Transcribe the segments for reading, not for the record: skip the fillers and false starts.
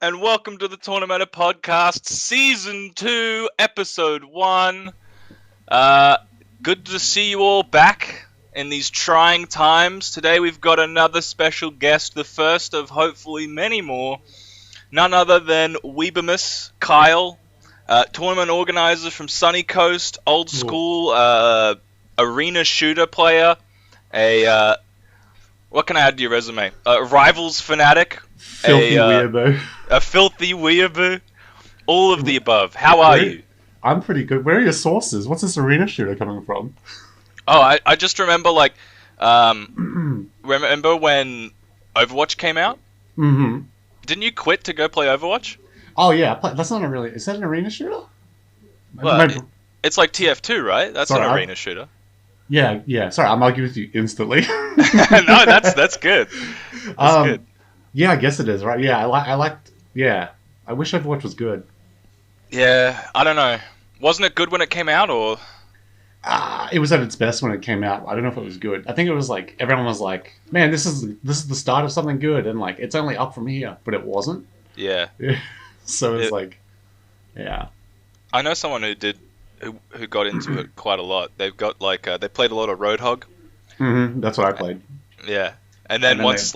and welcome to the Tournameta podcast, season 2, episode 1. Good to see you all back in these trying times. Today we've got another special guest, the first of hopefully many more. None other than Weebimus, Kyle, tournament organizer from Sunny Coast, old school arena shooter player, what can I add to your resume? Rivals fanatic. Filthy weeaboo. A filthy weeaboo. All of the above. How are you? I'm pretty good. Where are your sources? What's this arena shooter coming from? Oh, I just remember, remember when Overwatch came out? Mm-hmm. Didn't you quit to go play Overwatch? Oh, yeah. That's not a really... Is that an arena shooter? Well, it's like TF2, right? That's an arena shooter. Yeah. Sorry, I'm arguing with you instantly. No, that's good. That's good. Yeah, I guess it is, right? Yeah, I liked... Yeah. I wish Overwatch was good. Yeah, I don't know. Wasn't it good when it came out, or...? It was at its best when it came out. I don't know if it was good. I think it was like... Everyone was like, man, this is the start of something good, and like, it's only up from here. But it wasn't. Yeah. So it's like... Yeah. I know someone who got into it quite a lot. They've got they played a lot of Roadhog. Mm-hmm. That's what I played. Yeah, and then once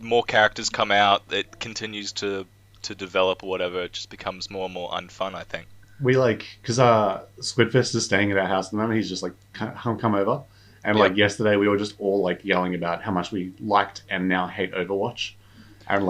more characters come out, it continues to develop or whatever. It just becomes more and more unfun, I think. We because Squidfist is staying at our house at the moment. He's just come over, and yesterday we were just all yelling about how much we liked and now hate Overwatch, and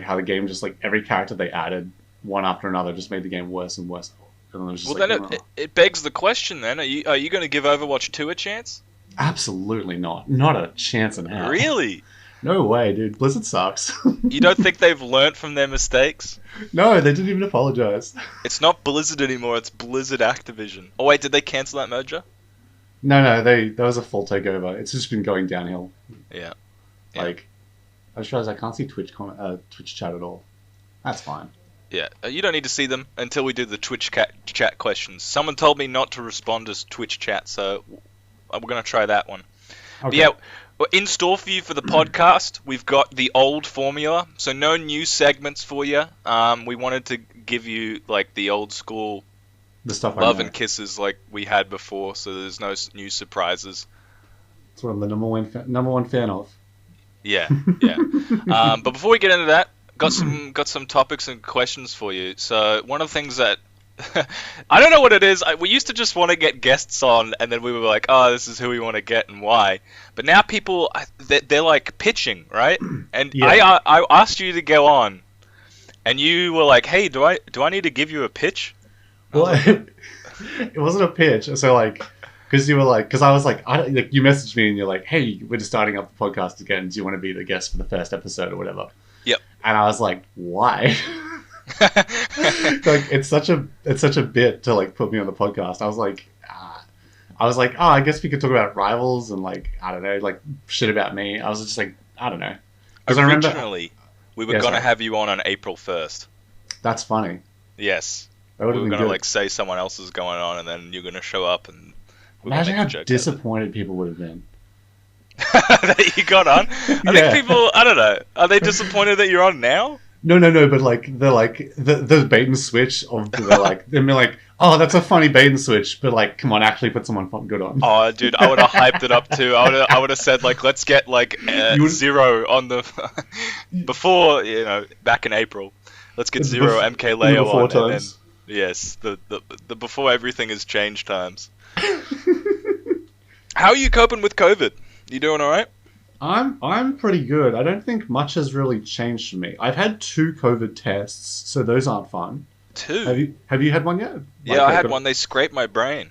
how the game every character they added one after another just made the game worse and worse. It begs the question then, are you going to give Overwatch 2 a chance? Absolutely not. Not a chance in hell. Really? No way, dude. Blizzard sucks. You don't think they've learnt from their mistakes? No, they didn't even apologize. It's not Blizzard anymore, it's Blizzard Activision. Oh wait, did they cancel that merger? No, that was a full takeover. It's just been going downhill. Yeah. I just realized I can't see Twitch chat at all. That's fine. Yeah, you don't need to see them until we do the Twitch chat questions. Someone told me not to respond to Twitch chat, so we're going to try that one. Okay. Yeah, in store for you for the podcast, we've got the old formula, so no new segments for you. We wanted to give you the old school love and kisses like we had before, so there's no new surprises. That's what I'm the number one fan of. Yeah. But before we get into that, got some topics and questions for you. So one of the things that I don't know what it is. We used to just want to get guests on, and then we were like, "Oh, this is who we want to get and why." But now people, they're pitching, right? And yeah. I asked you to go on, and you were like, "Hey, do I need to give you a pitch?" Well, it wasn't a pitch. So because you were because I was you messaged me and you're like, "Hey, we're just starting up the podcast again. Do you want to be the guest for the first episode or whatever?" Yep. And I was like, "Why?" It's such a bit to put me on the podcast. I was like, oh, I guess we could talk about rivals and I don't know, shit about me. I was just I don't know. Originally, we were gonna have you on April 1st. That's funny. Yes. We were gonna say someone else is going on, and then you're gonna show up and imagine how disappointed people would have been. That you got on. I think people, I don't know, are they disappointed that you're on now? No, but the bait and switch of they're oh, that's a funny bait and switch, but come on, actually put someone good on. Oh, dude, I would have hyped it up too. I would have said let's get Zero on the before back in April. Let's get Zero MK Leo on, and then yes, the before everything has changed times. How are you coping with COVID? You doing all right? I'm pretty good. I don't think much has really changed for me. I've had 2 COVID tests, so those aren't fun. 2? Have you had one yet? Yeah, I had one. They scraped my brain.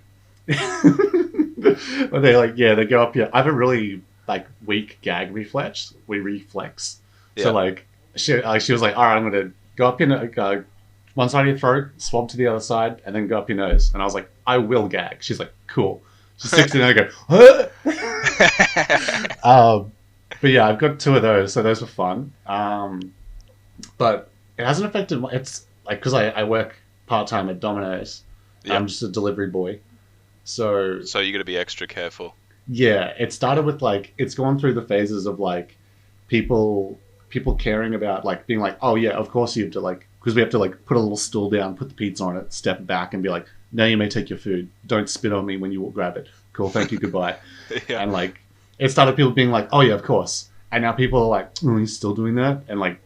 Well, they go up here. I have a really weak gag reflex. Yeah. So she was like, all right, I'm gonna go up your one side of your throat, swab to the other side, and then go up your nose. And I was like, I will gag. She's like, cool. She sticks it in and I go, huh? But yeah, I've got 2 of those, so those were fun. But it hasn't affected it's because I work part-time at Domino's. Yep. I'm just a delivery boy. So you got to be extra careful. Yeah, it started with it's gone through the phases of people people caring about like being like, oh yeah, of course you have to like, because we have to like put a little stool down, put the pizza on it, step back, and be like, now you may take your food. Don't spit on me when you grab it. Cool, thank you, goodbye. Yeah. And like, it started people being like, oh yeah, of course. And now people are like, oh, he's still doing that, and like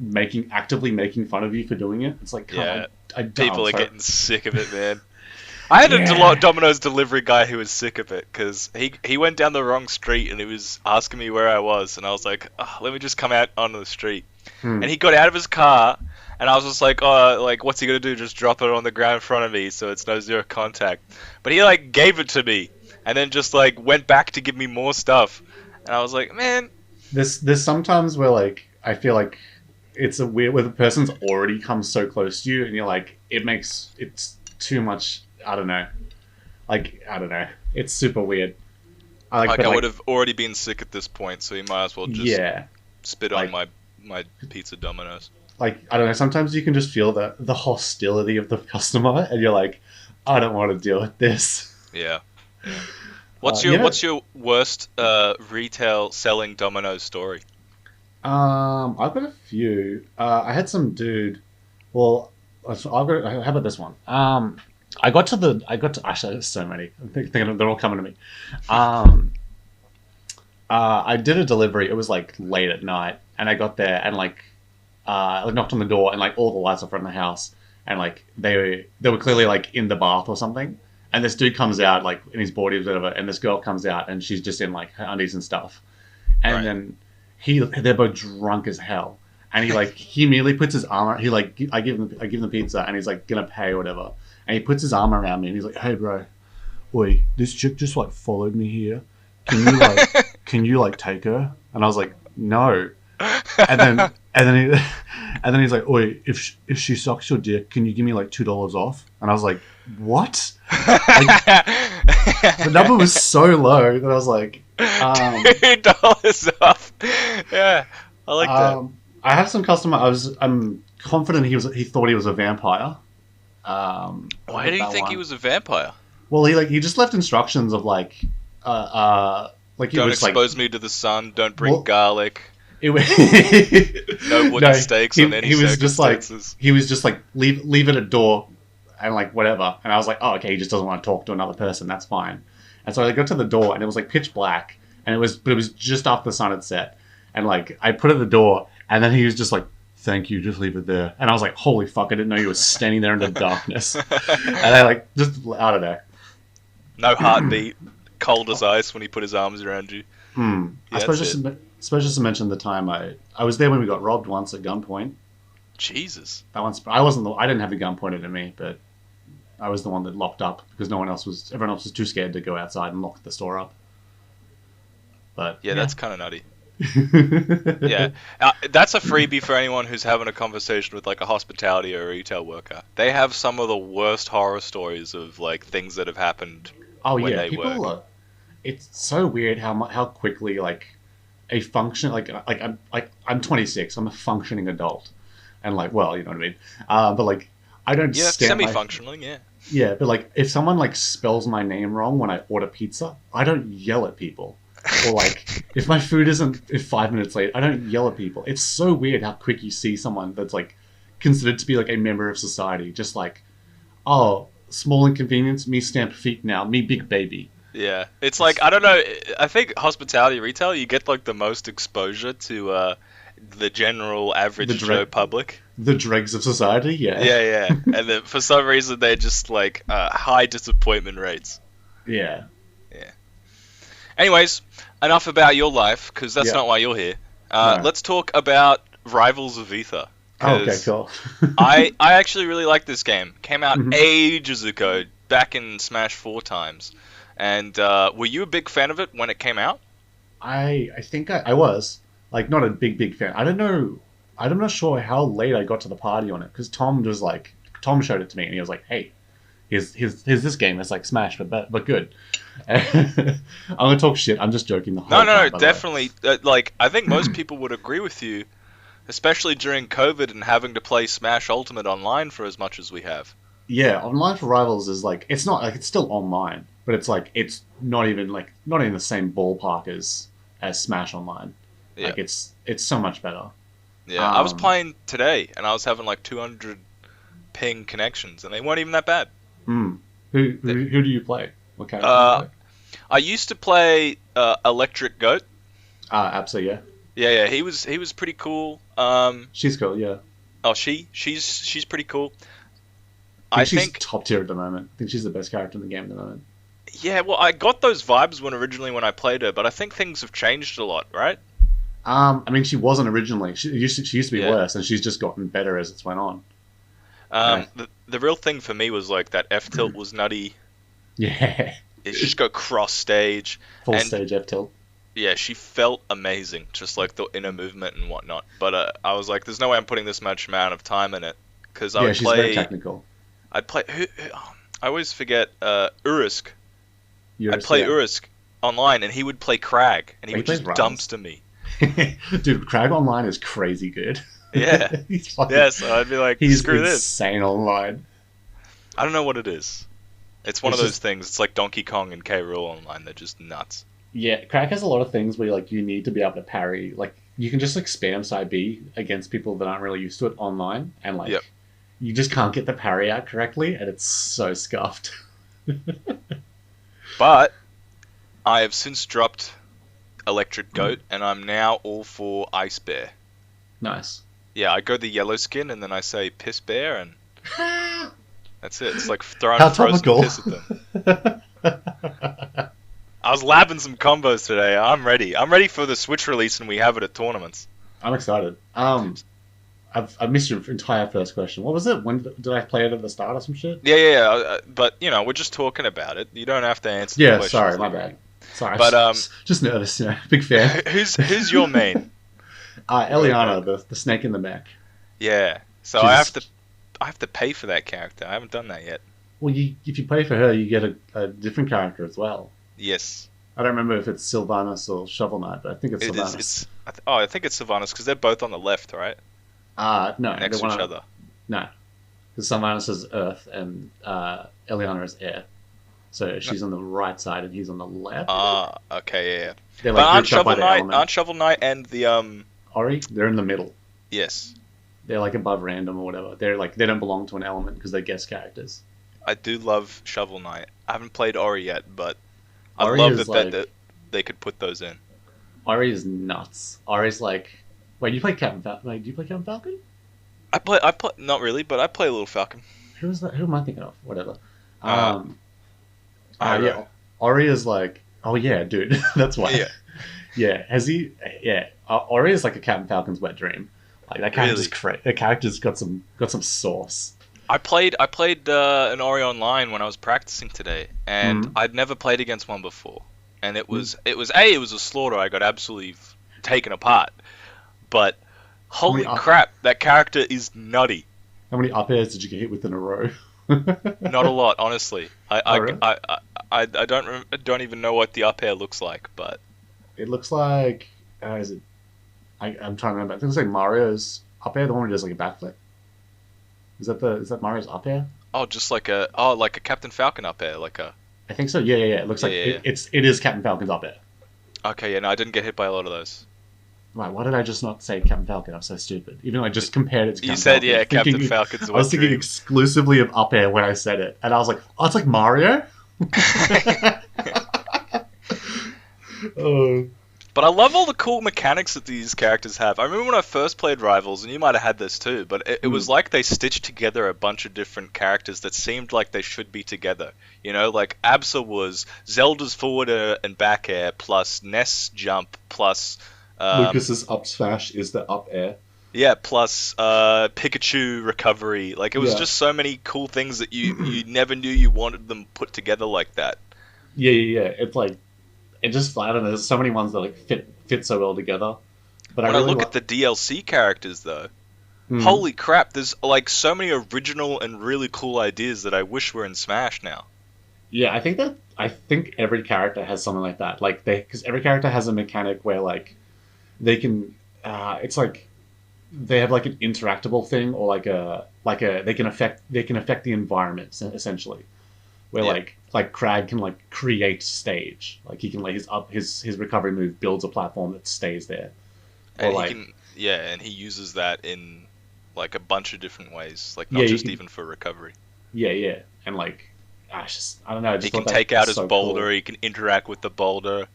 actively making fun of you for doing it. It's like, Yeah. I don't. People are getting sick of it, man. I had a Domino's delivery guy who was sick of it because he went down the wrong street and he was asking me where I was, and I was like, oh, let me just come out onto the street. And he got out of his car, and I was just like, oh, like what's he gonna do? Just drop it on the ground in front of me so it's no zero contact. But he like gave it to me and then just like went back to give me more stuff, and I was like, man. There's sometimes where like I feel like it's a weird where the person's already come so close to you, and you're like, it's too much. I don't know. It's super weird. I would have already been sick at this point, so you might as well just spit on my pizza Domino's. Like, I don't know, sometimes you can just feel the hostility of the customer, and you're like, I don't want to deal with this. Yeah. What's your worst retail selling Domino's story? I've got a few. I had some dude. Well, how about this one? I got to actually there's so many. I'm thinking they're all coming to me. I did a delivery. It was like late at night, and I got there and like I knocked on the door, and like all the lights off in the house, and like they were clearly like in the bath or something. And this dude comes out like in his boardies or whatever, and this girl comes out and she's just in like her undies and stuff. And then they're both drunk as hell. And he immediately puts his arm around, I give him the pizza, and he's like gonna pay or whatever. And he puts his arm around me and he's like, "Hey bro, oi, this chick just like followed me here. Can you like take her?" And I was like, "No." And then he's like, "Oi, if she sucks your dick, can you give me like $2 off?" And I was like, "What?" The number was so low that I was like, $2 off. Yeah, I like that. I have some customer. I'm confident he thought he was a vampire. Why do you think he was a vampire? Well, he just left instructions of like he don't was expose me to the sun. Don't bring garlic. No wooden stakes on any he was circumstances. He was just like leave it at door and like whatever. And I was like, oh okay, he just doesn't want to talk to another person. That's fine. And so I got to the door and it was like pitch black, and it was just after the sun had set. And like I put it at the door, and then he was just like, "Thank you, just leave it there." And I was like, holy fuck, I didn't know you were standing there in the darkness. And I like I don't know. No heartbeat, cold as ice when he put his arms around you. Yeah, I suppose just to mention the time I was there when we got robbed once at gunpoint. Jesus. That once I didn't have the gun pointed at me, but I was the one that locked up because everyone else was too scared to go outside and lock the store up. But yeah. That's kind of nutty. Yeah, that's a freebie for anyone who's having a conversation with like a hospitality or a retail worker. They have some of the worst horror stories of like things that have happened. Oh when yeah, they work. It's so weird how quickly like a function I'm 26. I'm a functioning adult, and like, well, you know what I mean. But like I don't. Yeah, semi-functioning. Yeah. Yeah, but like if someone like spells my name wrong when I order pizza, I don't yell at people. Or like if my food isn't 5 minutes late, I don't yell at people. It's so weird how quick you see someone that's like considered to be like a member of society, just like, oh, small inconvenience, me stamp feet now, me big baby. Yeah, it's like, I don't know, I think hospitality retail, you get like the most exposure to the general average Joe public. The dregs of society, yeah. Yeah. And then for some reason they're just like high disappointment rates. Yeah. Anyways, enough about your life, because that's not why you're here. No. Let's talk about Rivals of Aether. Oh, okay, cool. I actually really like this game. Came out ages ago, back in Smash 4 times. And were you a big fan of it when it came out? I think I was. Like, not a big fan. I don't know. I'm not sure how late I got to the party on it, because Tom showed it to me, and he was like, hey, here's this game. It's like Smash, but good. I'm gonna talk shit. I'm just joking the whole time. No, definitely. Like, I think most people would agree with you, especially during COVID and having to play Smash Ultimate online for as much as we have. Yeah, online for Rivals is like, it's not like, it's still online, but it's like, it's not even the same ballpark as Smash Online. Yeah. Like it's so much better. Yeah, I was playing today, and I was having like 200 ping connections, and they weren't even that bad. Mm. Who do you play? What character do you Uh, play? I used to play Electric Goat. Absolutely, yeah. Yeah, he was pretty cool. She's cool, yeah. Oh, she's pretty cool. I think I she's think, top tier at the moment. I think she's the best character in the game at the moment. yeah. Well, I got those vibes when I played her, but I think things have changed a lot, right? I mean, she wasn't originally. She used to be Yeah. worse, and she's just gotten better as it's went on. And The real thing for me was like that F tilt was nutty. yeah, It just go cross stage, full and stage F tilt. yeah, she felt amazing, just like the inner movement and whatnot. But I was like, there's no way I'm putting this much amount of time in it because I Yeah, would she's very play. technical. I'd play. I always forget Urisk. I'd Yours, play yeah. Urisk online, and he would play Crag, and he He would just plays Rivals. dumpster me. Dude, Crag Online is crazy good. Yeah, he's fucking, yeah. So I'd be like, he's screw this. insane online. I don't know what it is. It's one It's of those just- things. It's like Donkey Kong and K. Rool online. They're just nuts. Yeah, Crag has a lot of things where like you need to be able to parry. Like you can just like spam side B against people that aren't really used to it online, and like Yep. you just can't get the parry out correctly, and it's so scuffed. But I have since dropped Electric Goat, and I'm now all for Ice Bear. Nice. Yeah, I go the yellow skin, and then I say Piss Bear, and that's it. It's like throwing How frozen topical. piss at them. I was labbing some combos today. I'm ready. I'm ready for the Switch release, and we have it at tournaments. I'm excited. I've missed your entire first question. What was it? When did I play it at the start or some shit? Yeah. But we're just talking about it. You don't have to answer. The Yeah, questions sorry, my here. bad. Sorry, But, just nervous. Yeah, big fan. Who's your main? Eliana, the snake in the back. Yeah. So She's- I have to pay for that character. I haven't done that yet. Well, if you play for her, you get a different character as well. Yes. I don't remember if it's Sylvanas or Shovel Knight, but I think it's It Sylvanas. is. I think it's Sylvanas because they're both on the left, right? No, Next the to one each other. No, because Sylvanas is Earth and Eliana is Air. So she's on the right side and he's on the left. Okay, yeah. They're But like grouped up by the element. aren't Shovel Knight and the Ori, they're in the middle. yes. They're like above random or whatever. They're like they don't belong to an element because they're guest characters. I do love Shovel Knight. I haven't played Ori yet, but I Ori love is that they could put those in. Ori is nuts. Ori's like, wait, you play Captain Falcon? Wait, do you play Captain Falcon? I play not really, but I play a little Falcon. Who is that? Who am I thinking of? Whatever. I Yeah. Ori is like, oh yeah, dude, that's why. Yeah. Yeah. Has he? Yeah. Ori is like a Captain Falcon's wet dream. Like that character's that character's got some sauce. I played an Ori online when I was practicing today, and I'd never played against one before. And it was a slaughter. I got absolutely taken apart. But holy crap, that character is nutty. How many up airs did you get hit with in a row? Not a lot, honestly. Really? I don't even know what the up air looks like, but It looks like is it? I'm trying to remember. I think it's like Mario's up air, the one where he does like a backflip. Is that Mario's up air? just like a Captain Falcon up air, like a. I think so. Yeah. It looks like Yeah. it is Captain Falcon's up air. Okay, yeah, no, I didn't get hit by a lot of those. Right, why did I just not say Captain Falcon? I'm so stupid. Even though I just compared it to You Captain said, Falcon. yeah, Captain Thinking- Falcon's I was wet thinking dream. exclusively of up air when I said it. And I was like, oh, it's like Mario? Oh. But I love all the cool mechanics that these characters have. I remember when I first played Rivals, and you might have had this too, but it was like they stitched together a bunch of different characters that seemed like they should be together. You know, like Absa was Zelda's forward and back air, plus Ness jump, plus... Lucas's up smash is the up air. Yeah, plus Pikachu recovery. Like, it was Yeah. just so many cool things that you never knew you wanted them put together like that. Yeah. It's like, it just, I don't know, there's so many ones that like fit so well together. But When I I really look at the DLC characters, though, holy crap, there's like so many original and really cool ideas that I wish were in Smash now. Yeah, I think every character has something like that. Like because every character has a mechanic where like they can, it's like they have like an interactable thing or they can affect the environment essentially. Where Yeah. like Crag can like create stage. Like he can like his recovery move builds a platform that stays there. Or And like he can Yeah, and he uses that in like a bunch of different ways, like Yeah, not you just can. even for recovery. Yeah, and like, I don't know. I He just can thought that take was out his so boulder, cool. he can interact with the boulder.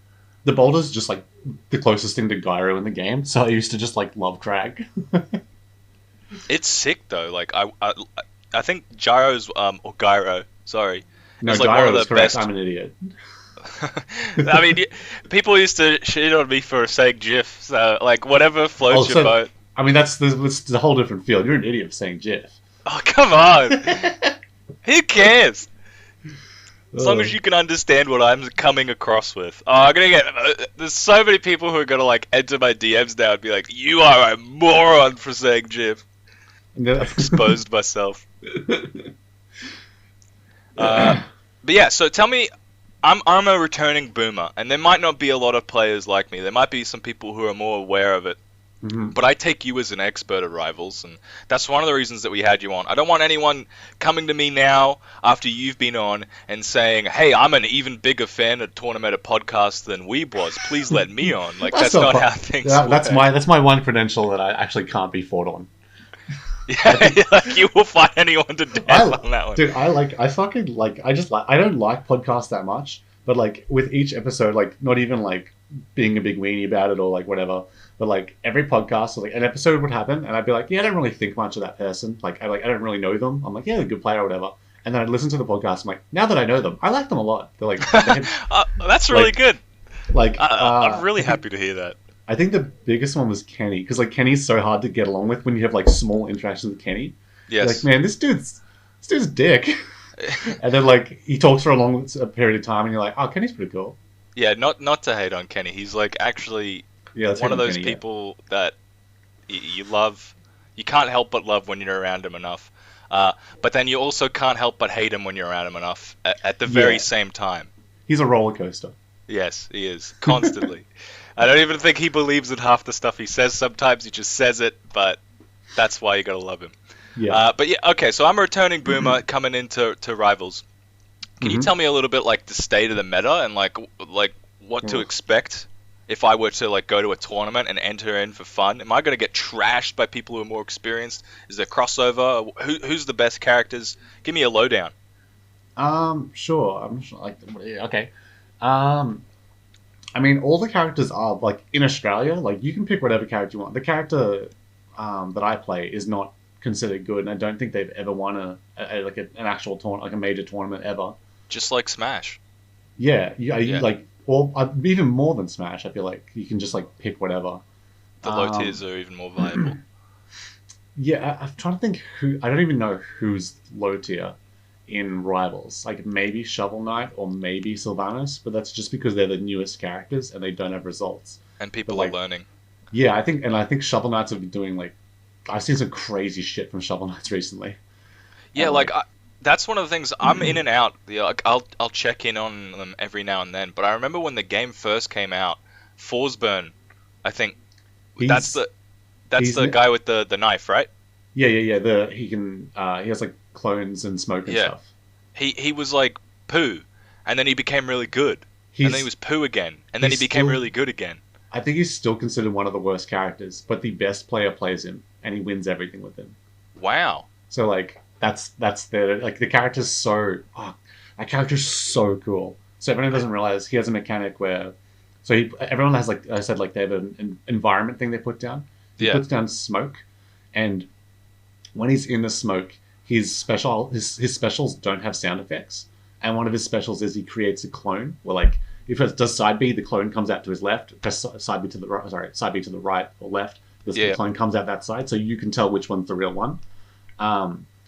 The boulder's just like the closest thing to gyro in the game, so I used to just like love drag. It's sick though. Like I think gyro's or gyro, sorry, No, is like one of gyro the is correct. best. I'm an idiot. I mean, people used to shit on me for saying GIF, so like whatever Oh, floats your so boat. I mean that's a whole different field. You're an idiot for saying GIF. Oh, come on. Who cares? As long as Oh. you can understand what I'm coming across with. Oh, I'm gonna get. There's so many people who are gonna like enter my DMs now and be like, "You are a moron for saying GIF." I've exposed myself. Uh, but yeah, so tell me, I'm a returning boomer, and there might not be a lot of players like me. There might be some people who are more aware of it. Mhm. But I take you as an expert at Rivals, and that's one of the reasons that we had you on. I don't want anyone coming to me now after you've been on and saying, "Hey, I'm an even bigger fan of Tournameta podcast than Weeb was. Please let me on." Like That's that's not not fu- how things work. that's my one credential that I actually can't be fought on. I Yeah, think like you will find anyone to death on that one. dude, I fucking like, I don't like podcasts that much, but like with each episode, like not even like being a big weenie about it or like whatever, but like every podcast, like an episode would happen, and I'd be like, yeah, I don't really think much of that person. Like I don't really know them. I'm like, yeah, they're a good player or whatever. And then I'd listen to the podcast. I'm like, now that I know them, I like them a lot. They're like, That's really like, good. like, I'm really I think happy to hear that. I think the biggest one was Kenny, because like Kenny's so hard to get along with when you have like small interactions with Kenny. You're like, Yes. man, this dude's a dick. And then like he talks for a long period of time, and you're like, oh, Kenny's pretty cool. Yeah, not to hate on Kenny. He's like actually Yeah, let's hate one of on those Kenny. Yeah. people that you love. You can't help but love when you're around him enough. But then you also can't help but hate him when you're around him enough at the very Yeah, same time. he's a roller coaster. Yes, he is constantly. I don't even think he believes in half the stuff he says. Sometimes he just says it, but that's why you gotta love him. Yeah. But yeah, okay. So I'm a returning boomer coming into Rivals. Can you Mhm. tell me a little bit like the state of the meta and like what to Ugh. expect if I were to like go to a tournament and enter in for fun? Am I gonna get trashed by people who are more experienced? Is there crossover? Who's the best characters? Give me a lowdown. Sure. I'm sure, like, yeah, okay. I mean, all the characters are like in Australia. Like, you can pick whatever character you want. The character that I play is not considered good, and I don't think they've ever won an actual tournament, like a major tournament ever. Just like Smash. Yeah, you Yeah. like, or even more than Smash. I feel like you can just like pick whatever. The low Um, tiers are even more valuable. yeah, I'm trying to think who. I don't even know who's low tier in Rivals. Like maybe Shovel Knight or maybe Sylvanas, but that's just because they're the newest characters and they don't have results. And But people are like, learning. yeah, I think Shovel Knights have been doing like, I've seen some crazy shit from Shovel Knights recently, Yeah, and like like, that's one of the things I'm in and out. Yeah, like I'll check in on them every now and then. But I remember when the game first came out, Forsburn, I think that's he's the that's he's the guy with the knife, right? yeah. He has like clones and smoke and Yeah. stuff. He was like poo, and then he became really good, and then he He's was poo again, and then he he's became still really good again. I think he's still considered one of the worst characters, but the best player plays him and he wins everything with him. Wow. So like that's the like the character's so that character's so cool. So everyone doesn't realize he has a mechanic where everyone has like I said like they have an environment thing they put down. He Yeah. puts down smoke, and when he's in the smoke, his specials don't have sound effects. And one of his specials is he creates a clone where like if it does side B, the clone comes out to his left. Press side B to the right. Sorry, side B to the right or left. The Yeah. clone comes out that side, so you can tell which one's the real one.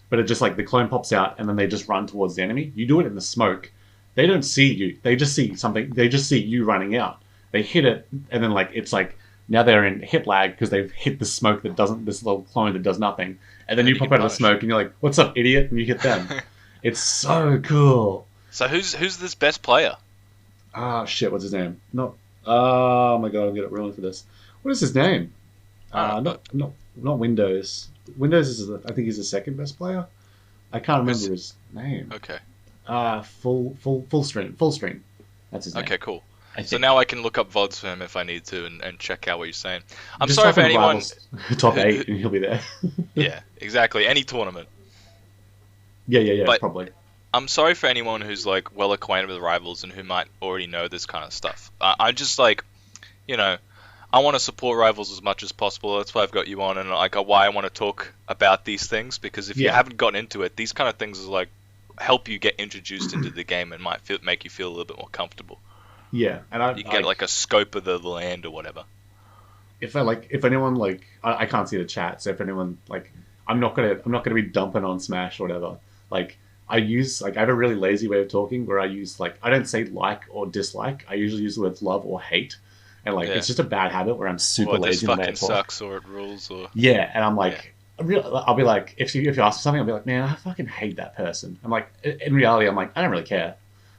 But it just like the clone pops out and then they just run towards the enemy. You do it in the smoke. They don't see you. They just see something. They just see you running out. They hit it and then like it's like now they're in hit lag because they've hit the smoke that doesn't this little clone that does nothing. And then And you you pop get out of the punished. smoke and you're like, "What's up, idiot?" And you hit them. It's so cool. So who's this best player? Ah, shit. What's his name? No. Oh my god, I'm gonna get ruined for this. What is his name? I don't know. Not Windows. Windows is I think he's the second best player. I can't remember Who's- his name. Okay. Full stream. That's his name. Okay. Cool. So now I can look up VODs for him if I need to and check out what you're saying. I'm just sorry for type in anyone. Rivals top 8 and he'll be there. Yeah, exactly. Any tournament. Yeah, But probably. I'm sorry for anyone who's like well acquainted with Rivals and who might already know this kind of stuff. I just like, you know, I want to support Rivals as much as possible. That's why I've got you on, and like why I want to talk about these things, because if you haven't gotten into it, these kind of things is like help you get introduced into the game and might make you feel a little bit more comfortable. Yeah, and you get like a scope of the land or whatever. If anyone like, I can't see the chat, so if anyone like, I'm not gonna be dumping on Smash or whatever. Like I have a really lazy way of talking where I use like, I don't say like or dislike. I usually use the words love or hate, and like it's just a bad habit where I'm super lazy. This fucking sucks, or it rules, or and I'm like. I'll be like, if you ask for something, I'll be like, man, I fucking hate that person. I'm like, in reality, I'm like, I don't really care.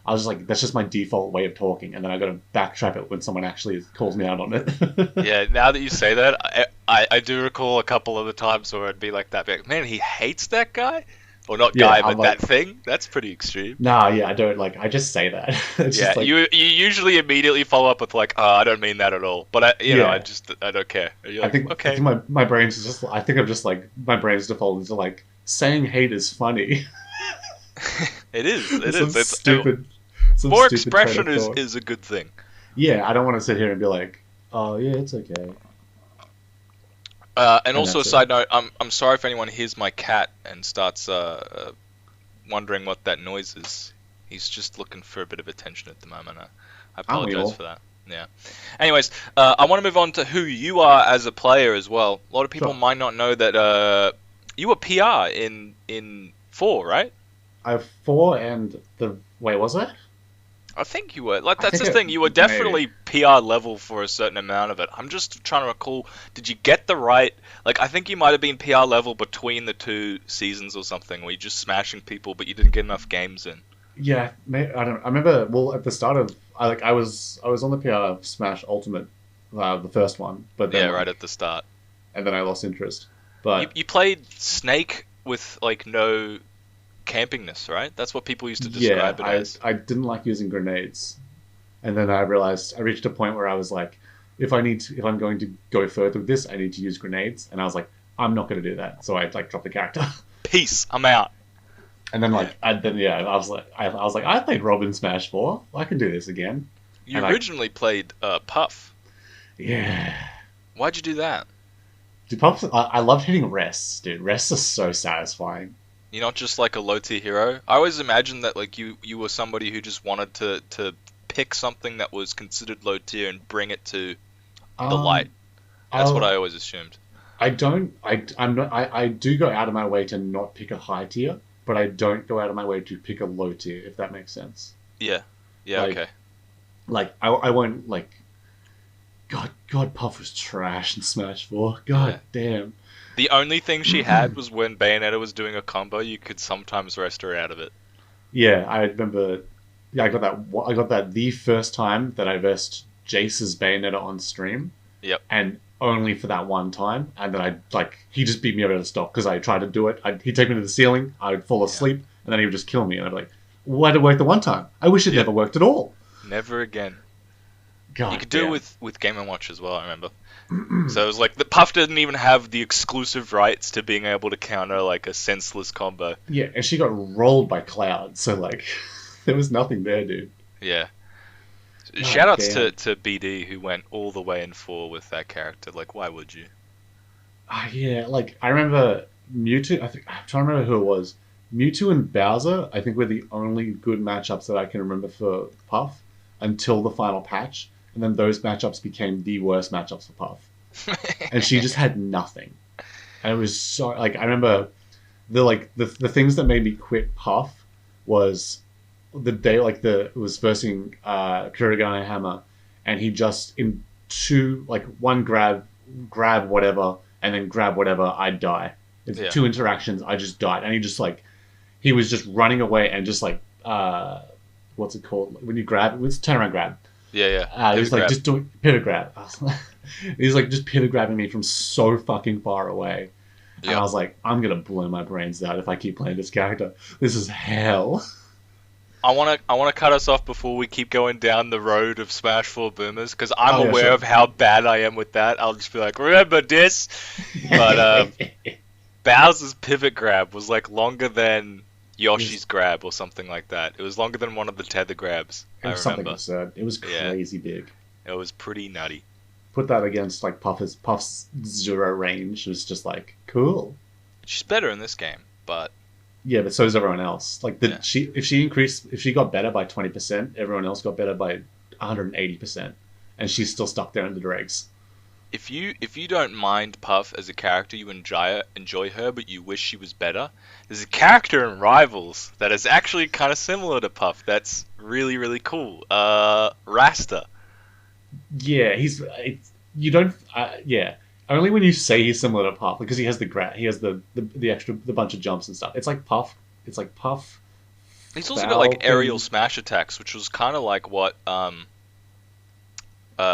I was just like, that's just my default way of talking, and then I got to backtrack it when someone actually calls me out on it. Yeah, now that you say that, I do recall a couple of the times where I'd be like that, like, man, he hates that guy? Or not guy, but like, that thing? That's pretty extreme. Nah, yeah, I don't, like, I just say that. It's just like, you usually immediately follow up with like, oh, I don't mean that at all. But, I don't care. You're like, okay. I think my brain's just, I think I'm just like, my brain's default into like, saying hate is funny. It is. It's stupid. More expression is a good thing. Yeah, I don't want to sit here and be like, oh, yeah, it's okay. And also, a side note, I'm sorry if anyone hears my cat and starts wondering what that noise is. He's just looking for a bit of attention at the moment. I apologize for that. Yeah. Anyways, I want to move on to who you are as a player as well. A lot of people might not know that you were PR in 4, right? I have 4 and wait, was it? I think you were. Like, that's the thing. You were definitely PR level for a certain amount of it. I'm just trying to recall. Did you get the right? Like, I think you might have been PR level between the 2 seasons or something, where you're just smashing people, but you didn't get enough games in. Yeah, I remember. Well, at the start of, I was on the PR of Smash Ultimate, the first one, but then, right at the start. And then I lost interest. But you played Snake with like no campingness, right? That's what people used to describe it as. I didn't like using grenades, and then I realized I reached a point where I was like, if I'm going to go further with this, I need to use grenades, and I was like, I'm not going to do that. So I like dropped the character. Peace, I'm out. And then I was like, I played Robin Smash 4. I can do this again. You originally played Puff. Yeah. Why'd you do that? Dude, Puff, I loved hitting rests, dude. Rests are so satisfying. You're not just like a low tier hero. I always imagined that like you were somebody who just wanted to pick something that was considered low tier and bring it to the light. That's what I always assumed. I don't. I do go out of my way to not pick a high tier, but I don't go out of my way to pick a low tier, if that makes sense. Yeah. Yeah. Like, okay. Like I won't like. God, Puff was trash in Smash 4. God damn. The only thing she had was when Bayonetta was doing a combo, you could sometimes rest her out of it. Yeah, I remember. Yeah, I got that the first time that I versed Jace's Bayonetta on stream. Yep. And only for that one time, and then he just beat me over the stop because I tried to do it. He'd take me to the ceiling, I would fall asleep, and then he would just kill me, and I'd be like, why did it work the one time? I wish it never worked at all. Never again. God, you could do it with Game & Watch as well, I remember. So it was like, the Puff didn't even have the exclusive rights to being able to counter like a senseless combo. Yeah, and she got rolled by Cloud, so like, there was nothing there, dude. Yeah. Shoutouts to BD who went all the way in 4 with that character. Like, why would you? Yeah, like, I remember Mewtwo, I'm trying to remember who it was. Mewtwo and Bowser, I think, were the only good matchups that I can remember for Puff until the final patch. And then those matchups became the worst matchups for Puff. And she just had nothing. And it was so, like, I remember the things that made me quit Puff was the day, like, it was versing Kurigane Hammer, and he just, in one grab whatever, and then grab whatever, I'd die. It's 2 interactions, I just died. And he just, like, he was just running away and just, like, what's it called? When you grab, it's turnaround grab. Yeah. He was like, just doing pivot grab. He's like, just pivot grabbing me from so fucking far away. And I was like, I'm going to blow my brains out if I keep playing this character. This is hell. I wanna cut us off before we keep going down the road of Smash 4 boomers, because I'm Oh yeah, aware sure. of how bad I am with that. I'll just be like, remember this? But Bowser's pivot grab was like longer than It was, Yoshi's grab or something like that. It was longer than one of the tether grabs. it I was something remember. absurd. It was Yeah, crazy big. it was pretty nutty. Put that against like Puff's zero range. It was just like cool. She's better in this game, but Yeah, but so is everyone else. Like yeah. if she got better by 20%, everyone else got better by 180%, and she's still stuck there in the dregs. If you don't mind Puff as a character, you enjoy her, but you wish she was better. There's a character in Rivals that is actually kind of similar to Puff. That's really really cool. Rasta. Yeah, you don't. Yeah, only when you say he's similar to Puff because he has he has the extra the bunch of jumps and stuff. It's like Puff. It's like Puff. He's also got like aerial Falcon. smash attacks, which was kind of like what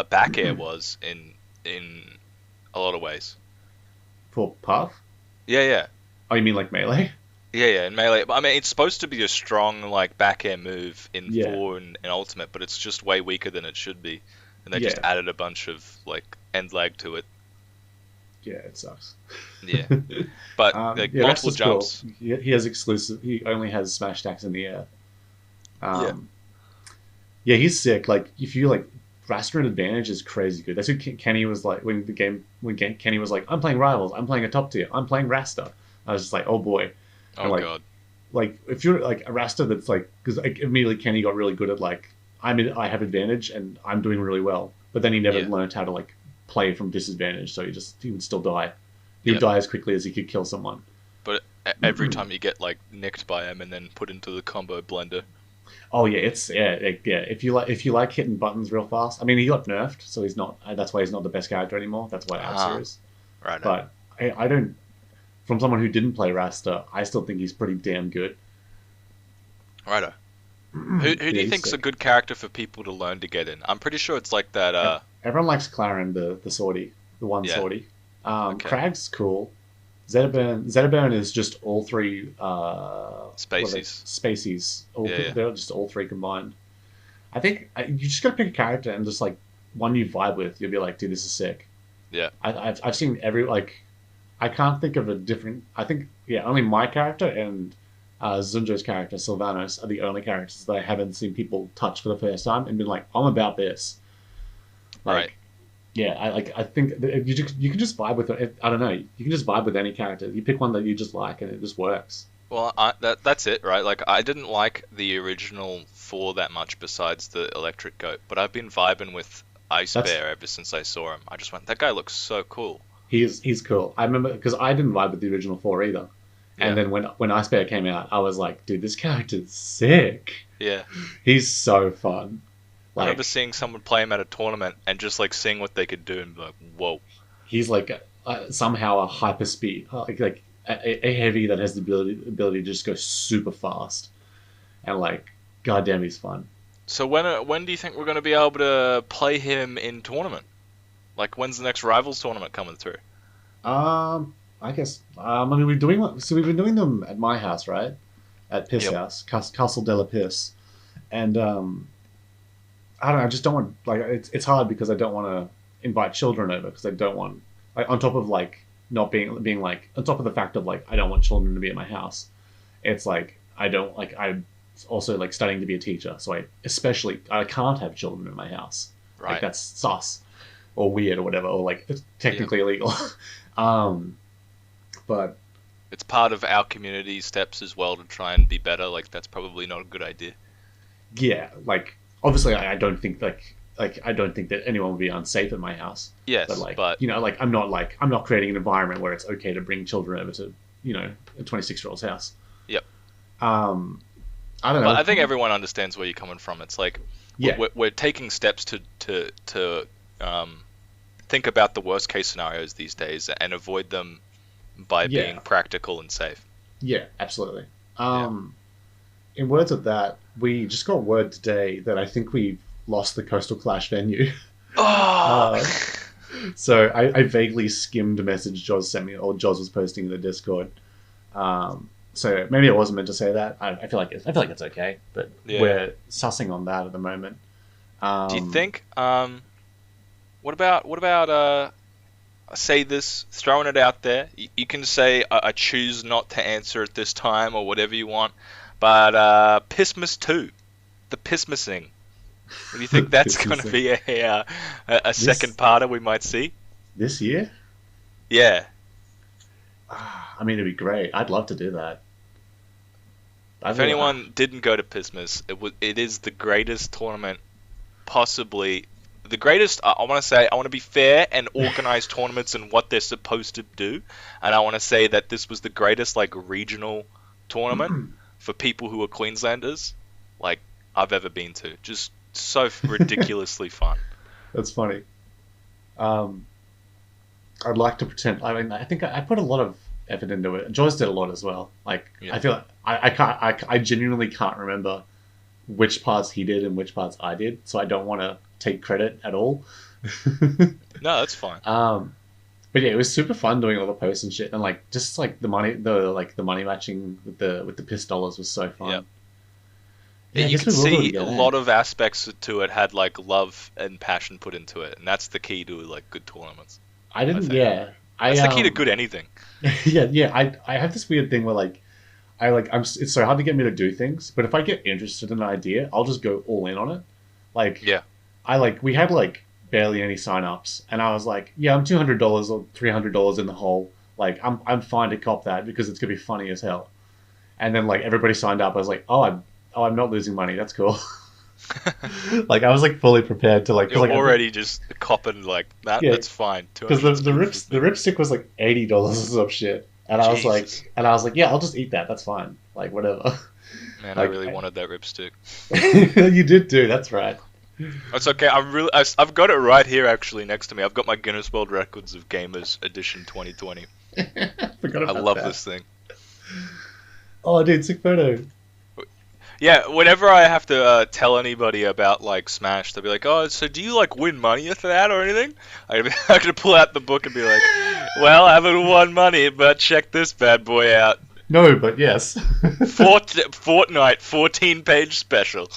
back air was in a lot of ways. For Puff. Yeah, yeah. Oh, you mean like melee? Yeah, yeah, in melee. But I mean, it's supposed to be a strong like back air move in Yeah, 4 and Ultimate, but it's just way weaker than it should be. And they just yeah, added a bunch of like end lag to it. yeah. It sucks. Yeah, but like Yeah, multiple Rasta's cool. jumps. He has exclusive. He only has smash attacks in the air. Yeah, Um, yeah, he's sick. Like if you like Rasta in advantage is crazy good. That's who Kenny was like when Kenny was like, I'm playing rivals. I'm playing a top tier. I'm playing Rasta. I was just like, oh boy. And oh god. like if you're like a Rasta that's like because like, immediately Kenny got really good at like I have advantage and I'm doing really well. But then he never Yeah, learned how to like play from disadvantage, so he would still die. He would yeah. die as quickly as he could kill someone. But every time you get like nicked by him and then put into the combo blender. Oh yeah, it's yeah. If you like hitting buttons real fast, I mean he got nerfed, so he's not. That's why he's not the best character anymore. That's why Ah, Aether is. right. But I don't. From someone who didn't play Rasta, I still think he's pretty damn good. Righto. Who do Yeah, you he's think's a sick. good character for people to learn to get in? I'm pretty sure it's like that. Everyone likes Clarin, the swordy, the one Yeah. swordy. Okay. Crag's cool. Zetaburn is just all three. What are they? Spacies. Spacies. Yeah, yeah. They're just all three combined. I think you just gotta pick a character and just like one you vibe with. You'll be like, dude, this is sick. Yeah. I've seen every like. I can't think of a different. I think yeah, only my character and Zunjo's character Sylvanos are the only characters that I haven't seen people touch for the first time and been like, I'm about this. Right. Like, yeah, I think that you can just vibe with it. I don't know. You can just vibe with any character. You pick one that you just like, and it just works. Well, that's it, right? Like, I didn't like the original 4 that much besides the Electric Goat, but I've been vibing with Ice That's Bear ever since I saw him. I just went, that guy looks so cool. he's cool. I remember because I didn't vibe with the original four either. Yeah, And then when Ice Bear came out, I was like, dude, this character's sick. yeah. He's so fun. I remember Like seeing someone play him at a tournament and just like seeing what they could do and be like, whoa. he's like somehow a hyper speed, like a heavy that has the ability to just go super fast, and like, goddamn, he's fun. So when do you think we're going to be able to play him in tournament? Like, when's the next Rivals tournament coming through? I guess I mean we've been doing them at my house, right? At Piss Yep. House, Castle de la Piss, and I don't know. I just don't want like it's hard because I don't want to invite children over because I don't want like on top of like not being like on top of the fact of like I don't want children to be at my house. It's like I don't like I'm also like studying to be a teacher, so I can't have children in my house. Like Right. that's sus or weird or whatever or like it's Yeah. technically illegal. um, but It's part of our community steps as well to try and be better. Like, that's probably not a good idea. yeah, like obviously I don't think like I don't think that anyone would be unsafe at my house. But Yes, like but you know, like I'm not creating an environment where it's okay to bring children over to a 26-year-old's house. yep. Um, I don't But know. I think everyone understands where you're coming from. It's like Yeah, we're taking steps to think about the worst case scenarios these days and avoid them by being yeah, practical and safe. yeah, absolutely. Yeah. In words of that, we just got word today that I think we've lost the Coastal Clash venue. Oh, Uh, so I vaguely skimmed a message Joz sent me, or Joz was posting in the Discord. So maybe I wasn't meant to say that. I feel like it's okay, but Yeah. we're sussing on that at the moment. Do you think? What about say this, throwing it out there. You can say I choose not to answer at this time or whatever you want. But Pissmas 2, the Pissmasing. Do you think that's going to be a second parter we might see? This year? Yeah. I mean, it'd be great. I'd love to do that. If anyone didn't go to Pissmas, it is the greatest tournament, possibly the greatest. I want to be fair and organize tournaments and what they're supposed to do, and I want to say that this was the greatest like regional tournament for people who are Queenslanders, like I've ever been to. Just so ridiculously fun. That's funny. I'd like to pretend. I mean, I think I put a lot of effort into it. Joyce did a lot as well. Like, yeah. I feel like I genuinely can't remember which parts he did and which parts I did, so I don't want to take credit at all. No, that's fine. But yeah, it was super fun doing all the posts and shit, and like just like the money matching with the piss dollars was so fun. Yeah, you can see a lot of aspects to it had like love and passion put into it, and that's the key to like good tournaments. That's the key to good anything. Yeah. I have this weird thing where it's so hard to get me to do things, but if I get interested in an idea, I'll just go all in on it. Like, yeah, we had like barely any sign-ups, and I was like, yeah, I'm $200 or $300 in the hole. Like, I'm fine to cop that because it's gonna be funny as hell. And then like everybody signed up. I was like, I'm not losing money. That's cool. Like I was like fully prepared to like. You're already just copping like that. Yeah, that's fine. Because the ripstick was like $80 or some shit, and I was like, yeah, I'll just eat that. That's fine. Like whatever. Man, I really wanted that ripstick. You did too. That's right. It's okay. I've got it right here actually next to me. I've got my Guinness World Records of Gamers Edition 2020. I love this thing. Oh, dude, sick photo. Yeah, whenever I have to tell anybody about like Smash, they'll be like, "Oh, so do you like win money for that or anything?" I'm gonna pull out the book and be like, "Well, I haven't won money, but check this bad boy out." No, but yes. Fortnite 14-page special.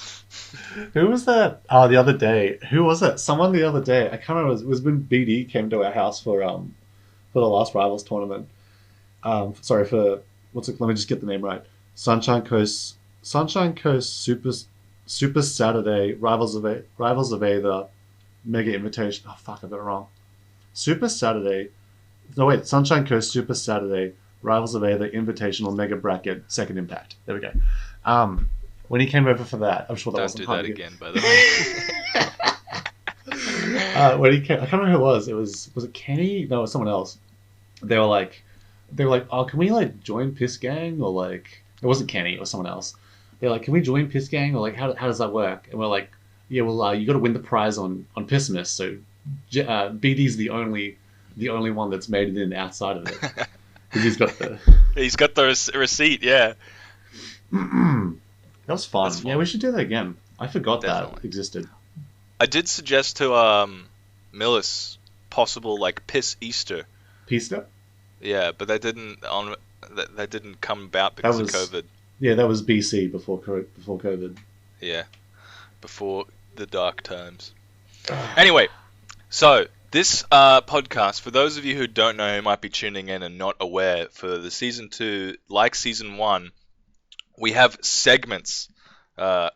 Who was that? Oh, the other day. Who was it? Someone the other day. I can't remember. It was when BD came to our house for the last Rivals tournament. Sorry for what's it? Let me just get the name right. Sunshine Coast Super Saturday Rivals of Aether Mega Invitation. Oh fuck, I got it wrong. Sunshine Coast Super Saturday Rivals of Aether Invitational Mega Bracket Second Impact. There we go. When he came over for that, I'm sure that wasn't hard to get. Don't do that again, by the way. When he came, I can't remember who it was. Was it Kenny? No, it was someone else. They were like, oh, can we like join Piss Gang or like it wasn't Kenny, it was someone else. They're like, can we join Piss Gang or like how does that work? And we're like, yeah, well, you got to win the prize on Pissmas. So BD's the only one that's made it in outside of it because he's got the receipt. Yeah, that was fun. Yeah, we should do that again. I forgot that existed. I did suggest to Millis possible like Piss Easter. Easter? Yeah, but that didn't come about because of COVID. Yeah, that was BC before COVID. Yeah, before the dark times. Anyway, so this podcast, for those of you who don't know, who might be tuning in and not aware, for the season 2, like season 1, we have segments,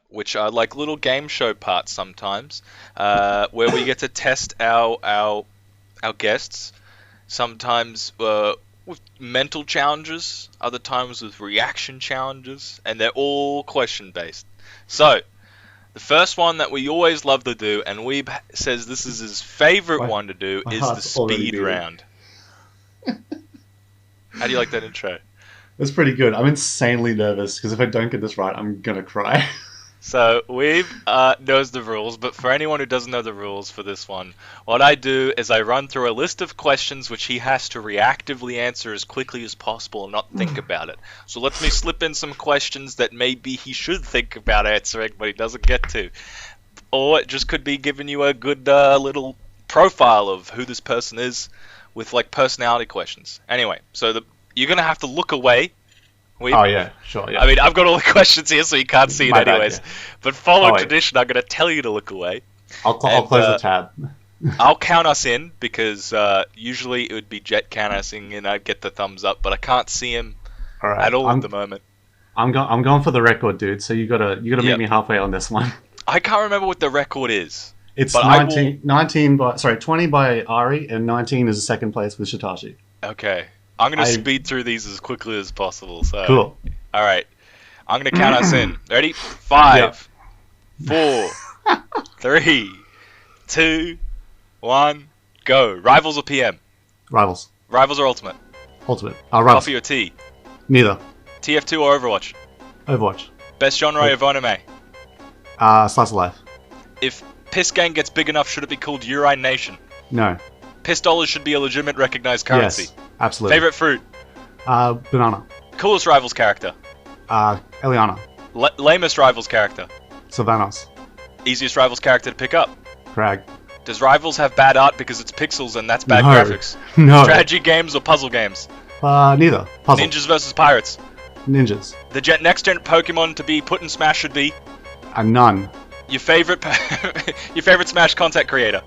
which are like little game show parts sometimes, where we get to test our guests. Sometimes with mental challenges, other times with reaction challenges, and they're all question based. So, the first one that we always love to do, and Weeb says this is his favorite one to do, is the speed round. How do you like that intro? It's pretty good. I'm insanely nervous because if I don't get this right, I'm gonna cry. So Weeb knows the rules, but for anyone who doesn't know the rules for this one, what I do is I run through a list of questions which he has to reactively answer as quickly as possible and not think about it. So let me slip in some questions that maybe he should think about answering, but he doesn't get to. Or it just could be giving you a good little profile of who this person is with like personality questions. Anyway, so you're going to have to look away Weeb? Oh yeah, sure. Yeah. I mean, I've got all the questions here, so you can't see it My bad, anyways. yeah. But following Oh, wait. tradition, I'm going to tell you to look away. I'll And, close the tab. I'll count us in, because usually it would be Jet count us in and I'd get the thumbs up, but I can't see him All right. at all at the moment. I'm going for the record, dude. So you gotta meet me halfway on this one. I can't remember what the record is. It's but 20 by Ari, and 19 is the second place with Shitashi. Okay. I'm going to speed through these as quickly as possible. So. Cool. All right. I'm going to count us in. Ready? 5, 4, 3, 2, 1, go. Rivals or PM? Rivals. Rivals or Ultimate? Ultimate. Rivals. Coffee or tea? Neither. TF2 or Overwatch? Overwatch. Best genre of anime? Slice of life. If Piss Gang gets big enough, should it be called Urine Nation? No. Piss dollars should be a legitimate recognized currency. Yes, absolutely. Favorite fruit? Banana. Coolest Rivals character? Eliana. Lamest Rivals character? Sylvanas. Easiest Rivals character to pick up? Crag. Does Rivals have bad art because it's pixels and that's bad No. graphics? No. Strategy games or puzzle games? Neither. Puzzle. Ninjas versus pirates? Ninjas. The next gen Pokemon to be put in Smash should be? None. Your favorite Smash content creator?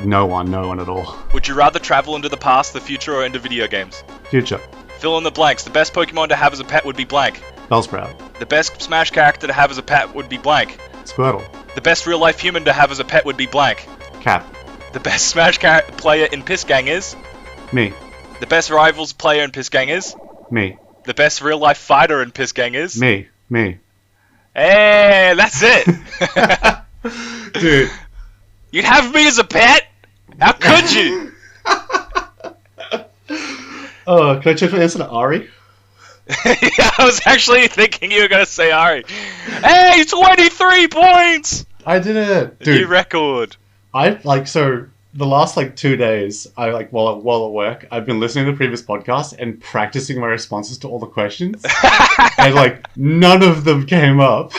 No one at all. Would you rather travel into the past, the future, or into video games? Future. Fill in the blanks. The best Pokemon to have as a pet would be blank. Bellsprout. The best Smash character to have as a pet would be blank. Squirtle. The best real-life human to have as a pet would be blank. Cap. The best Smash player in Piss Gang is? Me. The best Rivals player in Piss Gang is? Me. The best real-life fighter in Piss Gang is? Me. Hey, that's it! Dude. You'd have me as a pet? How could you? Oh, can I check for answer to Ari? Yeah, I was actually thinking you were going to say Ari. Hey, 23 points! I did it! Dude. New record. So the last 2 days, while at work, I've been listening to the previous podcast and practicing my responses to all the questions. And none of them came up.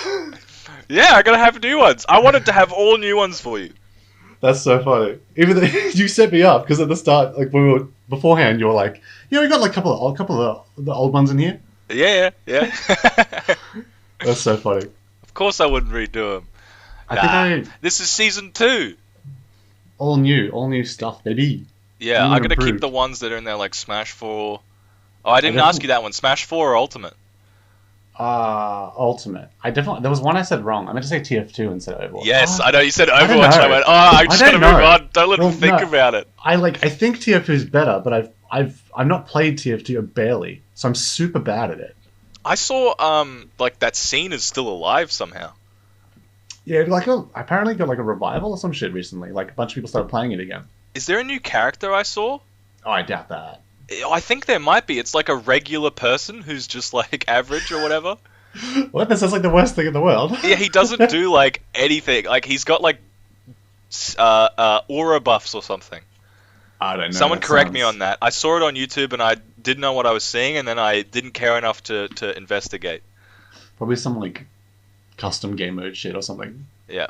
Yeah, I'm going to have new ones. I wanted to have all new ones for you. That's so funny. Even though you set me up, because at the start, when we were beforehand, you were like, "Yeah, we got a couple of the old ones in here." Yeah. That's so funny. Of course, I wouldn't redo them. This is season 2. All new stuff, baby. Yeah, I'm gonna keep the ones that are in there, like Smash 4. Oh, I didn't ask you that one. Smash 4 or Ultimate? Ultimate. There was one I said wrong. I meant to say TF2 instead of Overwatch. Yes, I know you said Overwatch. I went, I just gotta move on. Don't let me think about it. I think TF2 is better, but I've not played TF2 barely, so I'm super bad at it. I saw that scene is still alive somehow. Yeah, apparently got a revival or some shit recently. A bunch of people started playing it again. Is there a new character I saw? Oh, I doubt that. I think there might be. It's a regular person who's just average or whatever. What? That sounds like the worst thing in the world. Yeah, he doesn't do anything. He's got aura buffs or something. I don't know. Someone correct me on that. I saw it on YouTube and I didn't know what I was seeing, and then I didn't care enough to investigate. Probably some custom game mode shit or something. Yeah.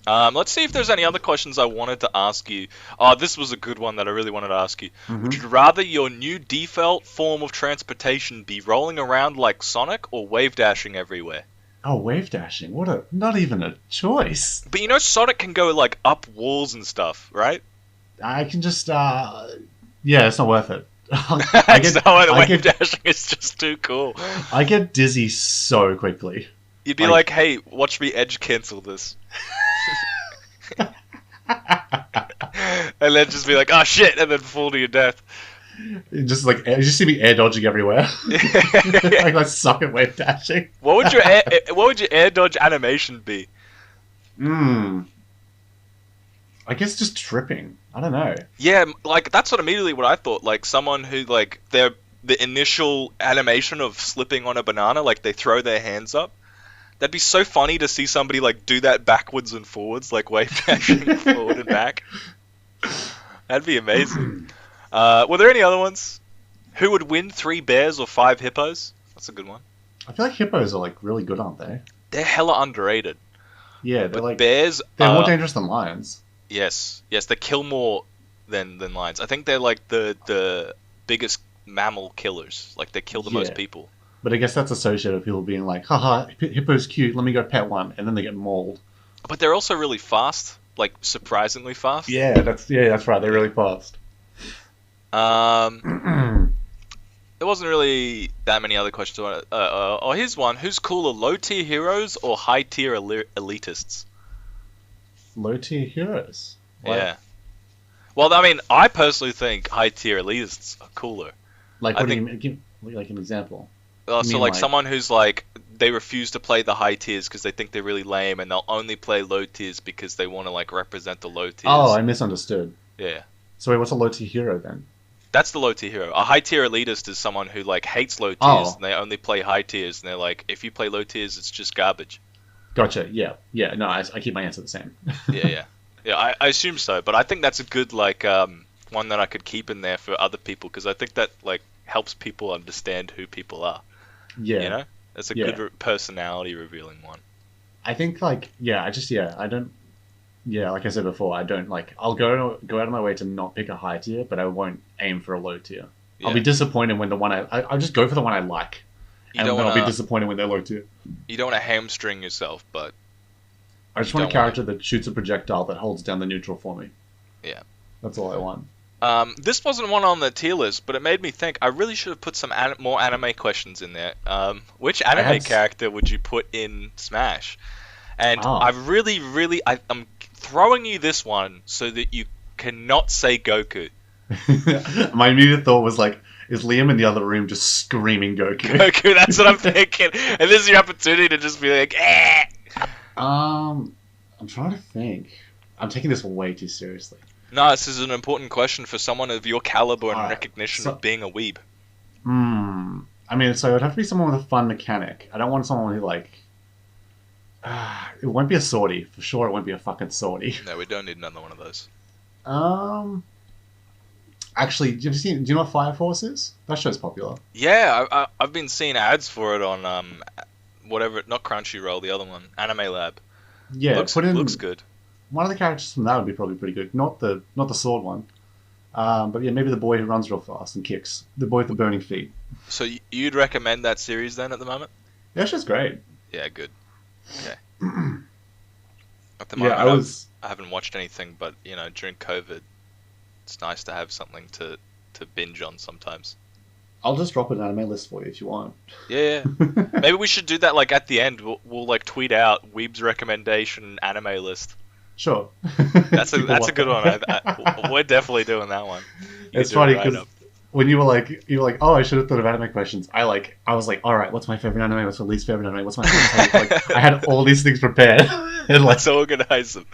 Let's see if there's any other questions I wanted to ask you. Oh, this was a good one that I really wanted to ask you. Mm-hmm. Would you rather your new default form of transportation be rolling around like Sonic or wave dashing everywhere? Oh, wave dashing. Not even a choice. But Sonic can go up walls and stuff, right? I can just yeah, it's not worth it. Wave dashing is just too cool. I get dizzy so quickly. You'd be hey, watch me edge cancel this. And then just be oh shit, and then fall to your death. You just see me air dodging everywhere. I suck at wave dashing. What would your air dodge animation be? I guess just tripping. I don't know. Yeah, that's immediately what I thought. Someone who the initial animation of slipping on a banana, they throw their hands up. That'd be so funny to see somebody do that backwards and forwards, wave dashing forward and back. That'd be amazing. Were there any other ones? Who would win, 3 bears or 5 hippos? That's a good one. I feel like hippos are really good, aren't they? They're hella underrated. Yeah, they're bears. They're more dangerous than lions. Yes, they kill more than lions. I think they're the biggest mammal killers. They kill the most people. But I guess that's associated with people being like, haha, hippo's cute, let me go pet one, and then they get mauled. But they're also really fast, like surprisingly fast. Yeah, that's right. They're really fast. There wasn't really that many other questions. Oh, here's one. Who's cooler, low-tier heroes or high-tier elitists? Low-tier heroes? What? Yeah. Well, I mean, I personally think high-tier elitists are cooler. Like, what do you mean? Give like an example. So, like, someone who's, like, they refuse to play the high tiers because they think they're really lame, and they'll only play low tiers because they want to, like, represent the low tiers. Oh, I misunderstood. Yeah. So wait, what's a low-tier hero then? That's the low-tier hero. A high-tier elitist is someone who, like, hates low tiers, and they only play high tiers, and they're like, if you play low tiers, it's just garbage. Gotcha, yeah. Yeah, no, I keep my answer the same. Yeah. Yeah, I assume so, but I think that's a good, like, one that I could keep in there for other people, because I think that, like, helps people understand who people are. Yeah. You know? That's a good personality revealing one. I think, like, I don't, like I said before, I don't, like, I'll go out of my way to not pick a high tier, but I won't aim for a low tier. Yeah. I'll be disappointed when the one I'll just go for the one I like. And then I'll be disappointed when they're low tier. You don't want to hamstring yourself, but... I just want a character that shoots a projectile that holds down the neutral for me. Yeah. That's all I want. This wasn't one on the tier list, but it made me think I really should have put some more anime questions in there. Which anime character would you put in Smash? And I'm throwing you this one so that you cannot say Goku. My immediate thought was like, is Liam in the other room just screaming Goku? Goku, that's what I'm thinking. And this is your opportunity to just be like, eh! I'm trying to think. I'm taking this way too seriously. No, this is an important question for someone of your caliber and recognition of being a weeb. I mean, so it would have to be someone with a fun mechanic. I don't want someone who, like... it won't be a sortie. For sure it won't be a fucking sortie. No, we don't need another one of those. Actually, do you know what Fire Force is? That show's popular. Yeah, I've been seeing ads for it on, not Crunchyroll, the other one, Anime Lab. Yeah, looks good. One of the characters from that would be probably pretty good. Not the sword one. But yeah, maybe the boy who runs real fast and kicks. The boy with the burning feet. So you'd recommend that series then at the moment? Yeah, it's just great. Yeah, good. Okay. At the moment, I haven't watched anything, but during COVID, it's nice to have something to binge on sometimes. I'll just drop an anime list for you if you want. Yeah. Maybe we should do that like at the end. We'll like tweet out Weeb's recommendation anime list. Sure. That's a good one. We're definitely doing that one. It's funny because when you were like, oh, I should have thought of anime questions. I was like, all right, what's my favorite anime? What's my least favorite anime? What's my favorite anime? Like, I had all these things prepared. And let's organize them.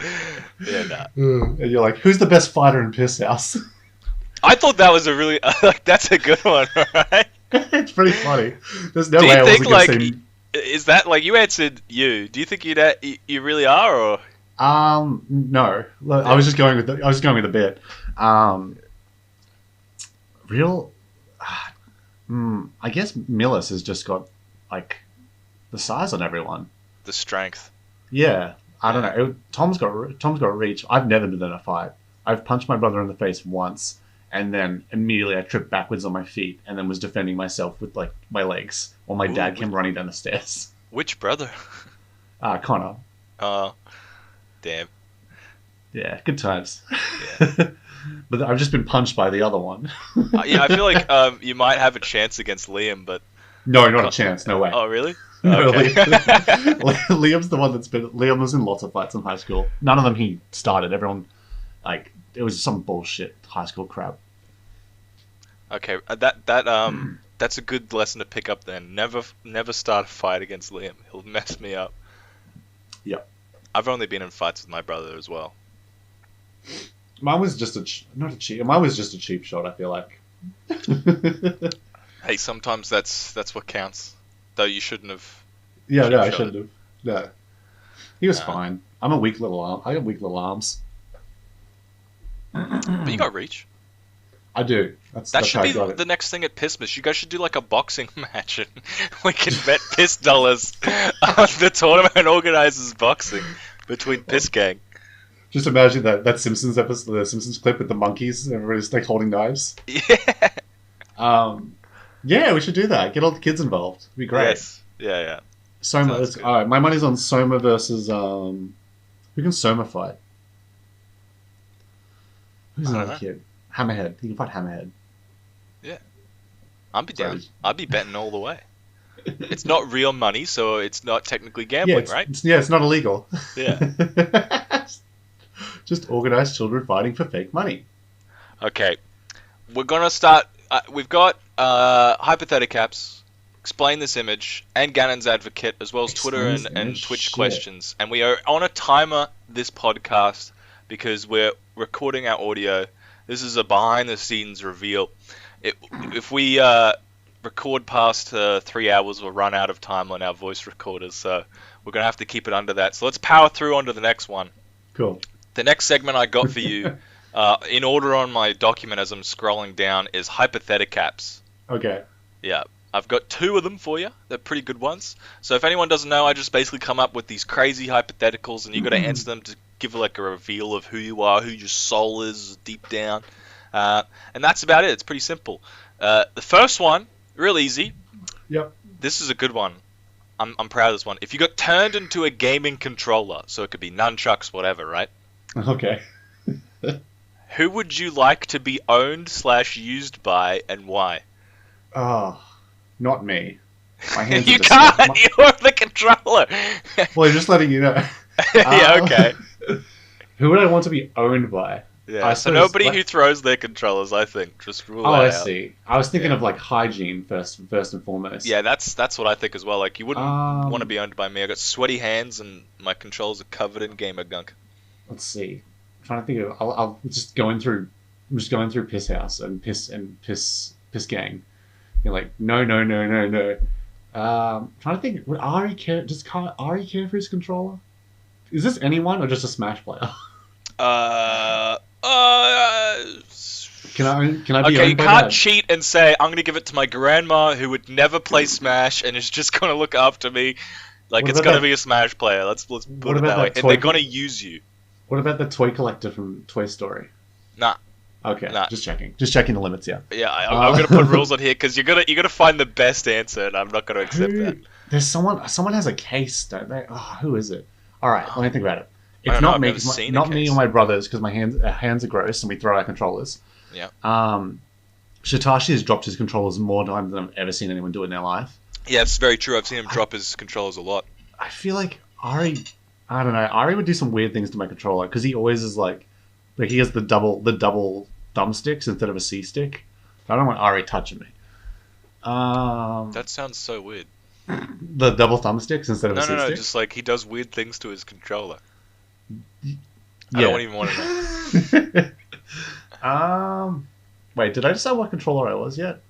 Yeah, And you're like, who's the best fighter in Piss House? I thought that was a really that's a good one, right? It's pretty funny. There's no way I wasn't going to say... Is that like you answered you? Do you think you really are, or? No. I was just going with the bit. I guess Millis has just got like the size on everyone. The strength. Yeah, I don't know. Tom's got reach. I've never been in a fight. I've punched my brother in the face once, and then immediately I tripped backwards on my feet, and then was defending myself with like my legs, while my dad came running down the stairs. Which brother? Connor. Oh, damn. Yeah, good times. Yeah. But I've just been punched by the other one. Yeah, I feel like you might have a chance against Liam, but... No, not a chance. No way. Oh, really? No, okay. Liam's the one that's been... Liam was in lots of fights in high school. None of them he started. Everyone, like, it was some bullshit high school crap. Okay, that's a good lesson to pick up then. Never start a fight against Liam. He'll mess me up. Yep. I've only been in fights with my brother as well. Mine was just Mine was just a cheap shot, I feel like. Hey, sometimes that's what counts. Though you shouldn't have. Yeah, no, I shouldn't have. No. He was fine. I got weak little arms. But you got reach. I do. That should be the next thing at Pissmas. You guys should do like a boxing match, and we can bet piss dollars on the tournament organizes boxing between Piss Gang. Just imagine that Simpsons episode, the Simpsons clip with the monkeys, and everybody's like holding knives. Yeah. Yeah, we should do that. Get all the kids involved. It'd be great. Yes. Yeah. Soma. Sounds good. All right, my money's on Soma versus who can Soma fight? Who's I don't another know. kid? Hammerhead. He can fight Hammerhead. I'd be down. Sorry. I'd be betting all the way. It's not real money, so it's not technically gambling, right? It's not illegal. Yeah. Just organized children fighting for fake money. Okay. We're gonna start. We've got Hypotheticaps, Explain This Image, and Ganon's Advocate, as well as Twitter Explain This and Image? Twitch Shit. questions. And we are on a timer this podcast because we're recording our audio. This is a behind-the-scenes reveal. If we record past 3 hours, we'll run out of time on our voice recorders, so we're going to have to keep it under that. So let's power through onto the next one. Cool. The next segment I got for you, in order on my document as I'm scrolling down, is Hypotheticaps. Okay. Yeah, I've got 2 of them for you. They're pretty good ones. So if anyone doesn't know, I just basically come up with these crazy hypotheticals, and you got to answer them to give like a reveal of who you are, who your soul is deep down. And that's about it. It's pretty simple. The first one, real easy. Yep. This is a good one. I'm proud of this one. If you got turned into a gaming controller, so it could be nunchucks, whatever, right? Okay. Who would you like to be owned / used by, and why? Oh, not me. My hands You are can't. You're the controller. Well, just letting you know. Yeah. Okay. Who would I want to be owned by? Yeah. So nobody who throws their controllers, I think, just rule that I out. see. I was thinking of like hygiene first and foremost. Yeah, that's what I think as well. Like, you wouldn't want to Um, be owned by me. I got sweaty hands and my controls are covered in gamer gunk. Let's see. I'm trying to think of. I'll just going through. I'm just going through piss house and piss gang. You're like no. Trying to think. Would Ari care? Can't Ari care for his controller? Is this anyone or just a Smash player? Can I be Okay, you owned by can't that? cheat and say, I'm going to give it to my grandma who would never play Smash and is just going to look after me. Like, What it's about going to that- be a Smash player. Let's put What it about that way. that And toy they're going to use you. What about the toy collector from Toy Story? Nah. Okay, Nah. just checking. Just checking the limits. Yeah. Yeah, I'm going to put rules on here because you're gonna find the best answer and I'm not going to accept that. There's someone. Someone has a case, don't they? Oh, who is it? All right, let me think about it. I It's don't know, not I've me. never It's seen a not me case. or my brothers because my hands are gross and we throw our controllers. Yeah. Shitashi has dropped his controllers more times than I've ever seen anyone do it in their life. Yeah, it's very true. I've seen him drop his controllers a lot. I feel like Ari. I don't know. Ari would do some weird things to my controller because he always is like he has the double thumbsticks instead of a C stick. I don't want Ari touching me. That sounds so weird. The double thumbsticks instead of a C No, stick. just like he does weird things to his controller. I Yeah. don't even want to know. Wait, did I decide what controller I was yet?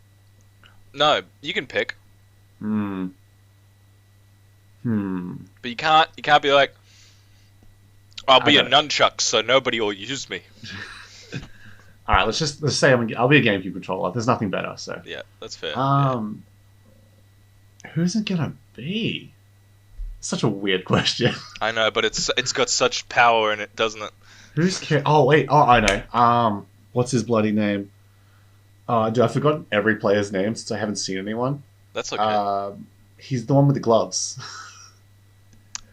No, you can pick, Hmm. but you can't be like, I'll be a I nunchuck, so nobody will use me. All right, let's say I'll be a GameCube controller. There's nothing better, so. Yeah, that's fair. Yeah. Who's it gonna be? Such a weird question. I know, but it's got such power in it, doesn't it? Oh wait, I know. What's his bloody name? Dude, I've forgotten every player's name since I haven't seen anyone. That's okay. He's the one with the gloves.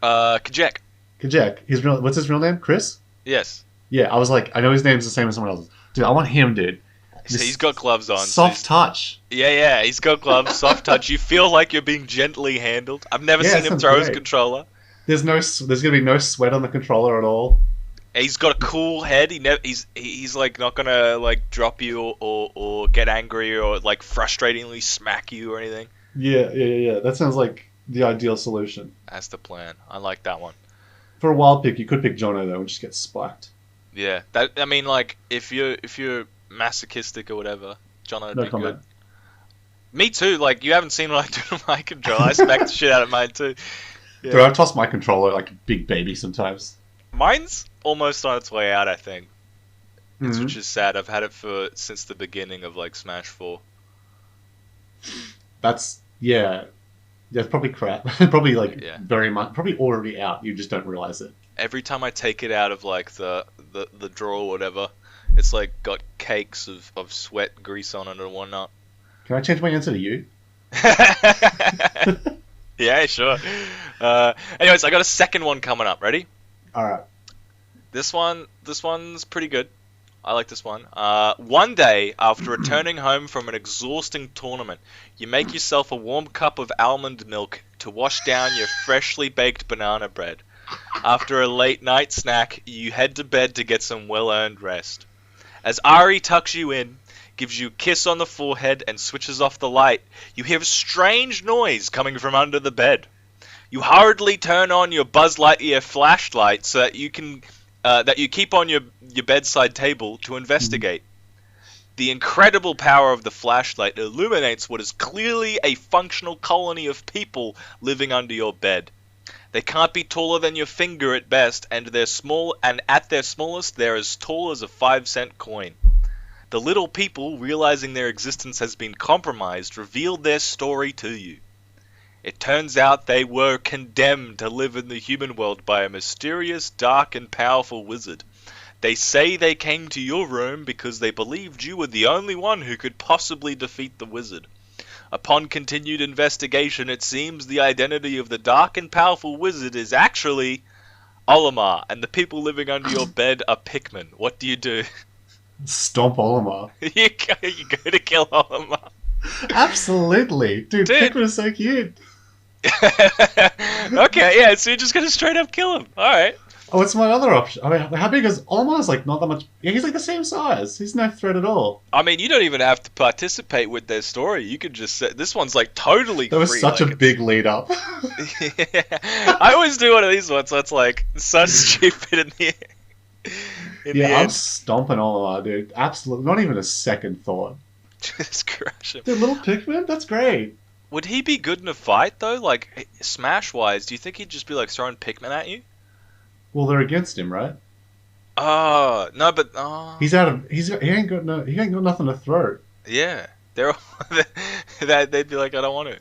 Kajek. Kajek. What's his real name? Chris? Yes. Yeah, I was like, I know his name's the same as someone else's. Dude, I want him, dude. So he's got gloves on. Soft touch. Yeah, he's got gloves, soft touch. You feel like you're being gently handled. I've never seen him sounds throw his great. controller. There's gonna be no sweat on the controller at all. He's got a cool head. He's like not gonna like drop you or get angry or like frustratingly smack you or anything. Yeah. That sounds like the ideal solution. That's the plan. I like that one. For a wild pick, you could pick Jono though and just get spiked. Yeah, I mean, like if you're masochistic or whatever, John would No be comment. good. Me too. Like you haven't seen what I do to my controller. I smack the shit out of mine too. Yeah. Dude, I toss my controller like a big baby sometimes. Mine's almost on its way out, I think. Mhm. Which is sad. I've had it since the beginning of like Smash 4. That's probably crap. Probably like Yeah. very much. Probably already out. You just don't realize it. Every time I take it out of like the drawer or whatever, it's like got cakes of sweat, grease on it or whatnot. Can I change my answer to you? Yeah, sure. Anyways, I got a second one coming up. Ready? All right. This one's pretty good. I like this one. One day, after returning home from an exhausting tournament, you make yourself a warm cup of almond milk to wash down your freshly baked banana bread. After a late night snack, you head to bed to get some well-earned rest. As Ari tucks you in, gives you a kiss on the forehead, and switches off the light, you hear a strange noise coming from under the bed. You hurriedly turn on your Buzz Lightyear flashlight so that you keep on your bedside table to investigate. The incredible power of the flashlight illuminates what is clearly a functional colony of people living under your bed. They can't be taller than your finger at best, and at their smallest they're as tall as a 5-cent coin. The little people, realizing their existence has been compromised, revealed their story to you. It turns out they were condemned to live in the human world by a mysterious, dark, and powerful wizard. They say they came to your room because they believed you were the only one who could possibly defeat the wizard. Upon continued investigation, it seems the identity of the dark and powerful wizard is actually Olimar, and the people living under your bed are Pikmin. What do you do? Stomp Olimar. You go to kill Olimar. Absolutely. Dude, Pikmin is so cute. Okay, yeah, so you're just gonna straight up kill him. Alright. Oh, what's my other option? I mean, how big is Olimar's? Like, not that much. Yeah, he's like the same size. He's no threat at all. I mean, you don't even have to participate with their story. You could just say, this one's like totally That was free. such a big lead up. Yeah. I always do one of these ones that's like so stupid in the Yeah, I'm end. stomping Olimar, dude. Absolutely. Not even a second thought. Just crush him. Dude, little Pikmin? That's great. Would he be good in a fight though? Like smash wise, do you think he'd just be like throwing Pikmin at you? Well, they're against him, right? Oh no, but He ain't got nothing to throw. yeah, they're all, they'd be like, I don't want to.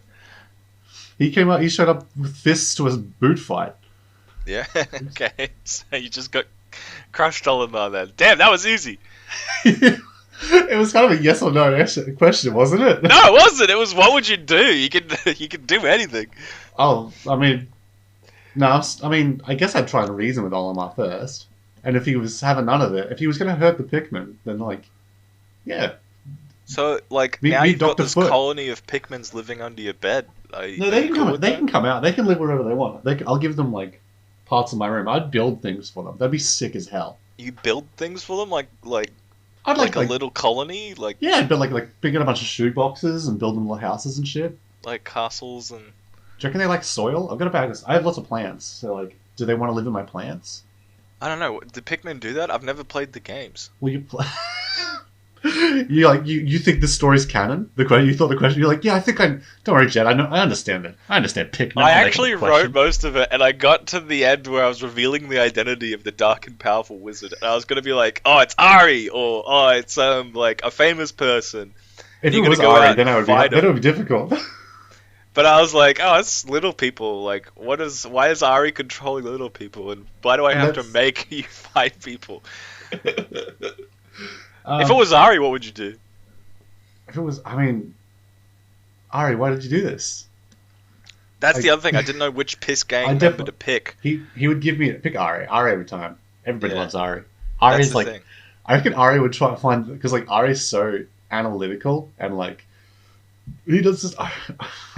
He showed up with fists to his boot fight. Yeah, okay. So you just got crushed all in there then. Damn, that was easy. It was kind of a yes or no question, wasn't it? No, it wasn't. It was what would you do? You could do anything. Oh, I mean, no, I mean, I guess I'd try and reason with Olimar first. And if he was having none of it, if he was going to hurt the Pikmin, then like, yeah. So like Meet now you've got Dr. this Foot. colony of Pikmins living under your bed. No, they can come. They can come out. They can live wherever they want. I'll give them like parts of my room. I'd build things for them. That'd be sick as hell. You build things for them, like I'd like a little colony, like yeah, I'd build like pick up a bunch of shoe boxes and build them little houses and shit. like castles and. Do you reckon they like soil? I've got a bag of. I have lots of plants. So like, do they want to live in my plants? I don't know. Do Pikmin do that? I've never played the games. Will you play? You think the story's canon? You thought the question. You're like, yeah, I think I. Don't worry, Jed. I understand it. I understand Pikmin. I actually wrote most of it, and I got to the end where I was revealing the identity of the dark and powerful wizard, and I was gonna be like, "Oh, it's Ari," or "Oh, it's like a famous person." If it You're was gonna go out Ari, then it would be difficult. But I was like, "Oh, it's little people. Like, why is Ari controlling little people, and why do I have to make you fight people?" If it was Ari, what would you do? If it was, I mean, Ari, why did you do this? That's the other thing. I didn't know which piss gang member to pick. He would give me pick Ari every time. Everybody loves Ari. That's Ari's the like, thing. I reckon Ari would try to find because like Ari's so analytical and like he does this.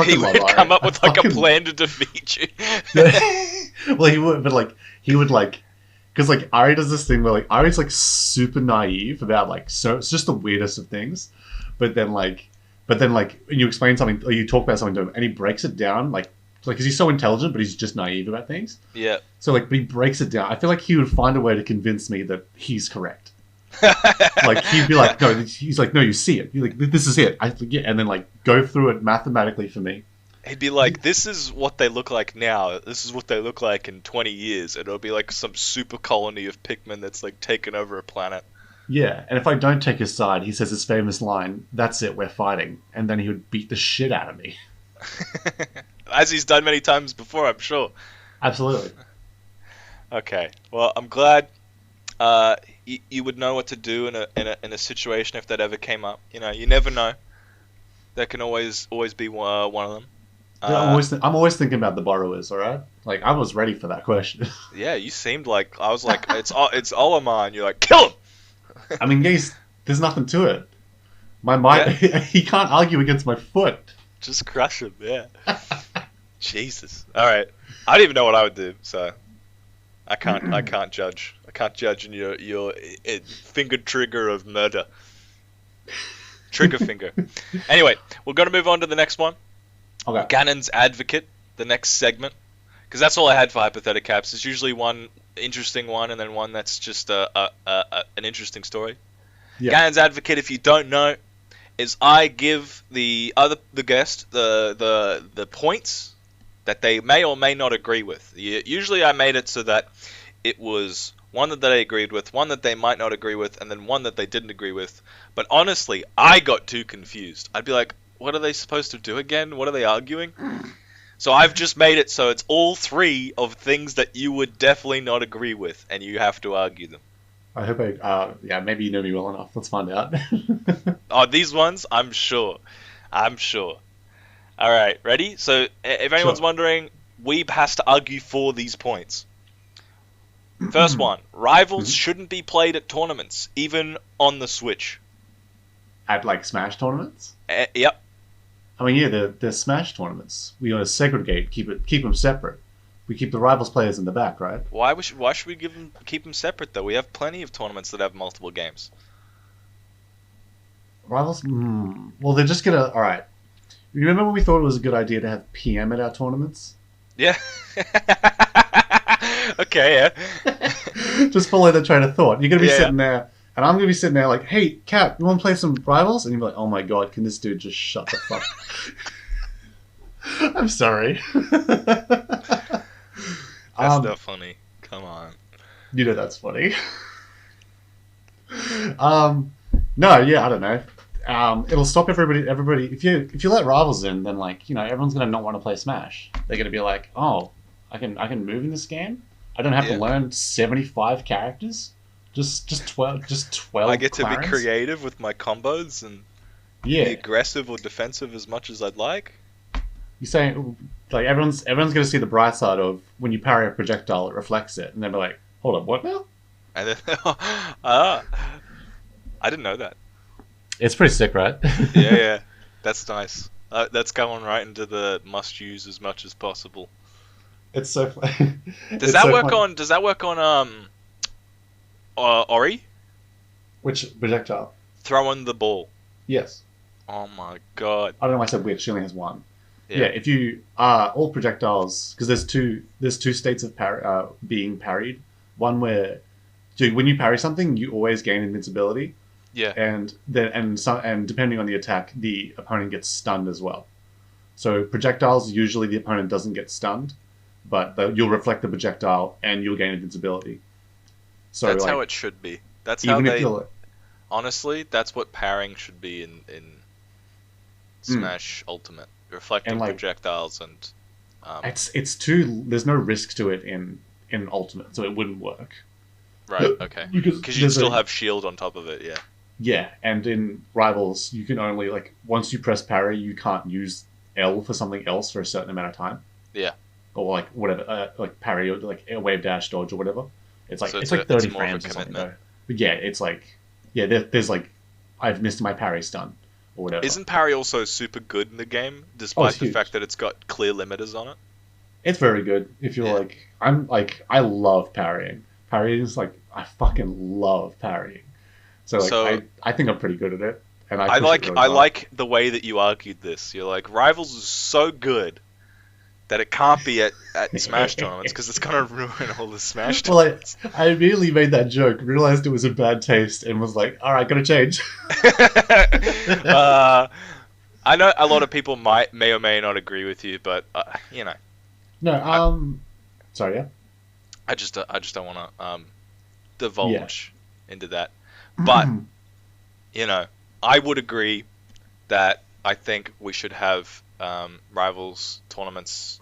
He would come up with like a plan to defeat you. Well, he would, but like he would like. Because, like, Ari does this thing where, like, Ari's, like, super naive about, like, so it's just the weirdest of things. But then, when you explain something, or you talk about something to him, and he breaks it down, like, because he's so intelligent, but he's just naive about things. Yeah. So, like, but he breaks it down. I feel like he would find a way to convince me that he's correct. Like, he'd be like, no, he's like, no, you see it. You're like, this is it. And then, like, go through it mathematically for me. He'd be like, this is what they look like now. This is what they look like in 20 years. And it'll be like some super colony of Pikmin that's like taken over a planet. Yeah, and if I don't take his side, he says his famous line, "That's it, we're fighting." And then he would beat the shit out of me. As he's done many times before, I'm sure. Absolutely. Okay, well, I'm glad you would know what to do in a situation if that ever came up. You know, you never know. That can always be one of them. Yeah, I'm always thinking about the borrowers. All right, like I was ready for that question. Yeah, you seemed like I was like it's Olimar, and you're like kill him. I mean, there's nothing to it. My mind, Yeah, he can't argue against my foot. just crush him. Yeah. Jesus. All right. I don't even know what I would do, so I can't judge. I can't judge in your finger trigger of murder. Trigger finger. Anyway, we're gonna move on to the next one. Okay. Ganon's Advocate, the next segment, because that's all I had for hypothetical caps. It's usually one interesting one, and then one that's just an interesting story. Yeah. Ganon's Advocate, if you don't know, is I give the guest the points that they may or may not agree with. Usually, I made it so that it was one that they agreed with, one that they might not agree with, and then one that they didn't agree with. But honestly, I got too confused. I'd be like, what are they supposed to do again? What are they arguing? So I've just made it so it's all three of things that you would definitely not agree with, and you have to argue them. I hope yeah, maybe you know me well enough. Let's find out. Oh, these ones? I'm sure. Alright, ready? So, if anyone's wondering, Weeb has to argue for these points. First one, rivals shouldn't be played at tournaments, even on the Switch. At like Smash tournaments? Yep. I mean, yeah, they're Smash tournaments. We gotta segregate, keep them separate. We keep the rivals players in the back, right? Why should we keep them separate though? We have plenty of tournaments that have multiple games. Rivals? Well, they're just gonna. All right. You remember when we thought it was a good idea to have PM at our tournaments? Yeah. Okay, yeah. Just follow the train of thought. You're gonna be sitting there, and I'm gonna be sitting there like, "Hey, Cap, you want to play some rivals?" And you're like, "Oh my god, can this dude just shut the fuck?" I'm sorry. That's not funny. Come on. You know that's funny. No, yeah, I don't know. It'll stop everybody. If you let rivals in, then like everyone's gonna not want to play Smash. They're gonna be like, oh, I can move in this game. I don't have to learn 75 characters. Just 12. I get clarins. to be creative with my combos and be aggressive or defensive as much as I'd like. You saying like everyone's gonna see the bright side of when you parry a projectile, it reflects it, and they'll be like, hold up, what now? And then, I didn't know that. It's pretty sick, right? Yeah, that's nice. That's going right into the must use as much as possible. It's so funny. Does that work on Ori? Which projectile? Throwing the ball. Yes. Oh my god. I don't know why I said which. She only has one. Yeah, if you all projectiles, because there's two states of being parried. One where, when you parry something, you always gain invincibility. Yeah. And depending on the attack, the opponent gets stunned as well. So projectiles, usually the opponent doesn't get stunned, but you'll reflect the projectile and you'll gain invincibility. So that's how it should be. That's how they. Honestly, that's what parrying should be in Smash Ultimate. Reflecting projectiles and. It's too. There's no risk to it in Ultimate, so it wouldn't work. Right. Okay. Because you still have shield on top of it. Yeah. Yeah, and in Rivals, you can only once you press parry, you can't use L for something else for a certain amount of time. Yeah. Or whatever, parry or a wave dash dodge or whatever. It's like 30 frames or something. Though. But yeah, it's there's I've missed my parry stun or whatever. Isn't parry also super good in the game, despite the fact that it's got clear limiters on it? It's very good. If you're I love parrying. Parrying is I fucking love parrying. So I think I'm pretty good at it. And I like the way that you argued this. You're like, Rivals is so good that it can't be at Smash tournaments because it's gonna ruin all the Smash tournaments. I immediately made that joke, realized it was in bad taste, and was like, all right, gotta change. I know a lot of people may or may not agree with you, but No, sorry, yeah. I just don't want to divulge into that, but I would agree that I think we should have Rivals tournaments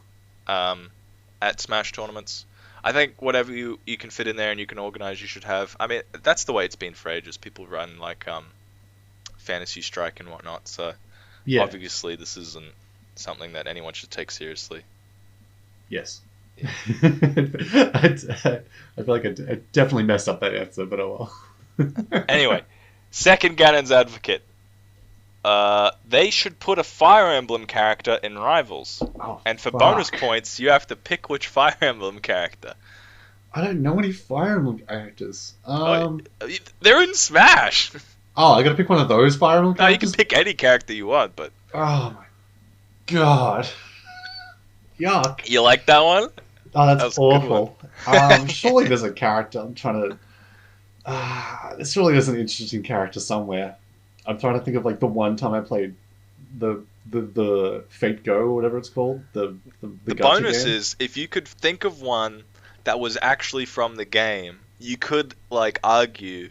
at Smash tournaments. I think whatever you can fit in there and you can organize, you should have. I mean, that's the way it's been for ages. People run Fantasy Strike and whatnot. So Yeah. Obviously, this isn't something that anyone should take seriously. Yes. Yeah. I feel like I definitely messed up that answer, but oh well. Anyway, second Ganon's advocate. They should put a Fire Emblem character in Rivals. Oh, And for fuck. bonus points, you have to pick which Fire Emblem character. I don't know any Fire Emblem characters. They're in Smash. Oh, I gotta pick one of those Fire Emblem No, you characters? can pick any character you want, but... Oh my god. Yuck. You like that one? Oh, That that's was a good awful. Surely there's a character. I'm trying to... surely there's an interesting character somewhere. I'm trying to think of like the one time I played the Fate Go or whatever it's called. The The gacha bonus game. is, if you could think of one that was actually from the game, you could, like, argue,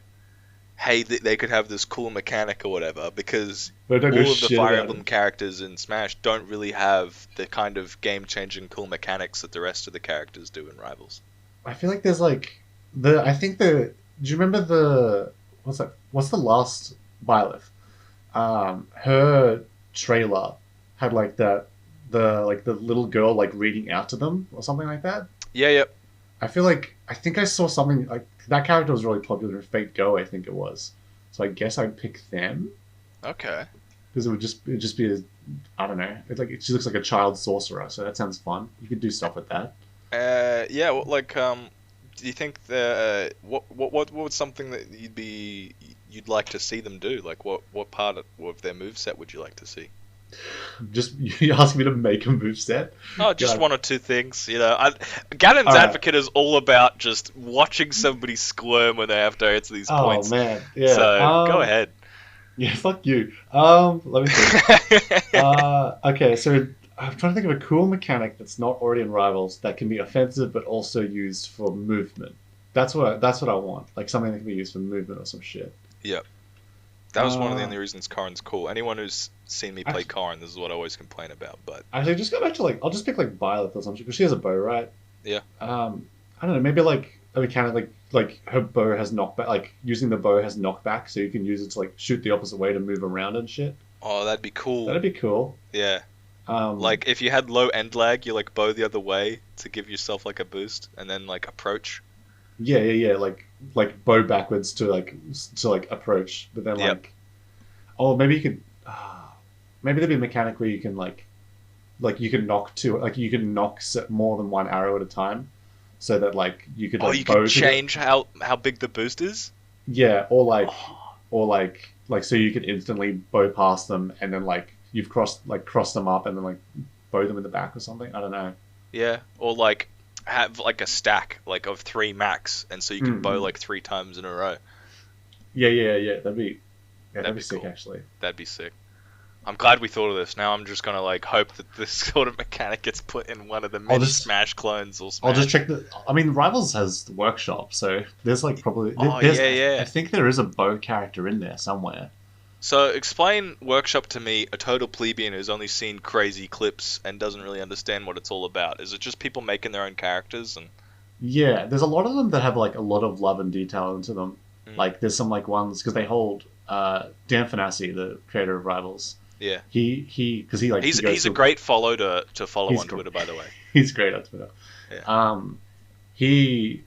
hey, they could have this cool mechanic or whatever, because But I don't know all of the shit Fire about Emblem it. characters in Smash don't really have the kind of game-changing cool mechanics that the rest of the characters do in Rivals. I feel like there's like do you remember what's the last Byleth? Her trailer had like the little girl like reading out to them or something like that. Yeah, yep. I think I saw something like that character was really popular in Fate Go, I think it was. So I guess I'd pick them Okay. because it'd just be I don't know. It's like she looks like a child sorcerer, so that sounds fun. You could do stuff with that. Yeah, well, like, do you think what was something that you'd like to see them do? Like, what part of their moveset would you like to see? Just you ask me to make a moveset? Oh, just God. one or two things, you know. Ganon's All right. advocate is all about just watching somebody squirm when they have to answer these Oh points. man, yeah. So go ahead. Yeah, fuck you. Let me think. Okay, so I'm trying to think of a cool mechanic that's not already in Rivals that can be offensive but also used for movement. That's what I want. Like something that can be used for movement or some shit. Yep. That was one of the only reasons Corrin's cool. Anyone who's seen me play Actually- Corrin, this is what I always complain about. But Actually, just go back to I'll just pick Byleth or something because she has a bow, right? Yeah. I don't know. Maybe like a mechanic like her bow has knockback. Like using the bow has knockback, so you can use it to like shoot the opposite way to move around and shit. oh, that'd be cool. That'd be cool. Yeah. Like Like if you had low end lag, you like bow the other way to give yourself like a boost, and then like approach. yeah. Like bow backwards to approach, but then Yep. oh maybe you could. Maybe there'd be a mechanic where you can you can knock more than one arrow at a time, so that like you could Oh, you bow can to change how big the boost is. yeah, or Oh, so you could instantly bow past them and then like you've crossed them up and then like bow them in the back or something. I don't know. yeah. Or like have like a stack like of 3 max, and so you can bow like 3 times in a row. Yeah. That'd be That'd be sick cool. actually. That'd be sick. I'm glad we thought of this. Now I'm just gonna like hope that this sort of mechanic gets put in one of the many Smash clones or Smash. I'll just check I mean, Rivals has the workshop, so there's like probably. Oh, there's, yeah. I think there is a bow character in there somewhere. So explain Workshop to me, a total plebeian who's only seen crazy clips and doesn't really understand what it's all about. Is it just people making their own characters and? Yeah, there's a lot of them that have like a lot of love and detail into them. Mm. Like there's some like ones because they hold Dan Fanassi, the creator of Rivals. Yeah. He's He's a great follow to follow He's on cool. Twitter, by the way. He's great on Twitter. Yeah. He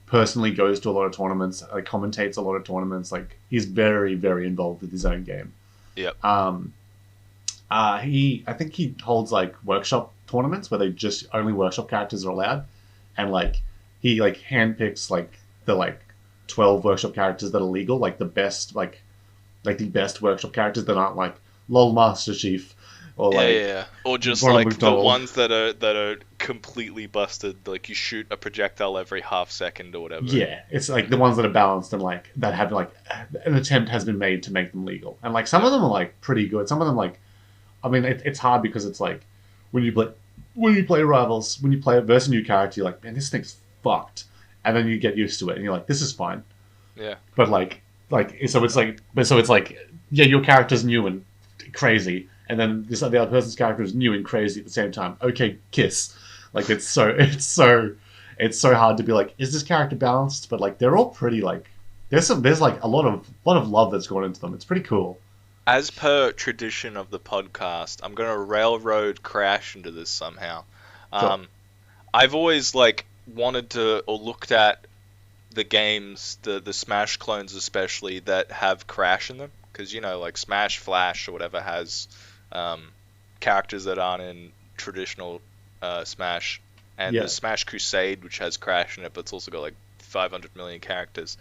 personally goes to a lot of tournaments, like commentates a lot of tournaments. Like he's very, very involved with his own game. Yep. I think he holds like workshop tournaments where they just only workshop characters are allowed, and like he like handpicks like the 12 workshop characters that are legal, like the best the best workshop characters that aren't like LOL Master Chief or Yeah. Or just Ronald like McDonald. the ones that are completely busted, like you shoot a projectile every half second or whatever. Yeah, it's like the ones that are balanced and like that have like an attempt has been made to make them legal, and like some of them are like pretty good. Some of them like, I mean, it's hard because it's like when you play Rivals, when you play it versus a new character, you're like, man, this thing's fucked, and then you get used to it, and you're like, this is fine. Yeah. But so it's like yeah, your character's new and crazy, and then the other person's character is new and crazy at the same time. Okay, kiss. Like it's so hard to be like, is this character balanced? But like they're all pretty like there's like a lot of love that's gone into them. It's pretty cool. As per tradition of the podcast, I'm gonna railroad Crash into this somehow. Sure. Um, I've always like wanted to or looked at the games, the Smash clones especially that have Crash in them, because you know like Smash Flash or whatever has um, characters that aren't in traditional Smash, and the Yeah. Smash Crusade which has Crash in it, but it's also got like 500 million characters.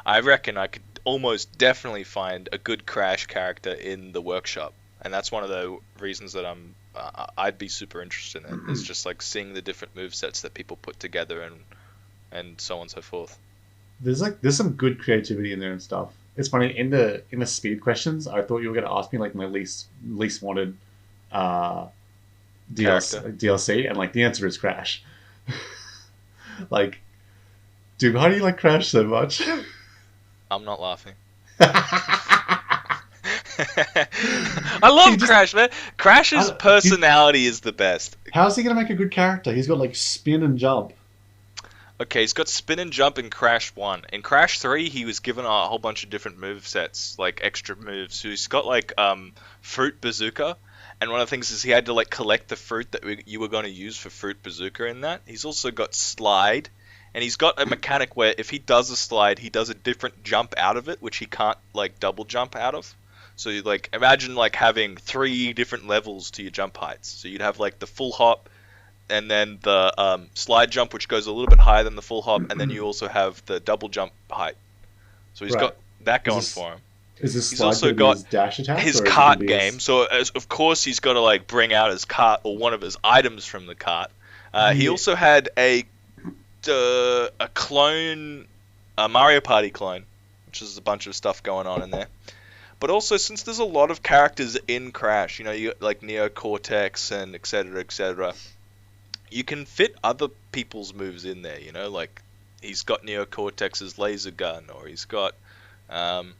I reckon I could almost definitely find a good Crash character in the workshop, and that's one of the reasons that I'd be super interested in it. Is just like seeing the different move sets that people put together and so on and so forth. There's some good creativity in there and stuff. It's funny in the speed questions. I thought you were going to ask me like my least wanted uh, Character. DLC, and like the answer is Crash. Like, dude, how do you like Crash so much? I'm not laughing. He I love just Crash, man. Crash's personality is the best. how's he gonna make a good character? He's got like spin and jump. Okay, he's got spin and jump in Crash 1. In Crash 3, he was given a whole bunch of different move sets, like extra moves. So he's got like Fruit Bazooka, and one of the things is he had to like collect the fruit that you were going to use for Fruit Bazooka in that. He's also got Slide, and he's got a mechanic where if he does a slide, he does a different jump out of it, which he can't like double jump out of. So you like imagine like having 3 different levels to your jump heights. So you'd have like the full hop, and then the slide jump, which goes a little bit higher than the full hop, and then you also have the double jump height. So he's Right. got that Is going this for him. is this He's slide also gonna be got his dash attack? his or is it cart gonna be game, so of course he's got to like bring out his cart or one of his items from the cart. He Yeah. also had a clone, a Mario Party clone, which is a bunch of stuff going on in there. But also, since there's a lot of characters in Crash, you know, you got like Neo Cortex and etc. etc. You can fit other people's moves in there. You know, like he's got Neo Cortex's laser gun, or he's got um,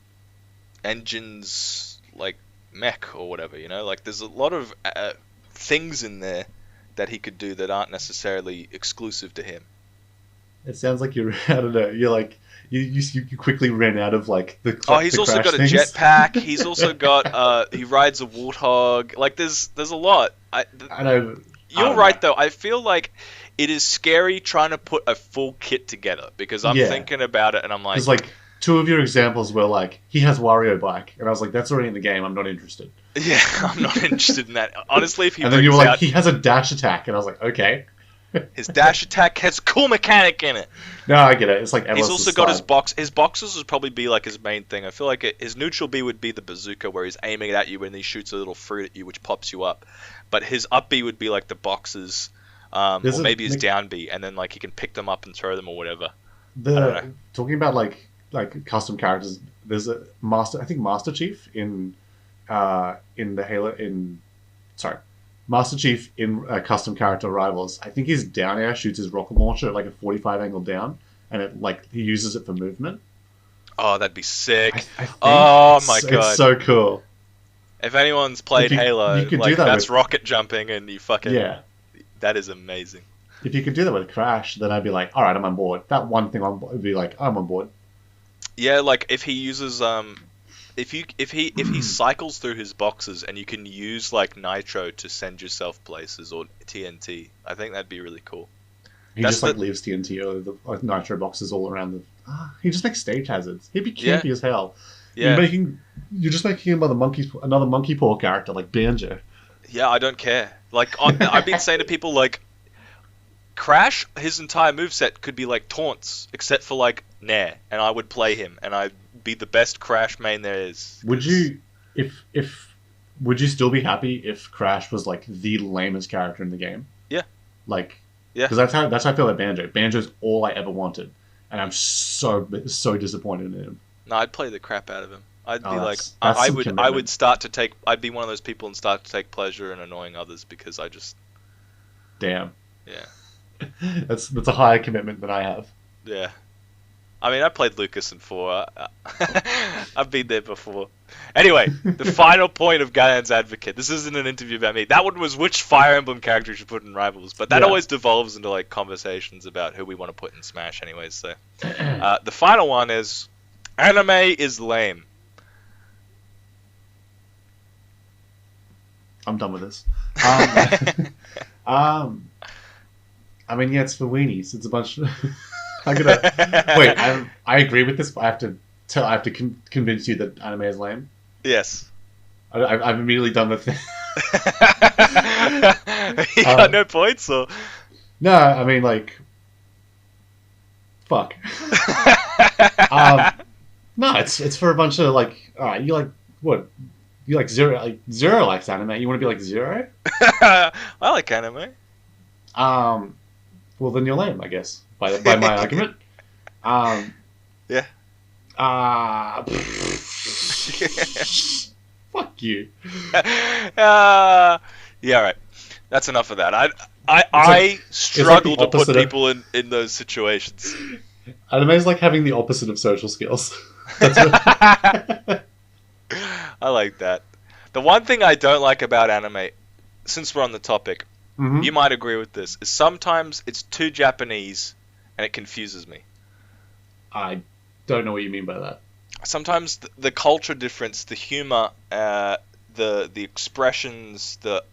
Engine's like mech or whatever. You know, like there's a lot of things in there that he could do that aren't necessarily exclusive to him. It sounds like you're I don't know. You're like you quickly ran out of like Oh, he's the also Crash got a things. jetpack. He's also got he rides a warthog. Like there's a lot. I know. I You're don't right know. though. I feel like it is scary trying to put a full kit together because I'm Yeah. thinking about it and I'm like, Because like two of your examples were like he has Wario bike, and I was like, that's already in the game. I'm not interested. yeah, I'm not interested in that. Honestly, if he And then you brings were like, out he has a dash attack, and I was like, okay. his dash attack has a cool mechanic in it. No, I get it. It's like He's Ellis's also got his slide. box. His boxes would probably be like his main thing. I feel like his neutral B would be the bazooka, where he's aiming it at you and he shoots a little fruit at you, which pops you up. But his up B would be like the boxes, There's or a maybe his mech- down B, and then like he can pick them up and throw them or whatever. I don't the know. talking about like custom characters. There's a master. I think Master Chief in the Halo in sorry, Master Chief in custom character rivals. I think his down air shoots his rocket launcher at like a 45 angle down, and it like he uses it for movement. Oh, that'd be sick. I think Oh my god. it's so cool. If anyone's played If you- Halo, you could do like that that's with- rocket jumping and you fucking Yeah, that is amazing. if you could do that with Crash, then I'd be like, all right, I'm on board. That one thing would be like, I'm on board. Yeah, like if he uses if he cycles through his boxes and you can use like nitro to send yourself places or TNT, I think that'd be really cool. He That's just like the- leaves TNT or the like, nitro boxes all around the. He just makes stage hazards. He'd be Yeah. campy as hell. Yeah. You're just making him another monkey paw character like Banjo. Yeah, I don't care. Like I've been saying to people like Crash, his entire moveset could be like taunts, except for like Nair, and I would play him, and I'd be the best Crash main there is. Would you, if would you still be happy if Crash was like the lamest character in the game? Yeah. Like, Yeah. because that's how I feel about Banjo. Banjo's all I ever wanted, and I'm so disappointed in him. No, I'd play the crap out of him. I'd be Oh, like, that's I some would commitment. start to take. I'd be one of those people and start to take pleasure in annoying others because I just, Damn, yeah, that's a higher commitment than I have. yeah. I mean, I played Lucas in 4. I've been there before. Anyway, the final point of Gaian's Advocate. This isn't an interview about me. That one was which Fire Emblem character you should put in Rivals, but that Yeah. always devolves into like conversations about who we want to put in Smash, anyways. So, the final one is anime is lame. I'm done with this. I mean, yeah, it's for weenies. It's a bunch. I'm gonna wait. I agree with this, but I have to convince you that anime is lame. Yes. I've immediately done the thing. You got no points, or? No, I mean like, fuck. No, it's for a bunch of like. All right, you like what? You like Zero? Like Zero likes anime. You want to be like Zero? I like anime. Well then you're lame, I guess. By my argument. Yeah. Fuck you. Yeah, right. That's enough of that. I struggle to put people in those situations. Anime is like having the opposite of social skills. That's what... I like that. The one thing I don't like about anime, since we're on the topic, you might agree with this, is sometimes it's too Japanese and it confuses me. I don't know what you mean by that. Sometimes the culture difference, the humor, the expressions, the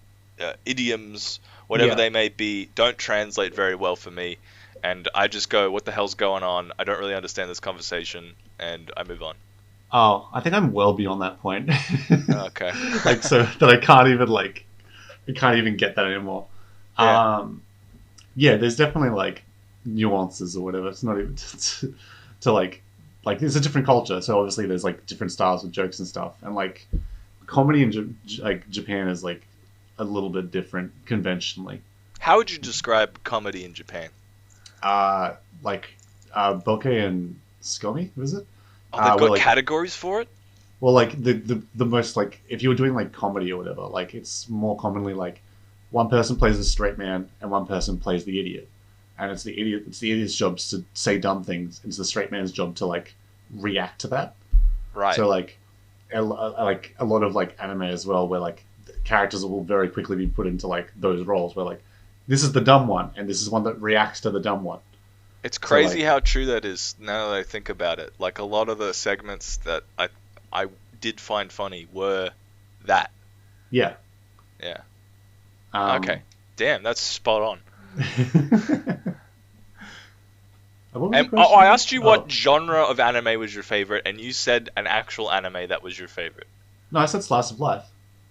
idioms, whatever they may be, don't translate very well for me. And I just go, what the hell's going on? I don't really understand this conversation, and I move on. Oh, I think I'm well beyond that point. Okay. Like, so that I can't even get that anymore. Yeah. Yeah, there's definitely like nuances or whatever. It's not even to like it's a different culture, so obviously there's like different styles of jokes and stuff, and like comedy in Japan is like a little bit different conventionally. How would you describe comedy in Japan? Bokeh and Skomi, was it? Oh, they've got categories for it? Well, like the most like if you were doing like comedy or whatever, like it's more commonly like one person plays the straight man and one person plays the idiot, and it's the idiot's job to say dumb things. It's the straight man's job to like react to that. Right. So like a lot of like anime as well, where like characters will very quickly be put into like those roles where like this is the dumb one and this is one that reacts to the dumb one. It's crazy how true that is now that I think about it. Like a lot of the segments that I did find funny were that. Yeah. Yeah. Okay. Damn, that's spot on. I asked you what genre of anime was your favorite, and you said an actual anime that was your favorite. No, I said slice of life.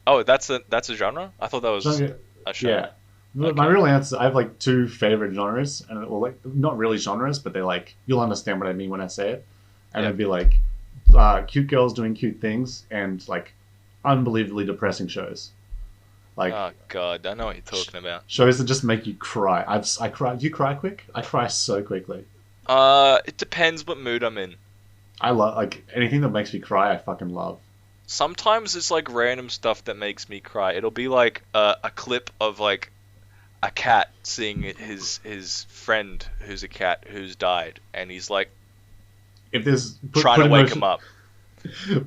Oh, that's a genre? I thought that was a show. Yeah. Okay. My real answer, I have like two favorite genres, and well, like not really genres, but they're like you'll understand what I mean when I say it, and it'd be like cute girls doing cute things and like unbelievably depressing shows. Like, oh god, I know what you're talking about. Shows that just make you cry. I cry. Do you cry quick? I cry so quickly. It depends what mood I'm in. I love like anything that makes me cry. I fucking love. Sometimes it's like random stuff that makes me cry. It'll be like a clip of like a cat seeing his friend who's a cat who's died, and he's like, if there's trying to wake him up.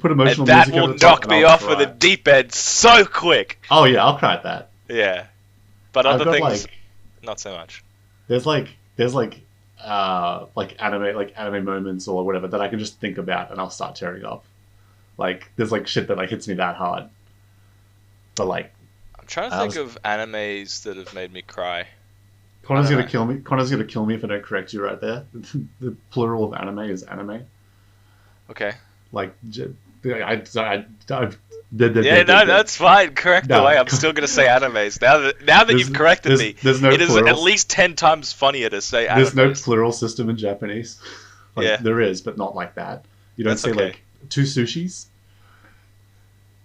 Put emotional and that music will over the top knock me and I'll off cry. with a deep end so quick. Oh yeah, I'll cry at that. Yeah, but other things, like, not so much. There's anime moments or whatever that I can just think about and I'll start tearing up. Like there's like shit that like hits me that hard. But like, I'm trying to think of animes that have made me cry. Connor's gonna kill me. Connor's gonna kill me if I don't correct you right there. The plural of anime is anime. Okay. Like, yeah, no, that's fine. Correct away. I'm still gonna say animes. Now that you've corrected me, it is at least 10 times funnier to say animes. There's no plural system in Japanese. Like, yeah. There is, but not like that. You don't say like two sushis.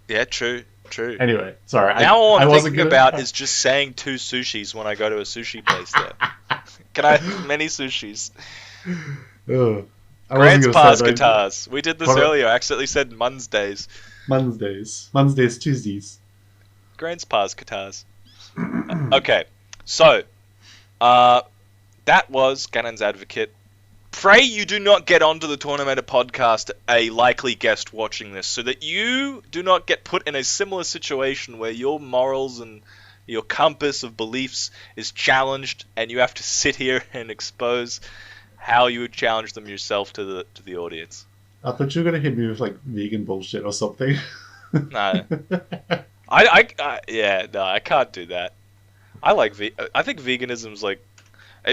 Yeah, true. Anyway, sorry. Now all I'm thinking about is just saying two sushis when I go to a sushi place there. Can I have many sushis? Grand's Pa's guitars. We did this earlier. I accidentally said Mondays. Tuesdays. Grand's Pa's guitars. Okay, so that was Ganon's Advocate. Pray you do not get onto the Tournameta podcast a likely guest watching this, so that you do not get put in a similar situation where your morals and your compass of beliefs is challenged, and you have to sit here and expose how you would challenge them yourself to the audience. I thought you were gonna hit me with like vegan bullshit or something. No, Yeah, no, I can't do that. I think veganism's like,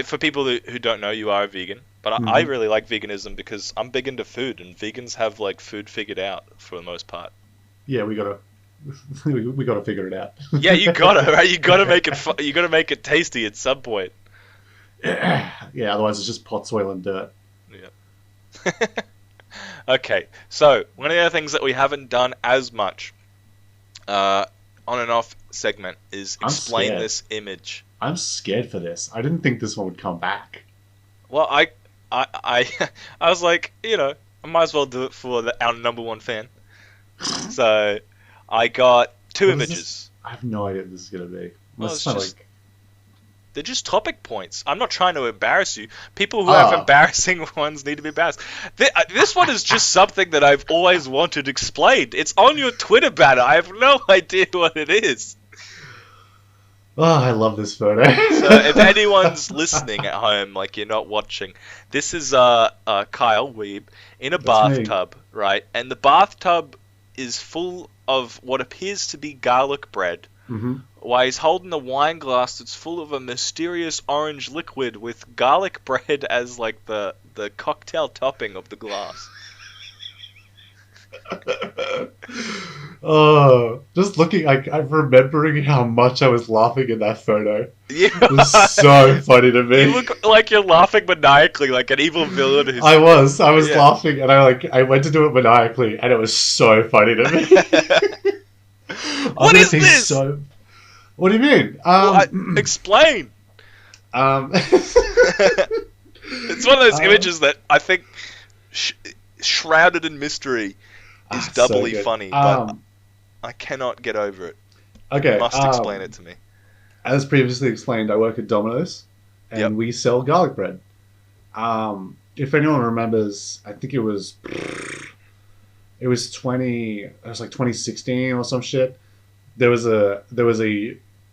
for people who don't know, you are a vegan, but I Mhm. really like veganism because I'm big into food, and vegans have like food figured out for the most part. Yeah, we gotta we gotta figure it out. Yeah, you gotta, right? You gotta make it you gotta make it tasty at some point. Yeah, otherwise it's just pot soil and dirt. Yeah. Okay, so one of the other things that we haven't done as much on and off segment is I'm explain scared. this image. I'm scared for this. I didn't think this one would come back. Well, I was like, I might as well do it for our number one fan. So I got two What is this? images. I have no idea what this is gonna be. Well, This is like, they're just topic points. I'm not trying to embarrass you. People who have oh, embarrassing ones need to be embarrassed. This one is just something that I've always wanted explained. It's on your Twitter banner. I have no idea what it is. I love this photo. So if anyone's listening at home, like you're not watching, this is Kyle Weeb in a That's me. bathtub, right? And the bathtub is full of what appears to be garlic bread, hmm while he's holding a wine glass that's full of a mysterious orange liquid with garlic bread as like the cocktail topping of the glass. Oh, just looking, I'm remembering how much I was laughing in that photo. You, It was so funny to you me. look like you're laughing maniacally, like an evil villain who's. I was Yeah. laughing, and I went to do it maniacally, and it was so funny to me. What is this? So, what do you mean? Explain. It's one of those images that I think shrouded in mystery is doubly so good. funny, but I cannot get over it. Okay. You must explain it to me. As previously explained, I work at Domino's, and Yep. we sell garlic bread. If anyone remembers, I think it was 2016 or some shit. There was a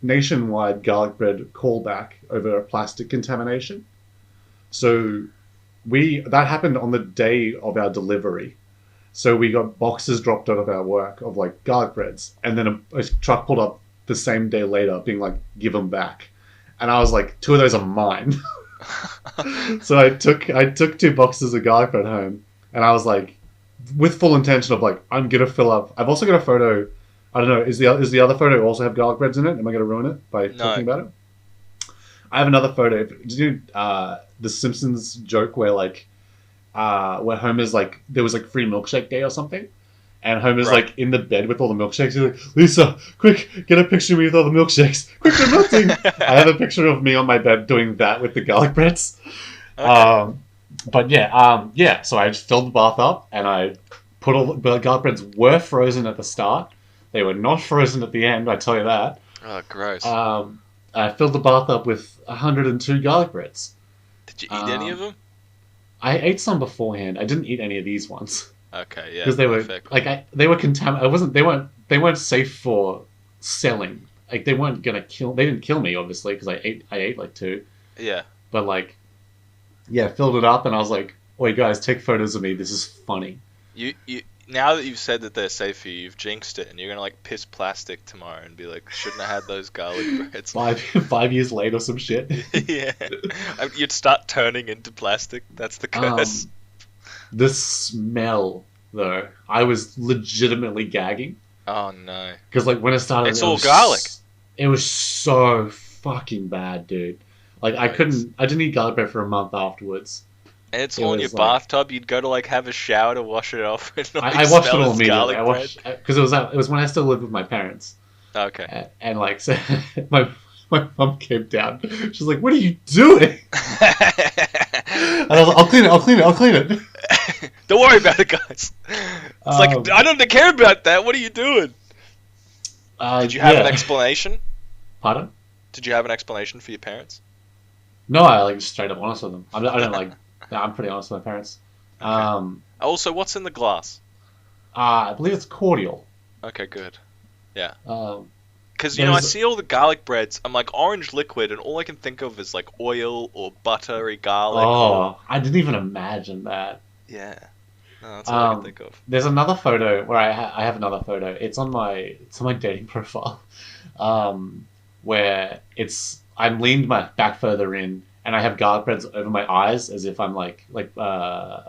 nationwide garlic bread callback over a plastic contamination. So that happened on the day of our delivery. So we got boxes dropped out of our work of like garlic breads, and then a truck pulled up the same day later, being like, "Give them back," and I was like, "2 of those are mine." So I took 2 boxes of garlic bread home, and I was like, with full intention of like, I'm gonna fill up. I've also got a photo. I don't know. Is the other photo also have garlic breads in it? Am I gonna ruin it by talking about it? I have another photo. Did you the Simpsons joke where like where Homer's like there was like free milkshake day or something, and Homer's Right. like in the bed with all the milkshakes. He's like, Lisa, quick, get a picture of me with all the milkshakes. Quick, they're melting. I have a picture of me on my bed doing that with the garlic breads. Okay. But yeah. So I just filled the bath up, and I put all the garlic breads were frozen at the start. They were not frozen at the end. I tell you that. Oh, gross. I filled the bath up with 102 garlic breads. Did you eat any of them? I ate some beforehand. I didn't eat any of these ones Okay, yeah. because they were perfect. like they were contaminated. I wasn't. They weren't safe for selling. Like they weren't gonna kill. They didn't kill me obviously because I ate like 2. Yeah. But like, yeah, filled it up, and I was like, "Wait, guys, take photos of me. This is funny." You now that you've said that they're safe for you, you've jinxed it, and you're gonna like piss plastic tomorrow and be like, shouldn't have had those garlic breads. 5 years later, some shit. Yeah. You'd start turning into plastic. That's the curse. The smell, though, I was legitimately gagging Oh no. because like when it started, It's it all was garlic. It was so fucking bad, dude. Like I didn't eat garlic bread for a month afterwards. And it's It all in your was like- bathtub. You'd go to like have a shower to wash it off. And all I you washed it smell all is immediately. garlic I bread. washed because it was when I still lived with my parents, Okay. and like so my mum came down. She's like, "What are you doing?" And I was like, I'll clean it." Don't worry about it, guys. It's like I don't care about that. What are you doing? Did you have an explanation? Pardon? Did you have an explanation for your parents? No, I like just straight up honest with them. I don't like. No, I'm pretty honest with my parents. Okay. Also, what's in the glass? I believe it's cordial. Okay, good. Yeah. Because, I There's- see all the garlic breads. I'm like, orange liquid, and all I can think of is like oil or buttery garlic. Oh, I didn't even imagine that. Yeah. Oh, that's all I can think of. There's another photo where I have another photo. It's on my dating profile, where I'm leaned my back further in, and I have garlic breads over my eyes as if I'm like the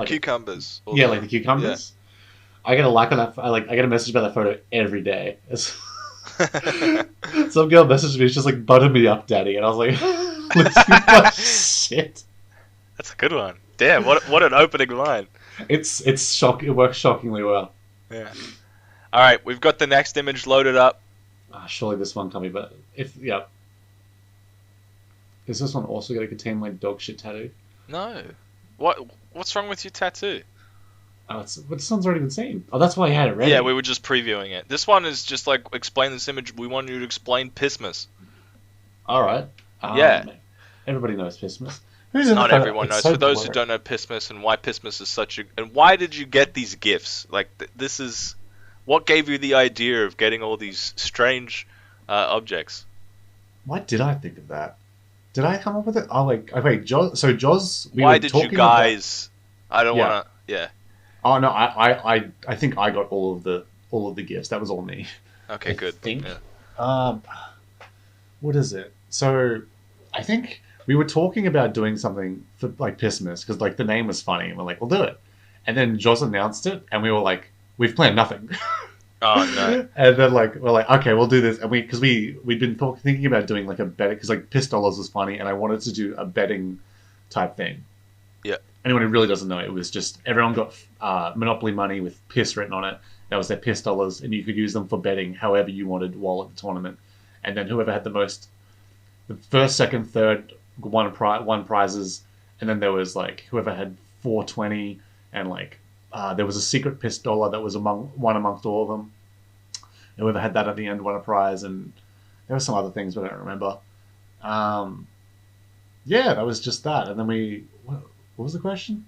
cucumbers. Yeah, like the cucumbers. Yeah. I get a like on that. I get a message about that photo every day. Some girl messaged me. She's just like, "Butter me up, daddy," and I was like, "Shit." That's a good one. Damn, what an opening line. It's shock. It works shockingly well. Yeah. All right, we've got the next image loaded up. Surely this one can't be, but is this one also going to contain my dog shit tattoo? No. What's wrong with your tattoo? But this one's already been seen. Oh, that's why I had it ready. Yeah, we were just previewing it. This one is just like, explain this image. We want you to explain Pissmas. All right. Yeah. Everybody knows Pissmas. Not everyone knows. For those who don't know Pissmas and why Pissmas is such a... And why did you get these gifts? Like, this is... What gave you the idea of getting all these strange objects? Why did I think of that? Did I come up with it? Oh, okay, Joz... So, Joz... Why did you guys... I don't want to... Yeah. Oh, no, I think I got all of the gifts. That was all me. Okay, good. I think. Yeah. What is it? So, I think... We were talking about doing something for like Pissmas because like the name was funny and we're like, we'll do it. And then Joz announced it and we were like, we've planned nothing. Oh no! And then we're like, okay, we'll do this. And we'd been thinking about doing like a betting because like Piss Dollars was funny and I wanted to do a betting type thing. Yeah. Anyone who really doesn't know, it was just everyone got Monopoly money with piss written on it. That was their Piss Dollars and you could use them for betting however you wanted while at the tournament. And then whoever had the first, second, third won prizes, and then there was like whoever had 420, and there was a secret piss dollar that was one amongst all of them. And whoever had that at the end won a prize, and there were some other things, but I don't remember. Yeah, that was just that. And then what was the question?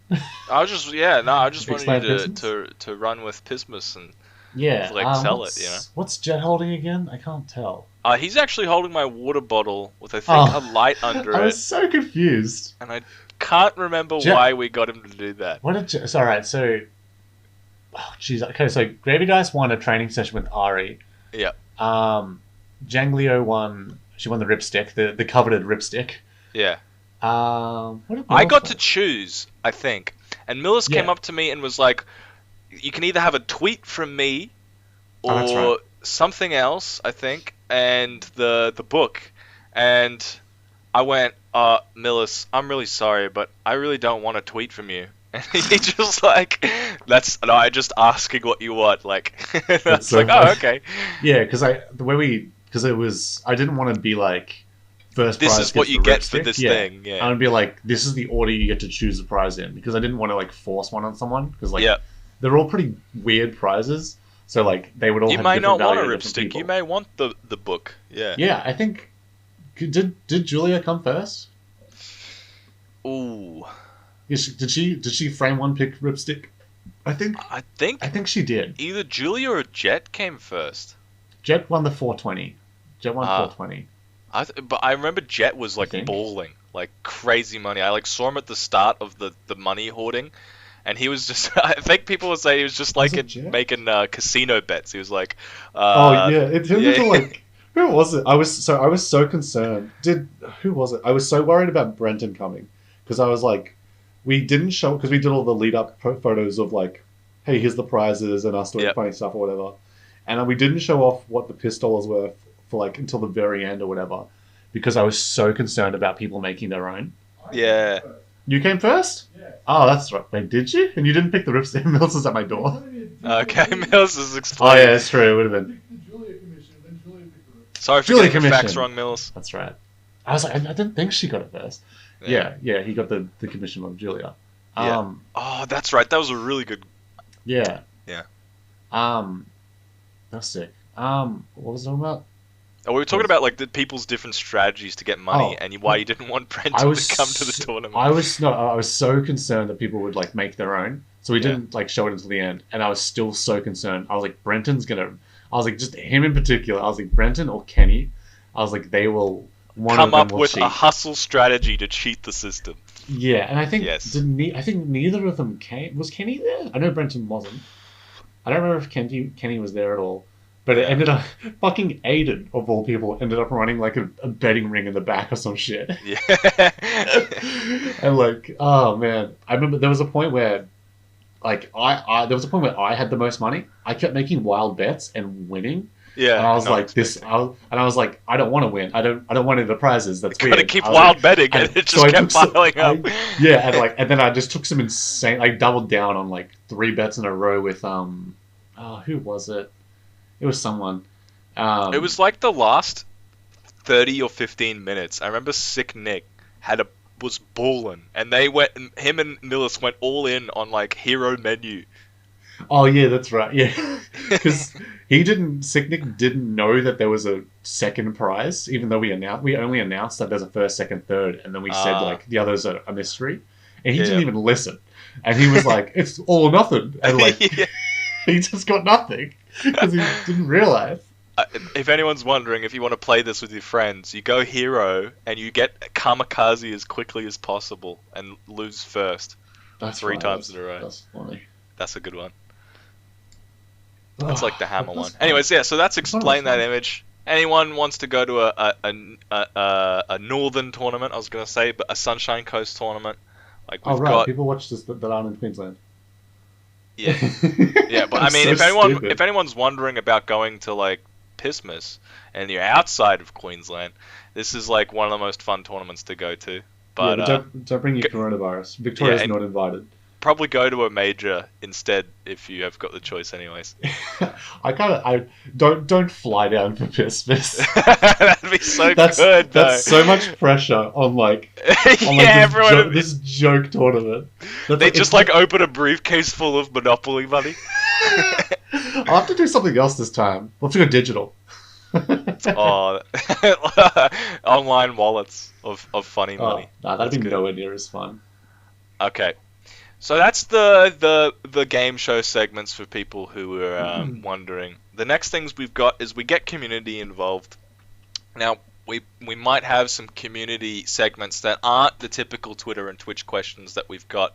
I just wanted you to run with Pissmas and sell it. You know, what's Jet holding again? I can't tell. He's actually holding my water bottle with, I think, a light under it. I was so confused. And I can't remember why we got him to do that. Alright, so... Oh, jeez. Okay, so Gravy Dice won a training session with Ari. Yeah. Janglio won... She won the ripstick, the coveted ripstick. Yeah. I got to choose, I think. And Millis came up to me and was like, you can either have a tweet from me or something else, I think, and the book. And I went, Millis, I'm really sorry, but I really don't want a tweet from you. And he just I just asking what you want. That's so funny. Oh, okay. Yeah, because I didn't want to be like, first prize. This is what you get for this thing. Yeah. I would be like, this is the order you get to choose the prize in, because I didn't want to force one on someone, because they're all pretty weird prizes. So they would all. You have may different not want a value to different ripstick. people. You may want the book. Yeah. Yeah, I think. Did Julia come first? Ooh. Did she frame one pick ripstick? I think she did. Either Julia or Jet came first. Jet won the 420. Jet won 420. But I remember Jet was balling, crazy money. I saw him at the start of the money hoarding, and he was just. I think people would say he was just making casino bets. He was like. It turned into who was it? I was so concerned. Who was it? I was so worried about Brenton coming, because I was like, we didn't show, because we did all the lead up photos of hey, here's the prizes and us doing funny stuff or whatever, and we didn't show off what the piss dollars were for until the very end or whatever, because I was so concerned about people making their own. Yeah. You came first? Yeah. Oh, that's right. Wait, did you? And you didn't pick the ripstick? Mills is at my door. Okay, Mills is explaining. Oh yeah, that's true. It would have been. Sorry for getting the facts wrong, Mills. That's right. I was like, I didn't think she got it first. Yeah, he got the commission of Julia. Oh, that's right. That was a really good. Yeah. Yeah. That's sick. What was I talking about? Oh, we were talking about the people's different strategies to get money, and why you didn't want Brenton to come to the tournament. I was so concerned that people would make their own, so we didn't show it until the end, and I was still so concerned. I was like, Brenton's gonna. I was like, just him in particular. I was like, Brenton or Kenny. I was like, they will. Come up with a hustle strategy to cheat the system. Yeah, and I think Yes. I think neither of them came. Was Kenny there? I know Brenton wasn't. I don't remember if Kenny was there at all. But it Yeah. ended up fucking Aiden of all people ended up running like a betting ring in the back or some shit. Yeah. And like, oh man, I remember there was a point where like there was a point where I had the most money. I kept making wild bets and winning. And Yeah. I was Not like, expecting. and I was like, I don't want to win. I don't want any of the prizes. That's Gotta weird. keep I was like, wild betting, and it just kept piling up. yeah, and then I just took some insane. I doubled down on like 3 bets in a row with oh, who was it? It was someone. It was like the last 30 or 15 minutes. I remember Sick Nick was balling, and him and Nillis went all in on like hero menu. Oh yeah, that's right. Yeah, because Sick Nick didn't know that there was a second prize, even though we only announced that there's a first, second, third, and then we said like the others are a mystery, and he didn't even listen, and he was like, "It's all or nothing," and like Yeah. he just got nothing because he didn't realize. If anyone's wondering, if you want to play this with your friends, you go hero and you get kamikaze as quickly as possible and lose first. That's 3 times in a row. That's funny. That's a good one. That's like the hammer one. Fun. Anyways, yeah. So that's explain that fun. image. Anyone wants to go to a northern tournament? I was gonna say, but a Sunshine Coast tournament. Like we've got. People watch this that aren't in Queensland. Yeah. Yeah, but I mean, if anyone's wondering about going to like Pismas and you're outside of Queensland, this is like one of the most fun tournaments to go to. But, don't bring your coronavirus. Victoria's not invited. Probably go to a major instead if you have got the choice, anyways. I don't fly down for Christmas. That'd be so good. Though. That's so much pressure on like this joke tournament. They just like open a briefcase full of Monopoly money. I'll have to do something else this time. We'll have to go digital. Oh, online wallets of funny money. Nah, that'd be nowhere near as fun. Okay. So that's the game show segments for people who are wondering. The next things we've got is we get community involved. Now, we might have some community segments that aren't the typical Twitter and Twitch questions that we've got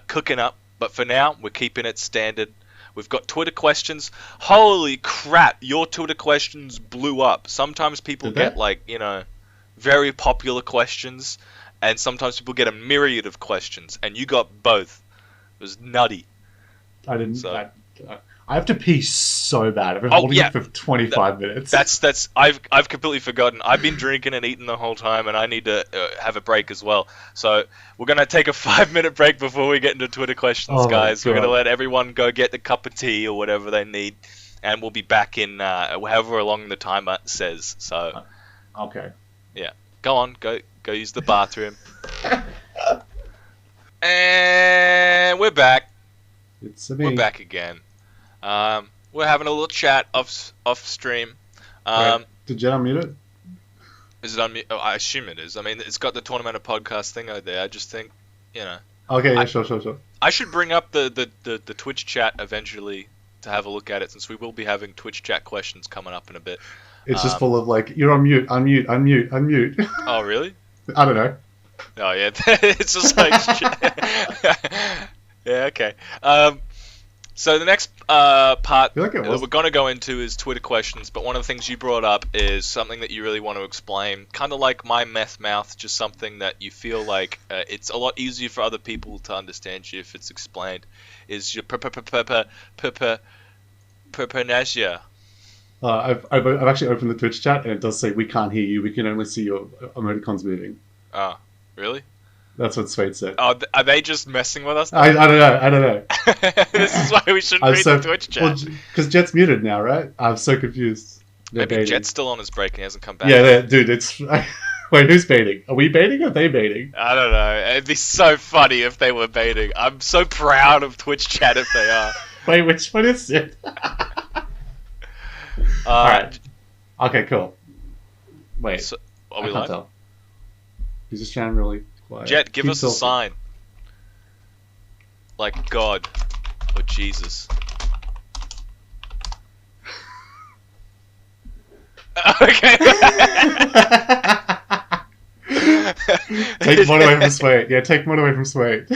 cooking up. But for now, we're keeping it standard. We've got Twitter questions. Holy crap, your Twitter questions blew up. Sometimes people get like, very popular questions. And sometimes people get a myriad of questions, and you got both. It was nutty. I didn't. So, I have to pee so bad. I've been holding it for 25 minutes. I've completely forgotten. I've been drinking and eating the whole time, and I need to have a break as well. So we're gonna take a 5-minute break before we get into Twitter questions, guys. We're gonna let everyone go get the cup of tea or whatever they need, and we'll be back in however long the timer says. So. Okay. Yeah. Go on. Go use the bathroom. And we're back. It's me. We're back again. We're having a little chat off stream. Did you unmute it? Is it unmute? Oh, I assume it is. I mean, it's got the Tournameta podcast thing out there. I just think, Okay, yeah, sure. I should bring up the Twitch chat eventually to have a look at it, since we will be having Twitch chat questions coming up in a bit. It's just full of like, you're on mute, unmute. Oh, really? I don't know. Oh, yeah. It's just like... Yeah, okay. So the next part that we're going to go into is Twitter questions, but one of the things you brought up is something that you really want to explain, kind of like my meth mouth, just something that you feel like it's a lot easier for other people to understand you if it's explained, is your pronasia. I've actually opened the Twitch chat, and it does say, we can't hear you, we can only see your emoticons moving. Oh, really? That's what Swade said. Oh, are they just messing with us? I don't know. This is why we shouldn't read the Twitch chat. Because Jet's muted now, right? I'm so confused. Maybe Jet's still on his break and he hasn't come back. Yeah, dude, it's... Wait, who's baiting? Are we baiting or are they baiting? I don't know. It'd be so funny if they were baiting. I'm so proud of Twitch chat if they are. Wait, which one is it? Alright. Okay, cool. Wait. So, are we I can't live? tell. He's just chatting really quiet. Jet, give us a sign. Like God. Or Jesus. Okay. Take one away from Sweet. Yeah, take one away from Sweet.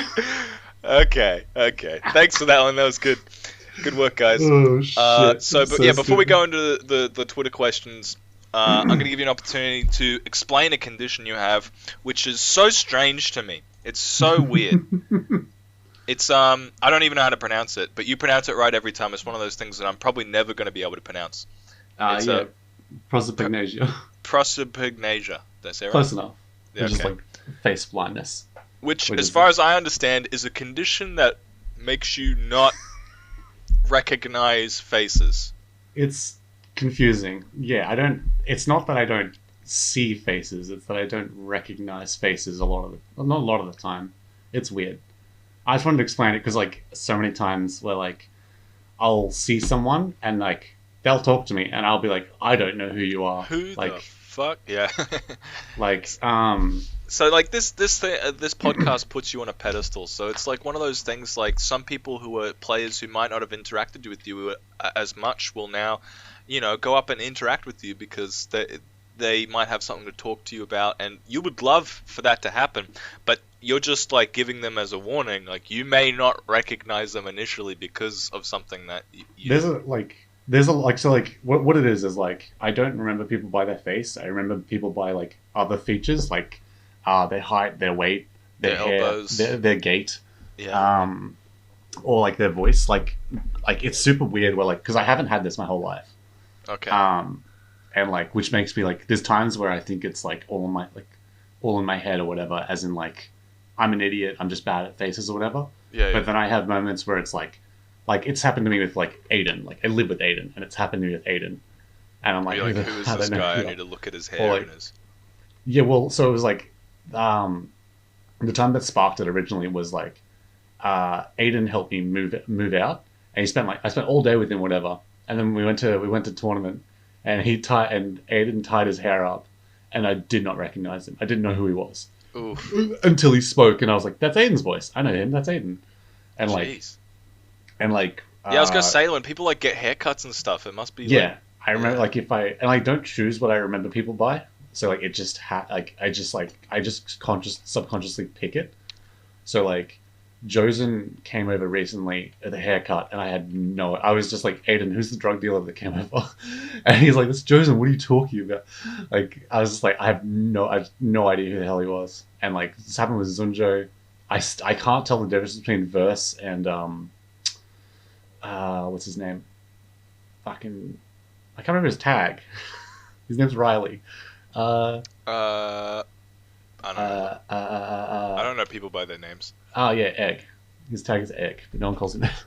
Okay. Thanks for that one. That was good. Good work, guys. Oh shit! Before we go into the Twitter questions, I'm going to give you an opportunity to explain a condition you have, which is so strange to me. It's so weird. It's I don't even know how to pronounce it, but you pronounce it right every time. It's one of those things that I'm probably never going to be able to pronounce. Prosopagnosia. Prosopagnosia. Did I say it right? Close enough. Yeah, It's just like face blindness. Which, What as is far it? as I understand, is a condition that makes you not recognize faces. It's confusing. Yeah, I don't. It's not that I don't see faces. It's that I don't recognize faces not a lot of the time. It's weird. I just wanted to explain it because like so many times where like I'll see someone and like they'll talk to me and I'll be like, I don't know who you are. Who like the fuck? Yeah. like So like this podcast puts you on a pedestal. So it's like one of those things. Like some people who are players who might not have interacted with you as much will now, go up and interact with you because they might have something to talk to you about, and you would love for that to happen. But you're just like giving them as a warning. Like you may not recognize them initially because of something that you. what it is like I don't remember people by their face. I remember people by like other features like their height, their weight, their hair, elbows, their gait, yeah, or like their voice. Like it's super weird. Where like because I haven't had this my whole life. Okay. And like which makes me like there's times where I think it's like all in my head or whatever, as in like I'm an idiot, I'm just bad at faces or whatever. Yeah. But then I have moments where it's like it's happened to me with like Aiden. Like I live with Aiden, and it's happened to me with Aiden, and I'm like, who is this guy? I need to look at his hair and his. Yeah, well, so it was like the time that sparked it originally was like Aiden helped me move out, and I spent all day with him, whatever, and then we went to tournament, and Aiden tied his hair up, and I did not recognize him. I didn't know who he was. Oof. Until he spoke, and I was like, "That's Aiden's voice. I know him. That's Aiden." And Jeez. I was gonna say when people like get haircuts and stuff, it must be. Yeah, like, I remember like if I and I don't choose what I remember people by, so like it just I just subconsciously pick it. So like Josen came over recently at the haircut, and I was just like, Aiden, who's the drug dealer that came over? And he's like, that's Josen. What are you talking about? Like I was just like, I have no idea who the hell he was. And like this happened with Zunjo. I can't tell the difference between Verse and what's his name? I can't remember his tag. His name's Riley. I don't know. I don't know people by their names. Oh yeah, Egg. His tag is Egg, but no one calls him that.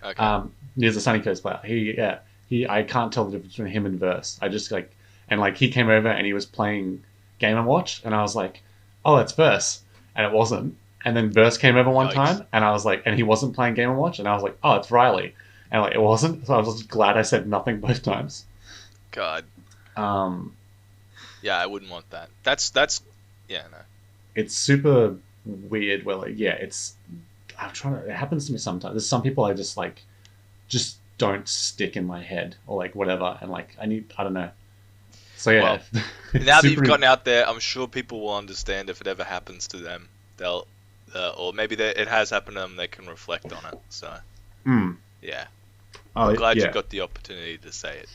Okay. He's a Sunny Coast player. I can't tell the difference between him and Verse. I just like, and like he came over and he was playing Game & Watch, and I was like, oh, that's Verse, and it wasn't. And then Verse came over one time, and I was like, and he wasn't playing Game & Watch, and I was like, oh, it's Riley, and like it wasn't. So I was just glad I said nothing both times. God. Yeah, I wouldn't want that. That's yeah, no. It's super weird. Where like, yeah, it happens to me sometimes. There's some people I just don't stick in my head or like whatever, and like I don't know. So yeah. Well, now that you've gotten out there, I'm sure people will understand if it ever happens to them. They'll, or maybe it has happened to them. They can reflect on it. So yeah, I'm glad you got the opportunity to say it.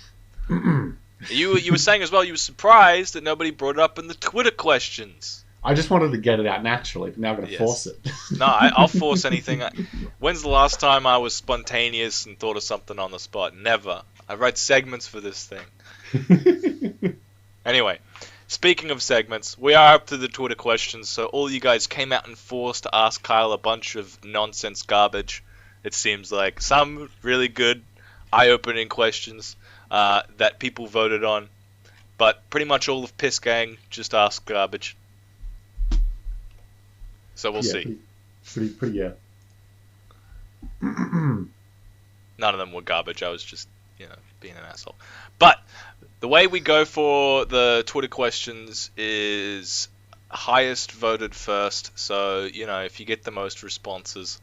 You were saying as well, you were surprised that nobody brought it up in the Twitter questions. I just wanted to get it out naturally, but now I'm going to force it. No, I'll force anything. When's the last time I was spontaneous and thought of something on the spot? Never. I write segments for this thing. Anyway, speaking of segments, we are up to the Twitter questions, so all you guys came out in force to ask Kyle a bunch of nonsense garbage. It seems like some really good, eye-opening questions that people voted on, but pretty much all of Piss Gang just asked garbage. So we'll see. Pretty yeah. None of them were garbage. I was just, being an asshole. But the way we go for the Twitter questions is highest voted first. So, if you get the most responses,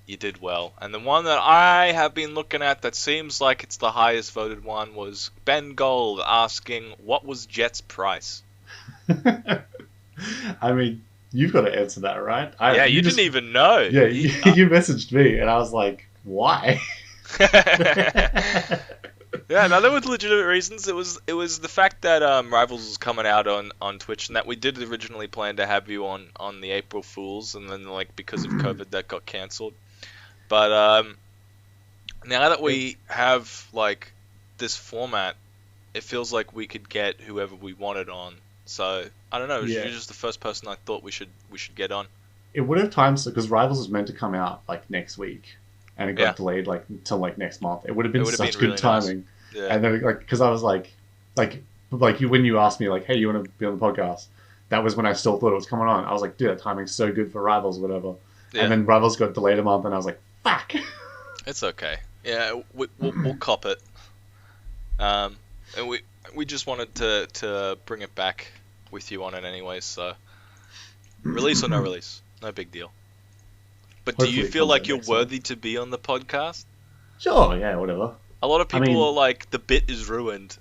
you did well. And the one that I have been looking at that seems like it's the highest voted one was Ben Gold asking, what was Jet's price? I mean, you've got to answer that, right? Yeah, you just, didn't even know. Yeah, you messaged me, and I was like, why? Yeah, no, there were legitimate reasons. It was the fact that Rivals was coming out on Twitch, and that we did originally plan to have you on the April Fools, and then like because of COVID that got cancelled. But now that we have like this format, it feels like we could get whoever we wanted on. So I don't know. You're just the first person I thought we should get on. It would have times because Rivals was meant to come out like next week, and it got delayed like until like next month. It would have been such good really timing. Nice. Yeah. And then like because I was like you when you asked me like, hey, you want to be on the podcast? That was when I still thought it was coming on. I was like, dude, that timing's so good for Rivals, or whatever. Yeah. And then Rivals got delayed a month, and I was like, fuck. It's okay. Yeah, we'll cop it. And we just wanted to bring it back with you on it anyways. So release or no release, no big deal. But hopefully do you feel like you're worthy to be on the podcast? Sure. Yeah. Whatever. A lot of people are like, the bit is ruined.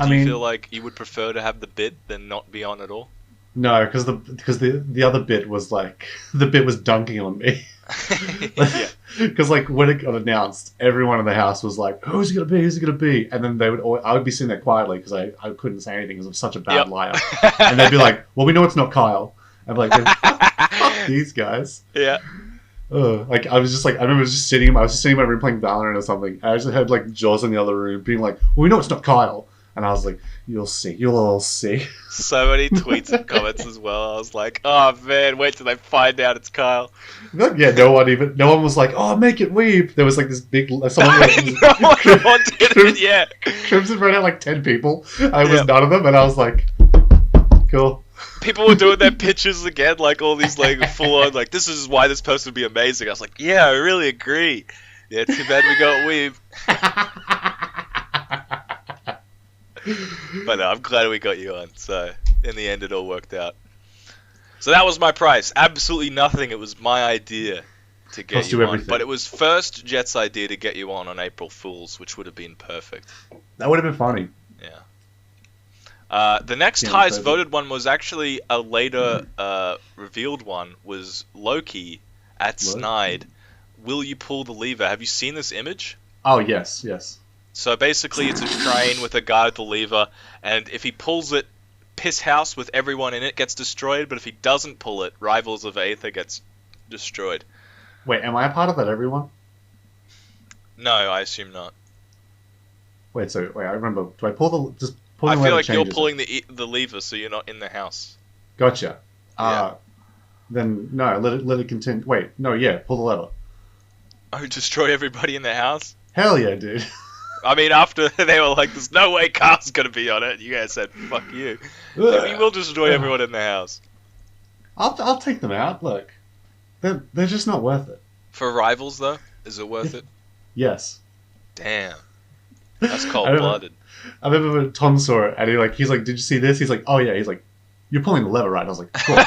Do you feel like you would prefer to have the bit than not be on at all? No, because the other bit was like the bit was dunking on me. Yeah. Because like when it got announced, everyone in the house was like, "Who's it gonna be? Who's it gonna be?" And then I would be sitting there quietly because I couldn't say anything because I'm such a bad liar. And they'd be like, "Well, we know it's not Kyle." I'm like, "Fuck these guys." Yeah. Like I was just like I remember just sitting in my room playing Valorant or something. I just heard like Jaws in the other room being like, "Well, we know it's not Kyle." And I was like, you'll all see. So many tweets and comments as well. I was like, oh man, wait till they find out it's Kyle. Yeah, no one was like, oh, make it Weeb. There was like this big, someone no one wanted it, yeah. Crimson ran out like 10 people. I was none of them, and I was like, cool. People were doing their pitches again, like all these like full on, like this is why this person would be amazing. I was like, yeah, I really agree. Yeah, too bad we got Weeb. But no, I'm glad we got you on. So in the end, it all worked out. So that was my price. Absolutely nothing. It was my idea to get you on. Everything. But it was first Jet's idea to get you on April Fools, which would have been perfect. That would have been funny. Yeah. The next highest voted one was actually a later revealed one. Was Loki at Snide. Will you pull the lever? Have you seen this image? Oh yes. So basically it's a train with a guy with the lever, and if he pulls it, Piss House with everyone in it gets destroyed, but if he doesn't pull it, Rivals of Aether gets destroyed. Wait, am I a part of that everyone? No, I assume not. I remember, do I pull the... Just pull I feel like you're pulling the lever, so you're not in the house. Gotcha. Then, no, let it continue. Wait, no, yeah, pull the lever. Oh, destroy everybody in the house? Hell yeah, dude. I mean, after they were like, there's no way Carl's going to be on it, you guys said, fuck you. We will destroy everyone in the house. I'll take them out, look. They're just not worth it. For Rivals, though? Is it worth it? Yes. Damn. That's cold-blooded. I remember when Tom saw it, and he's like, did you see this? He's like, oh yeah. He's like, you're pulling the lever, right? I was like, of course.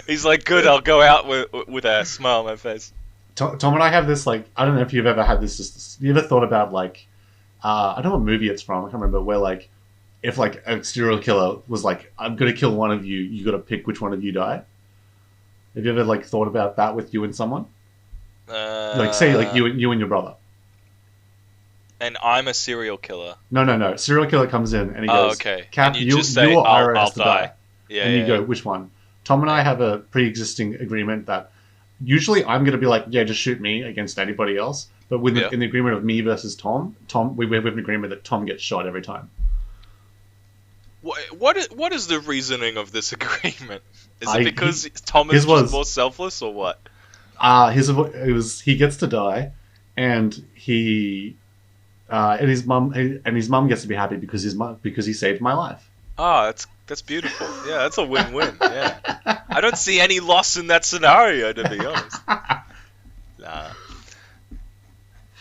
He's like, good, I'll go out with a smile on my face. Tom and I have this, like, I don't know if you've ever had this, you ever thought about, like, I don't know what movie it's from, I can't remember, where, like, if, like, a serial killer was like, I'm going to kill one of you, you got to pick which one of you die? Have you ever, like, thought about that with you and someone? Like, say, like, you and your brother. And I'm a serial killer. No. Serial killer comes in, and he goes, okay. Cap, you just say, I'll die. Yeah, and you go, which one? Tom and I have a pre-existing agreement that usually I'm going to be like, yeah, just shoot me against anybody else. But in the agreement of me versus Tom, we have an agreement that Tom gets shot every time. What is the reasoning of this agreement? Is it because Tom is just more selfless, or what? He gets to die, and his mum gets to be happy because he saved my life. Oh, that's beautiful. Yeah, that's a win-win. Yeah, I don't see any loss in that scenario, to be honest. Nah.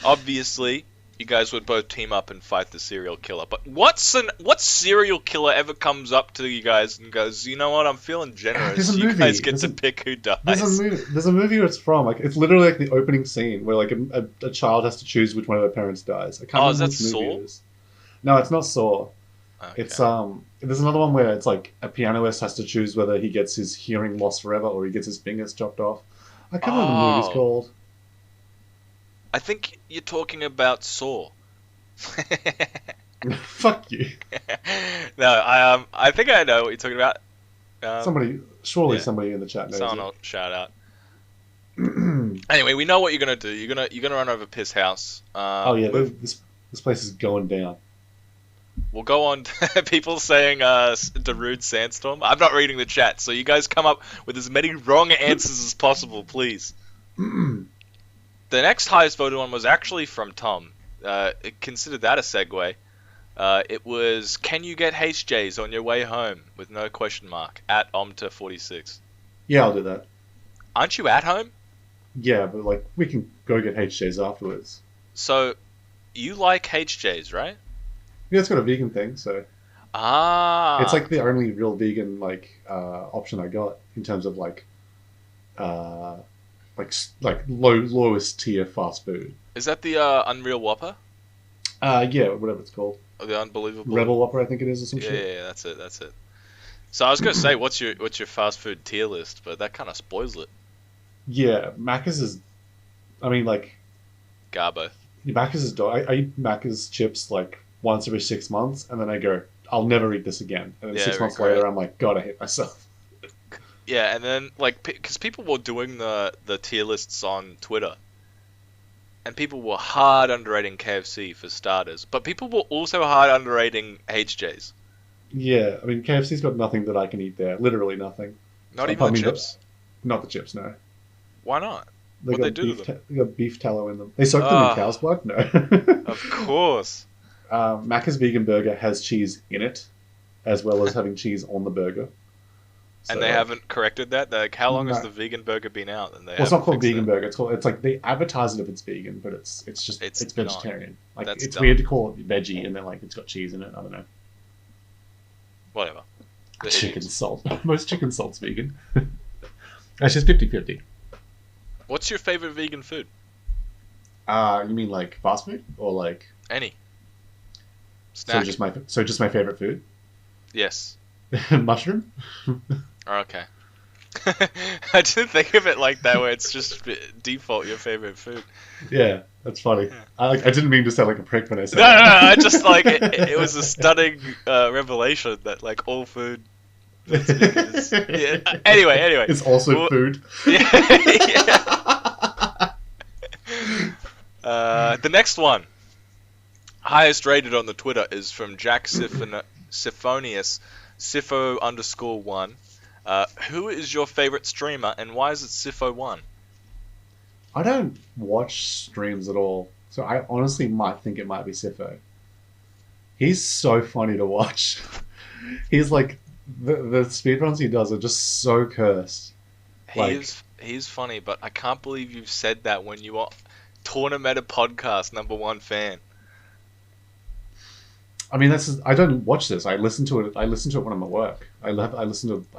Obviously, you guys would both team up and fight the serial killer. But what serial killer ever comes up to you guys and goes, you know what, I'm feeling generous. You guys get to pick who dies. There's a movie where it's from. Like, it's literally like the opening scene where like a child has to choose which one of their parents dies. I can't remember is that Saw? No, it's not Saw. Okay. there's another one where it's like a pianist has to choose whether he gets his hearing lost forever or he gets his fingers chopped off. I can't remember what the movie's called. I think you're talking about Saw. Fuck you. No, I think I know what you're talking about. Somebody in the chat knows. Someone will shout out. Anyway, we know what you're gonna do. You're gonna run over Piss House. This place is going down. We'll go on to people saying Darude Sandstorm. I'm not reading the chat, so you guys come up with as many wrong answers as possible, please. The next highest voted one was actually from Tom. Consider that a segue. It was, can you get HJs on your way home? With no question mark. At Omta46. Yeah, I'll do that. Aren't you at home? Yeah, but like we can go get HJs afterwards. So, you like HJs, right? Yeah, it's got a vegan thing, so... It's like the only real vegan option I got in terms of lowest tier fast food. Is that the Unreal Whopper? Yeah, whatever it's called. Or the Unbelievable Rebel Whopper, I think it is, or some shit. Yeah, that's it. So I was gonna say, what's your fast food tier list, but that kind of spoils it. Yeah, Macca's is... I mean, Garbo. Macca's is... I eat Macca's chips, once every 6 months, and then I go, I'll never eat this again. And then 6 months later, I'm like, God, I hate myself. Yeah, and then, because people were doing the tier lists on Twitter, and people were hard underrating KFC for starters, but people were also hard underrating HJs. Yeah, I mean, KFC's got nothing that I can eat there. Literally nothing. Not even the chips? Not the chips, no. Why not? What they do to them? They got beef tallow in them. They soak them in cow's blood? No. Of course. Macca's vegan burger has cheese in it, as well as having cheese on the burger. So, and they haven't corrected that? How long has the vegan burger been out? And it's not called vegan burger. It's like they advertise it if it's vegan, but it's vegetarian. It's weird to call it veggie and then it's got cheese in it. I don't know. Whatever. Chicken salt. Most chicken salt's vegan. That's just 50-50. What's your favorite vegan food? You mean fast food or any? Snack. So just my favorite food? Yes. Mushroom? Okay. I didn't think of it like that, where it's just default your favorite food. Yeah, that's funny. Yeah. I didn't mean to sound like a prick when I said No, I just it was a stunning revelation that all food that's vegan is... Yeah. Anyway. It's also food. Yeah. The next one, highest rated on the Twitter, is from Jack Siphonius, Sipho_1. Who is your favorite streamer, and why is it Sipho1? I don't watch streams at all, so I honestly might think it might be Sipho. He's so funny to watch. He's the speedruns he does are just so cursed. He's funny, but I can't believe you've said that when you are Tournameta podcast #1 fan. I mean, I don't watch this. I listen to it. When I'm at work. I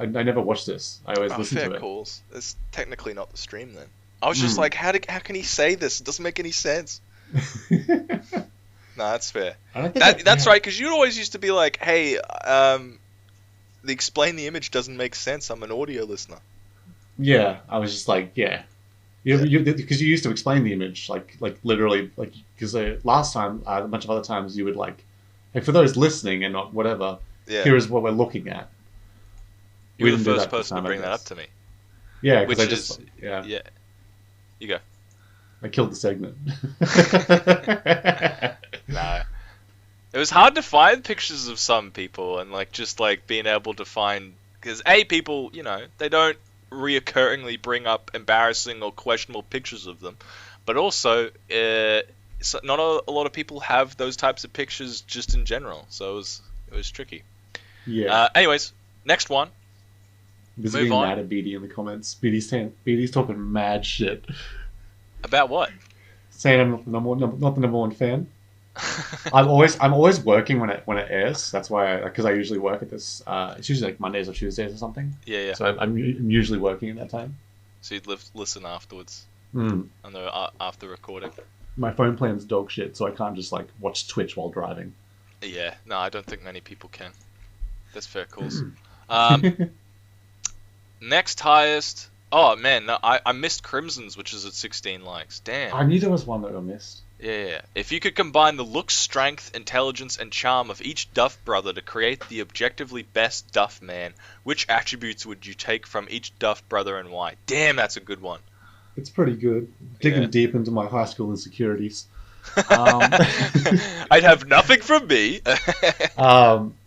never watch this. I always listen to it. Calls. It's technically not the stream then. I was just how can he say this? It doesn't make any sense. No, that's fair. That's right, because you always used to be like, hey, the explain the image doesn't make sense. I'm an audio listener. Yeah, I was just yeah. Because you used to explain the image, literally, because last time, a bunch of other times, you would for those listening and not whatever, here is what we're looking at. You were the first person to bring that up to me. Yeah, because Yeah. You go. I killed the segment. No. It was hard to find pictures of some people and being able to find... Because people, they don't reoccurringly bring up embarrassing or questionable pictures of them. But also... not a lot of people have those types of pictures just in general, so it was tricky. Yeah. Anyways, next one. There's getting mad at BD in the comments. BD's talking mad shit. About what? Saying I'm not the number one fan. I'm always working when it airs. That's why because I usually work at this. It's usually Mondays or Tuesdays or something. Yeah. So I'm usually working at that time. So you'd listen afterwards. After recording. My phone plan's dog shit, so I can't just watch Twitch while driving. Yeah, no, I don't think many people can. That's fair calls. Next highest. Oh man, no, I missed Crimson's, which is at 16 likes. Damn. I knew there was one that I missed. Yeah. If you could combine the looks, strength, intelligence, and charm of each Duff brother to create the objectively best Duff man, which attributes would you take from each Duff brother and why? Damn, that's a good one. It's pretty good. Digging deep into my high school insecurities. I'd have nothing from me.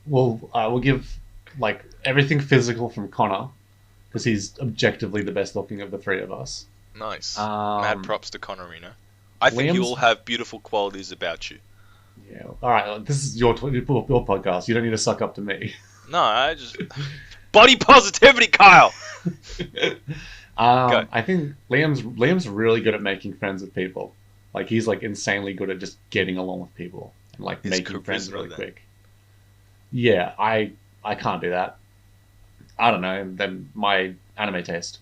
We'll give like everything physical from Connor, because he's objectively the best looking of the three of us. Nice. Mad props to Connorino. I think you all have beautiful qualities about you. Yeah. All right. This is your podcast. You don't need to suck up to me. No, I just body positivity, Kyle. I think Liam's really good at making friends with people. Like he's like insanely good at just getting along with people and like making friends really quick. Yeah, I can't do that. I don't know. Then my anime taste.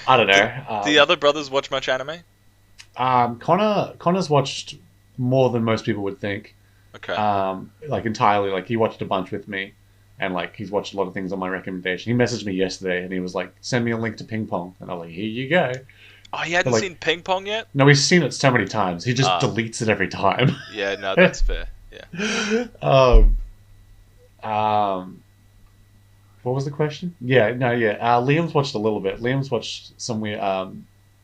I don't know. Do the other brothers watch much anime? Connor's watched more than most people would think. Okay. Like entirely. Like he watched a bunch with me, and like he's watched a lot of things on my recommendation. He messaged me yesterday, and he was like, "Send me a link to Ping Pong," and I was like, "Here you go." Oh, he hadn't seen Ping Pong yet? No, he's seen it so many times. He just deletes it every time. Yeah, no, that's fair. Yeah. What was the question? Liam's watched a little bit. Liam's watched some weird,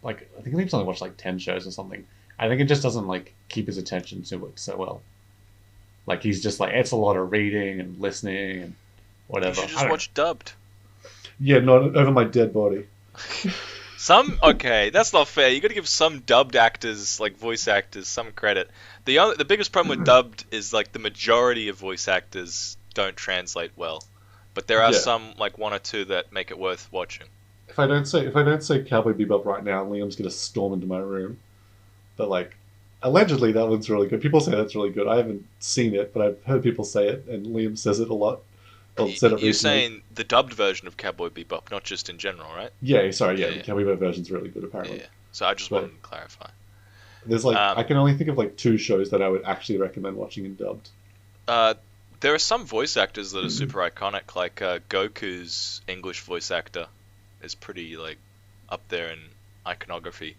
like I think Liam's only watched like 10 shows or something. I think it just doesn't like keep his attention to it so well. Like he's just like it's a lot of reading and listening and whatever. You should just watch dubbed. Yeah, not over my dead body. Okay, that's not fair. You got to give some dubbed actors, like voice actors, some credit. The biggest problem with dubbed is like the majority of voice actors don't translate well, but there are some like one or two that make it worth watching. If I don't say Cowboy Bebop right now, Liam's gonna storm into my room. But like, allegedly that one's really good. People say that's really good. I haven't seen it, but I've heard people say it, and Liam says it a lot. You're saying the dubbed version of Cowboy Bebop, not just in general, right? Yeah, sorry, the Cowboy Bebop version's really good, apparently. Yeah. So I just wanted to clarify. There's like, I can only think of like 2 shows that I would actually recommend watching in dubbed. There are some voice actors that are super iconic, like Goku's English voice actor is pretty like up there in iconography.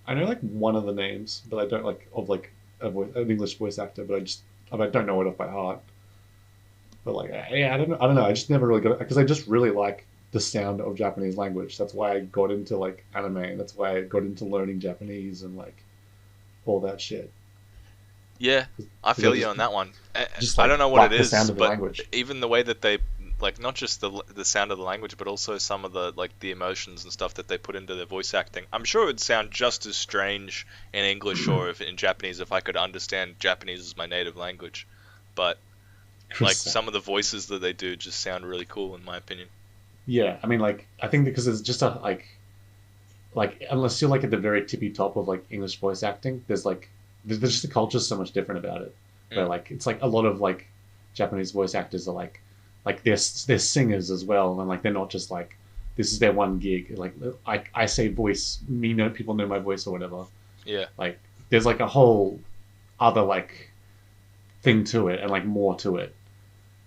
I know like one of the names, but I don't like of like an English voice actor, but I don't know it off by heart. But like, I don't know. I just never really got it because I just really like the sound of Japanese language. That's why I got into like anime. That's why I got into learning Japanese and like all that shit. Yeah, I feel you on that one. I don't know what it is, but language. Even the way that they like not just the sound of the language, but also some of the like the emotions and stuff that they put into their voice acting. I'm sure it would sound just as strange in English or in Japanese if I could understand Japanese as my native language, but. Like some of the voices that they do just sound really cool in my opinion. Yeah, I mean, like I think because it's just a like unless you're like at the very tippy top of like English voice acting, there's just the culture so much different about it. Where like it's like a lot of like Japanese voice actors are like they're singers as well, and like they're not just like this is their one gig. Like I say voice, people know my voice or whatever. Yeah. Like there's like a whole other like thing to it and like more to it.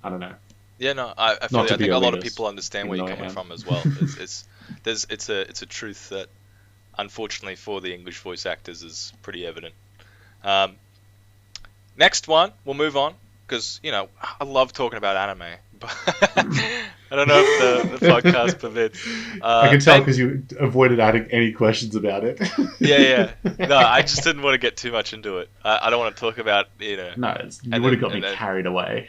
I don't know. Yeah, no, I feel I think a lot of people understand where you're coming from as well. It's a truth that, unfortunately for the English voice actors, is pretty evident. Next one, we'll move on because I love talking about anime, but I don't know if the podcast permits. I can tell because you avoided adding any questions about it. Yeah. No, I just didn't want to get too much into it. I don't want to talk about No, you would have got me carried away.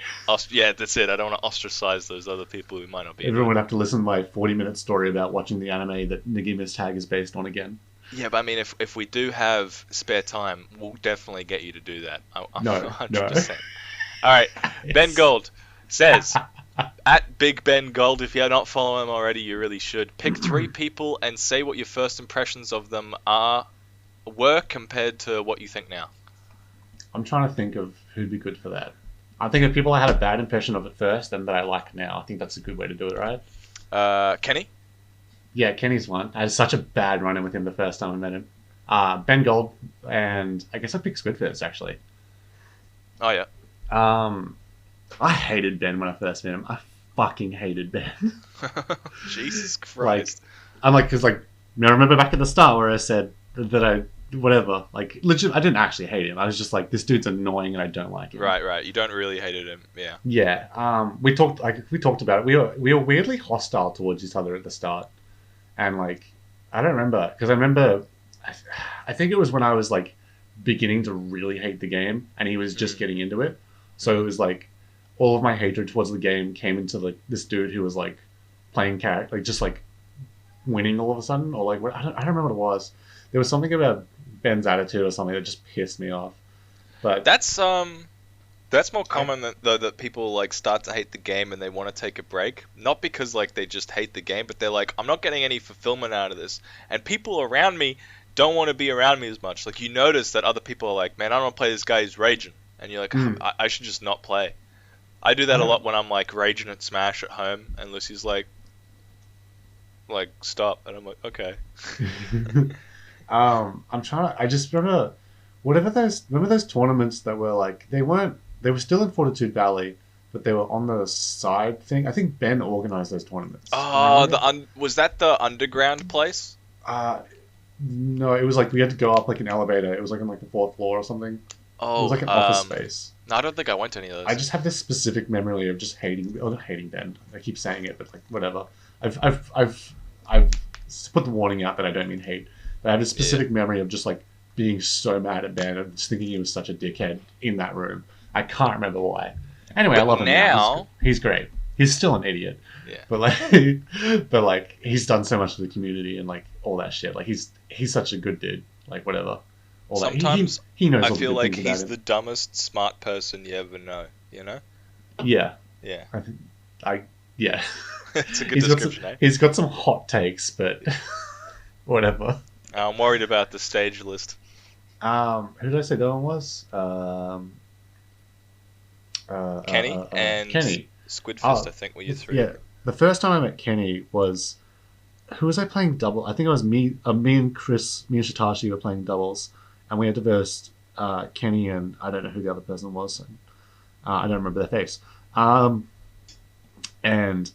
Yeah, that's it. I don't want to ostracize those other people who might not be. Everyone would have to listen to my 40-minute story about watching the anime that Nagima's tag is based on again. Yeah, but I mean, if we do have spare time, we'll definitely get you to do that. I'm 100%. All right, yes. Ben Gold says, at Big Ben Gold, if you're not following him already, you really should. Pick 3 people and say what your first impressions of them were compared to what you think now. I'm trying to think of who'd be good for that. I think of people I had a bad impression of at first and that I like now. I think that's a good way to do it, right? Kenny? Yeah, Kenny's one. I had such a bad run-in with him the first time I met him. Ben Gold, and I guess I picked Squidfist, actually. Oh, yeah. I hated Ben when I first met him. I fucking hated Ben. Jesus Like, Christ. I'm like, because like, I remember back at the start where I said that I whatever. Like, legit, I didn't actually hate him. I was just like, this dude's annoying and I don't like him. Right. You don't really hated him. Yeah. Yeah. We talked about it. We were weirdly hostile towards each other at the start, and like, I don't remember because I remember, I think it was when I was like beginning to really hate the game, and he was just getting into it. So it was like all of my hatred towards the game came into like this dude who was like playing character, like just like winning all of a sudden, or like I don't remember what it was. There was something about Ben's attitude or something that just pissed me off. But That's more I, common that people like start to hate the game and they want to take a break. Not because like they just hate the game, but they're like, I'm not getting any fulfillment out of this. And people around me don't want to be around me as much. Like you notice that other people are like, man, I don't want to play this guy who's raging. And you're like, I should just not play. I do that a lot when I'm like raging at Smash at home and Lucy's like stop. And I'm like, okay. I'm trying to. I just remember remember those tournaments that were like they were still in Fortitude Valley, but they were on the side thing. I think Ben organized those tournaments. Oh, was that the underground place? No, it was like we had to go up like an elevator. It was like on like the fourth floor or something. It Oh, was like an office space. no, I don't think I went to any of those. I just have this specific memory of just hating, not hating Ben. I keep saying it, but like whatever. I've put the warning out that I don't mean hate. But I have a specific memory of just like being so mad at Ben and just thinking he was such a dickhead in that room. I can't remember why. Anyway, I love him now. He's great. He's still an idiot. Yeah. But he's done so much for the community and like all that shit. Like he's such a good dude. Like whatever. All Sometimes that. He knows. I all the feel good like things about he's him. the dumbest smart person you ever know. You know? Yeah. Yeah. Yeah. It's a good description. He's got some hot takes, but whatever. I'm worried about the stage list. Who did I say that one was? Kenny and Kenny. Squidfist, I think, were you three. Yeah, the first time I met Kenny was who was I playing double? I think it was me. Me and Chris, me and Shitashi were playing doubles, and we had to verse Kenny and I don't know who the other person was. I don't remember their face. And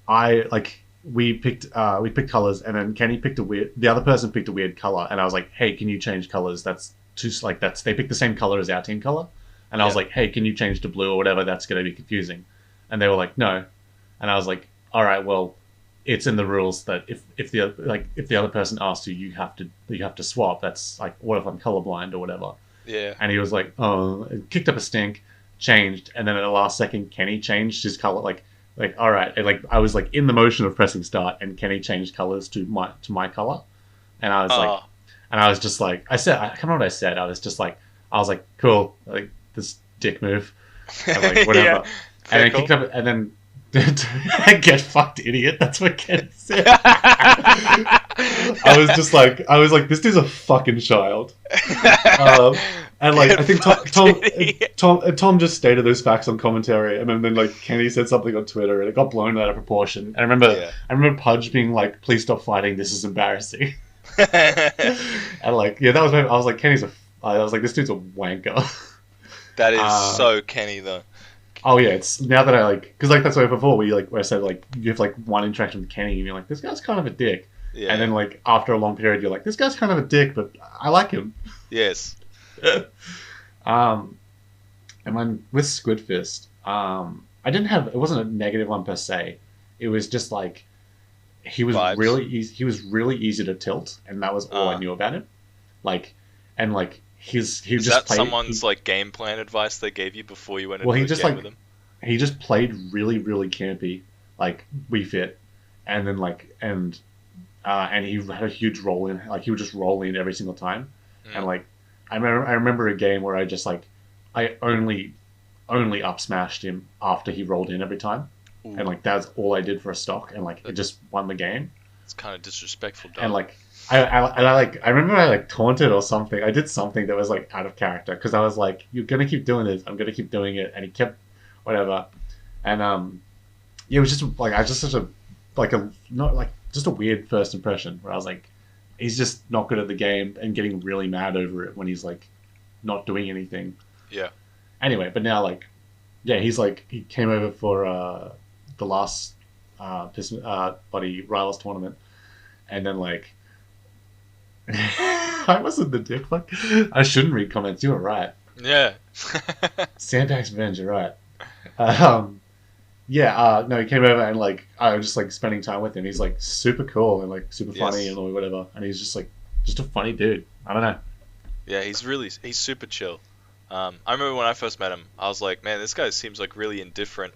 I like we picked colors, and then Kenny picked the other person picked a weird color, and I was like, hey, can you change colors? That's too like that's they picked the same color as our team color, and I was like, hey, can you change to blue or whatever? That's gonna be confusing, and they were like, no, and I was like, all right, well, it's in the rules that if the other person asks you, you have to swap. That's like, what if I'm colorblind or whatever? Yeah. And he was like, oh, it kicked up a stink, changed, and then at the last second, Kenny changed his color. Like all right, and like I was like in the motion of pressing start, and Kenny changed colors to my color, and I was just like, I can't remember what I said. I was like, cool, like this dick move, and like whatever, Yeah, and then cool. kicked up, and then. Get fucked, idiot. That's what Ken said. I was like, this dude's a fucking child. And like, I think Tom just stated those facts on commentary, and then like Kenny said something on Twitter, and it got blown out of proportion. And I remember Pudge being like, "Please stop fighting. This is embarrassing." And like, yeah, I was like, I was like, this dude's a wanker. That is so Kenny though. Oh yeah, it's now that I like, because like that's why before where I said like you have like one interaction with Kenny and you're like, this guy's kind of a dick, and then like after a long period you're like, this guy's kind of a dick, but I like him. Yes. And then with Squidfist, it wasn't a negative one per se. It was just like he was really easy to tilt, and that was all I knew about him. Like, and like. Is that someone's like game plan advice they gave you before you went into the game with him? He just played really, really campy, like Wii Fit, and then and he had a huge roll in, like he would just roll in every single time, and like I remember a game where I just like I only up smashed him after he rolled in every time, and like that's all I did for a stock, and like it just won the game. It's kind of disrespectful, dog. And like. I remember I like taunted or something. I did something that was like out of character because I was like, "You're gonna keep doing this. I'm gonna keep doing it," and he kept whatever. And it was just like I just such a not like just a weird first impression where I was like, he's just not good at the game and getting really mad over it when he's like not doing anything. Yeah. Anyway, but now Yeah, he came over for the last buddy Rivals tournament, and then like I wasn't the dick. Fuck, I shouldn't read comments. You were right. Yeah. Sandbags Revenge, you're right. Um, yeah, no, he came over and like I was just like spending time with him. He's like super cool and like super funny Yes. and whatever, and he's just like just a funny dude. I don't know. Yeah, he's super chill. I remember when I first met him, I was like, man, this guy seems like really indifferent.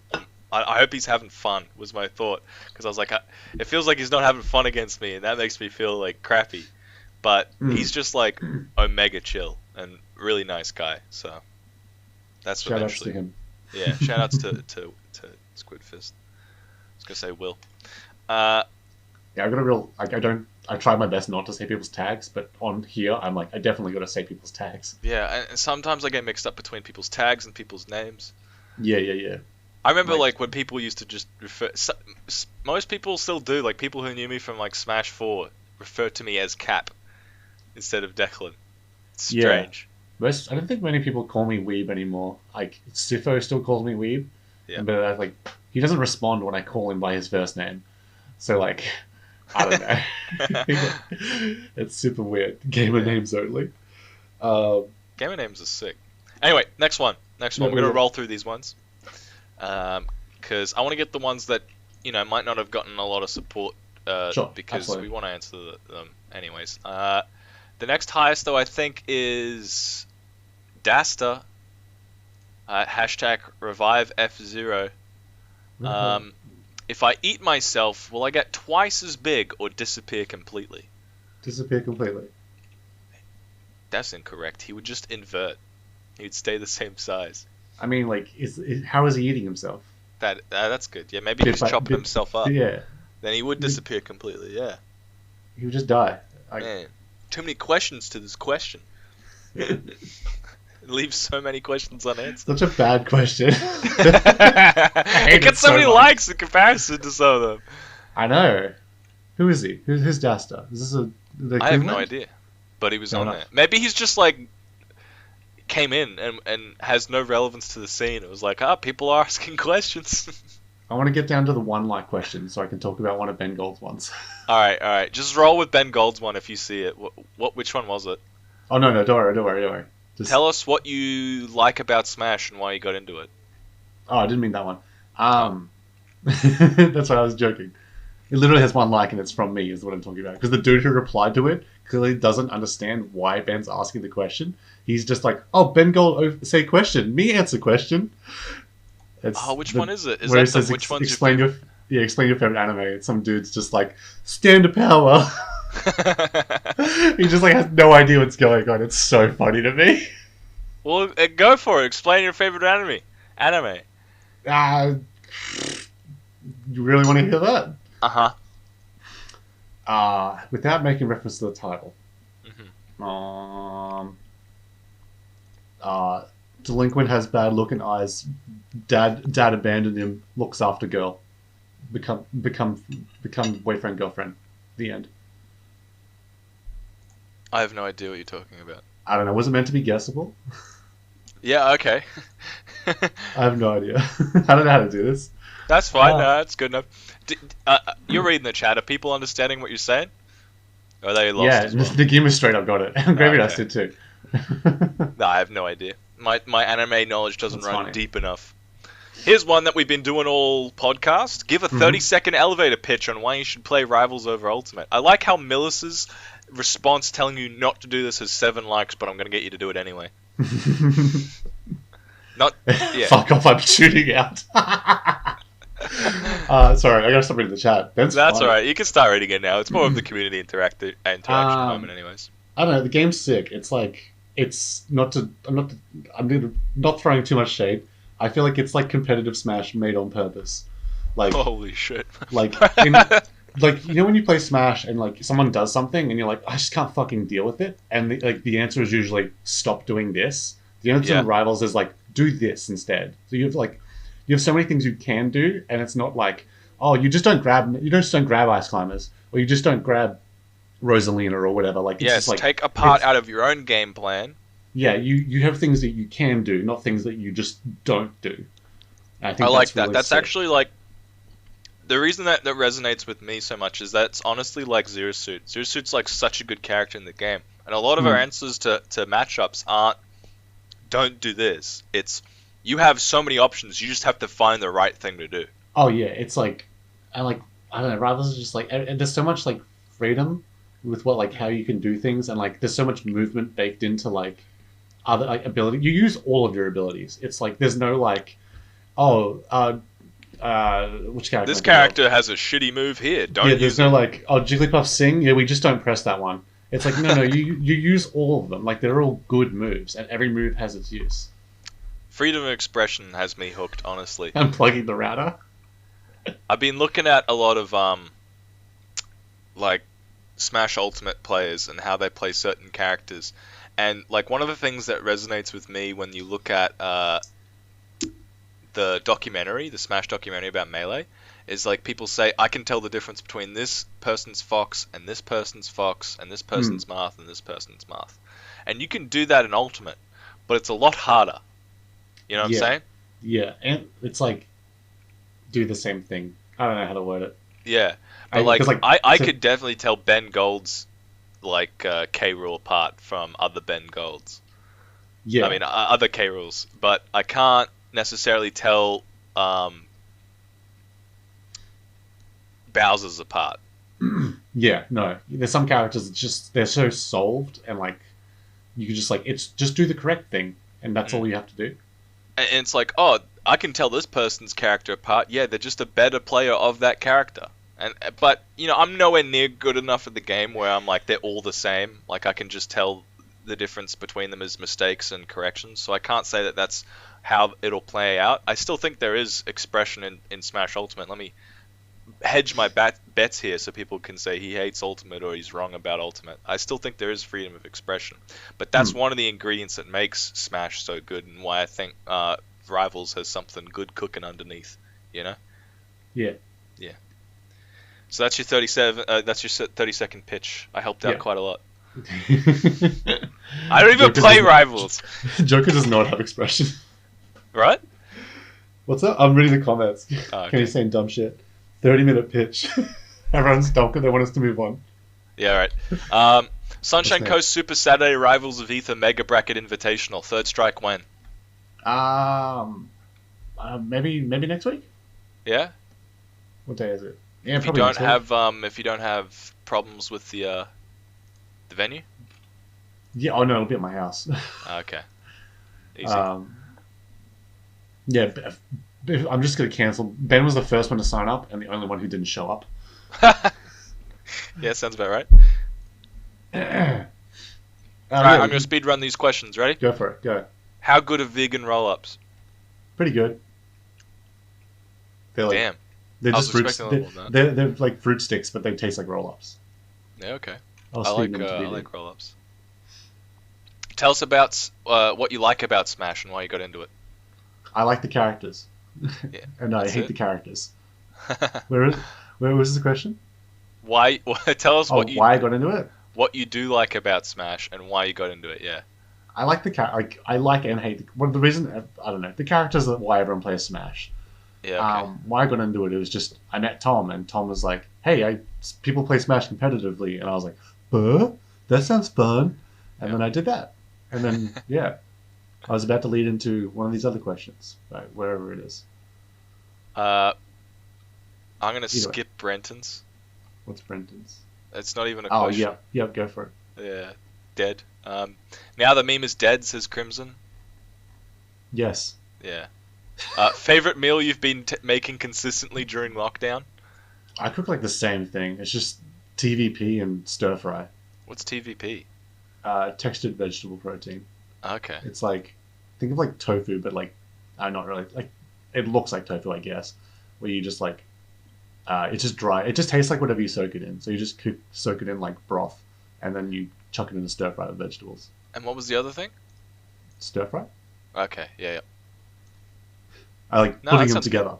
I hope he's having fun, was my thought. Because I was like, it feels like he's not having fun against me, and that makes me feel like crappy. But he's just like omega chill and really nice guy. So that's Shout outs eventually. to him. Yeah, shout outs to Squidfist. I was gonna say Will. Yeah, I got a real like I try my best not to say people's tags, but on here I'm like I definitely got to say people's tags. Yeah, and sometimes I get mixed up between people's tags and people's names. Yeah. I remember like when people used to just refer. Most people still do. Like people who knew me from like Smash 4 refer to me as Cap instead of Declan. It's strange. I don't think many people call me Weeb anymore. Like Sifo still calls me Weeb. Yeah. But like he doesn't respond when I call him by his first name. So like I don't know. It's super weird. Gamer names only. Gamer names are sick. Anyway, next one. We're gonna roll through these ones. Because I want to get the ones that might not have gotten a lot of support. Sure, because absolutely. we want to answer them anyways. The next highest though I think is Dasta. Hashtag revive F0. If I eat myself, will I get twice as big or disappear completely? Disappear completely. That's incorrect. He would just invert. He would stay the same size. I mean, like, how is he eating himself? That's good. Yeah, maybe he's chopping himself up. Yeah. Then he would disappear completely. Yeah. He would just die. Man, too many questions to this question. It leaves so many questions unanswered. Such a bad question. It gets so many likes in comparison to some of them. I know. Who is he? Who's Dasta? Is this I have no idea. But he was on there. Maybe he's just like came in and has no relevance to the scene. It was like, people are asking questions. I want to get down to the one like question so I can talk about one of Ben Gold's ones. All right. Just roll with Ben Gold's one if you see it. Which one was it? Oh no, don't worry. Tell us what you like about Smash and why you got into it. Oh, I didn't mean that one. That's why I was joking. It literally has one like and it's from me is what I'm talking about. Because the dude who replied to it clearly doesn't understand why Ben's asking the question. He's just like, oh, Ben Gold say question. Me answer question. Which one is it? Is where that it says, which one's explain your favorite anime. And some dude's just like, stand to power. He just like has no idea what's going on. It's so funny to me. Well, go for it. Explain your favorite anime. You really want to hear that? Without making reference to the title. Delinquent has bad looking eyes. Dad abandoned him. Looks after girl. Become boyfriend girlfriend. The end. I have no idea what you're talking about. I don't know. Was it meant to be guessable? Yeah. Okay. I have no idea. I don't know how to do this. That's fine. No, that's good enough. You're reading the chat. Are people understanding what you're saying? Or are they lost as well? The game is straight up got it. Gravy Dust did too. No, I have no idea. My anime knowledge doesn't run funny. deep enough. Here's one that we've been doing all podcast. Give a 30-second elevator pitch on why you should play Rivals over Ultimate. I like how Millis's response telling you not to do this has 7 likes, but I'm going to get you to do it anyway. Fuck off, I'm shooting out. Sorry, I gotta stop reading the chat. That's alright, you can start reading it now. It's more of the community interaction moment anyways. I don't know, the game's sick. It's like, I'm not throwing too much shade. I feel like it's like competitive Smash made on purpose. Like, holy shit. Like, when you play Smash and like someone does something and you're like, I just can't fucking deal with it, and the answer is usually stop doing this. The answer in Rivals is like, do this instead. So you have so many things you can do, and it's not like, oh, you just don't grab Ice Climbers, or you just don't grab Rosalina or whatever. Like, it's just like, take a part out of your own game plan. Yeah, you have things that you can do, not things that you just don't do. And I I think like that's that. really That's sick. actually like the reason that resonates with me so much is that it's honestly like Zero Suit. Zero Suit's like such a good character in the game, and a lot of our answers to matchups aren't don't do this. It's you have so many options. You just have to find the right thing to do. Oh yeah, it's like, I don't know. Rivals are just like, and there's so much like freedom with what like how you can do things, and like there's so much movement baked into like other like ability. You use all of your abilities. It's like there's no like, oh, which character? This character has a shitty move here. Don't Yeah, use there's it. no like, oh, Jigglypuff sing. Yeah, we just don't press that one. It's like no, you use all of them. Like they're all good moves, and every move has its use. Freedom of expression has me hooked, honestly. Unplugging the router. I've been looking at a lot of like Smash Ultimate players and how they play certain characters, and like one of the things that resonates with me when you look at the documentary, the Smash documentary about Melee, is like people say I can tell the difference between this person's Fox and this person's Fox and this person's Marth and this person's Marth, and you can do that in Ultimate, but it's a lot harder. You know what I'm saying? Yeah, and it's like do the same thing. I don't know how to word it. Yeah, but I could definitely tell Ben Gold's like K Rule apart from other Ben Golds. Yeah, I mean other K Rules, but I can't necessarily tell Bowser's apart. yeah, no. There's some characters that just they're so solved, and like you can just like it's just do the correct thing, and that's all you have to do. And it's like, oh, I can tell this person's character apart. Yeah, they're just a better player of that character. But you know, I'm nowhere near good enough at the game where I'm like they're all the same. Like I can just tell the difference between them as mistakes and corrections. So I can't say that that's how it'll play out. I still think there is expression in Smash Ultimate. Let me hedge my bets here so people can say he hates Ultimate or he's wrong about Ultimate. I still think there is freedom of expression. But that's one of the ingredients that makes Smash so good and why I think Rivals has something good cooking underneath, you know? Yeah. Yeah. So that's your 37. That's your 30-second pitch. I helped out quite a lot. I don't even play Rivals. Joker does not have expression. Right? What's up? I'm reading the comments. Oh, okay. Can you saying dumb shit? 30-minute pitch. Everyone's dumb because they want us to move on. Yeah, right. Sunshine Coast Super Saturday Rivals of Aether Mega Bracket Invitational. Third strike when? Maybe next week. Yeah. What day is it? Yeah, if you don't have problems with the venue. Yeah. Oh no, it'll be at my house. Okay. Easy. Yeah. I'm just gonna cancel. Ben was the first one to sign up and the only one who didn't show up. Yeah, sounds about right. Alright, I'm gonna speed run these questions. Ready? Go for it. Go. How good are vegan roll-ups? Pretty good. They're like, Damn. They're I just was fruit. expecting a little more than They're like fruit sticks, but they taste like roll-ups. Yeah, okay. I'll I steam them to be like roll-ups. Tell us about what you like about Smash and why you got into it. I like the characters. Yeah, and I hate the characters. Where was the question? Why? Tell us why I got into it. What you do like about Smash and why you got into it. Yeah. I like the I like and hate. The reason I don't know. The characters are why everyone plays Smash. Yeah. Okay. Why I got into it was just I met Tom and Tom was like, "Hey, people play Smash competitively," and I was like, that sounds fun," and then I did that, and then yeah, I was about to lead into one of these other questions, right, wherever it is. I'm gonna skip Brenton's. What's Brenton's? It's not even a question. Oh yeah, go for it. Yeah, dead. Now the meme is dead, says Crimson. Yes. Yeah. Favorite meal you've been making consistently during lockdown? I cook like the same thing. It's just TVP and stir fry. What's TVP? Textured vegetable protein. Okay. It's like, think of like tofu, but like, not really. Like, it looks like tofu, I guess. Where you just like, it's just dry. It just tastes like whatever you soak it in. So you just soak it in like broth, and then you chuck it in a stir fry with vegetables. And what was the other thing? Stir fry. Okay. Yeah. I like putting them together.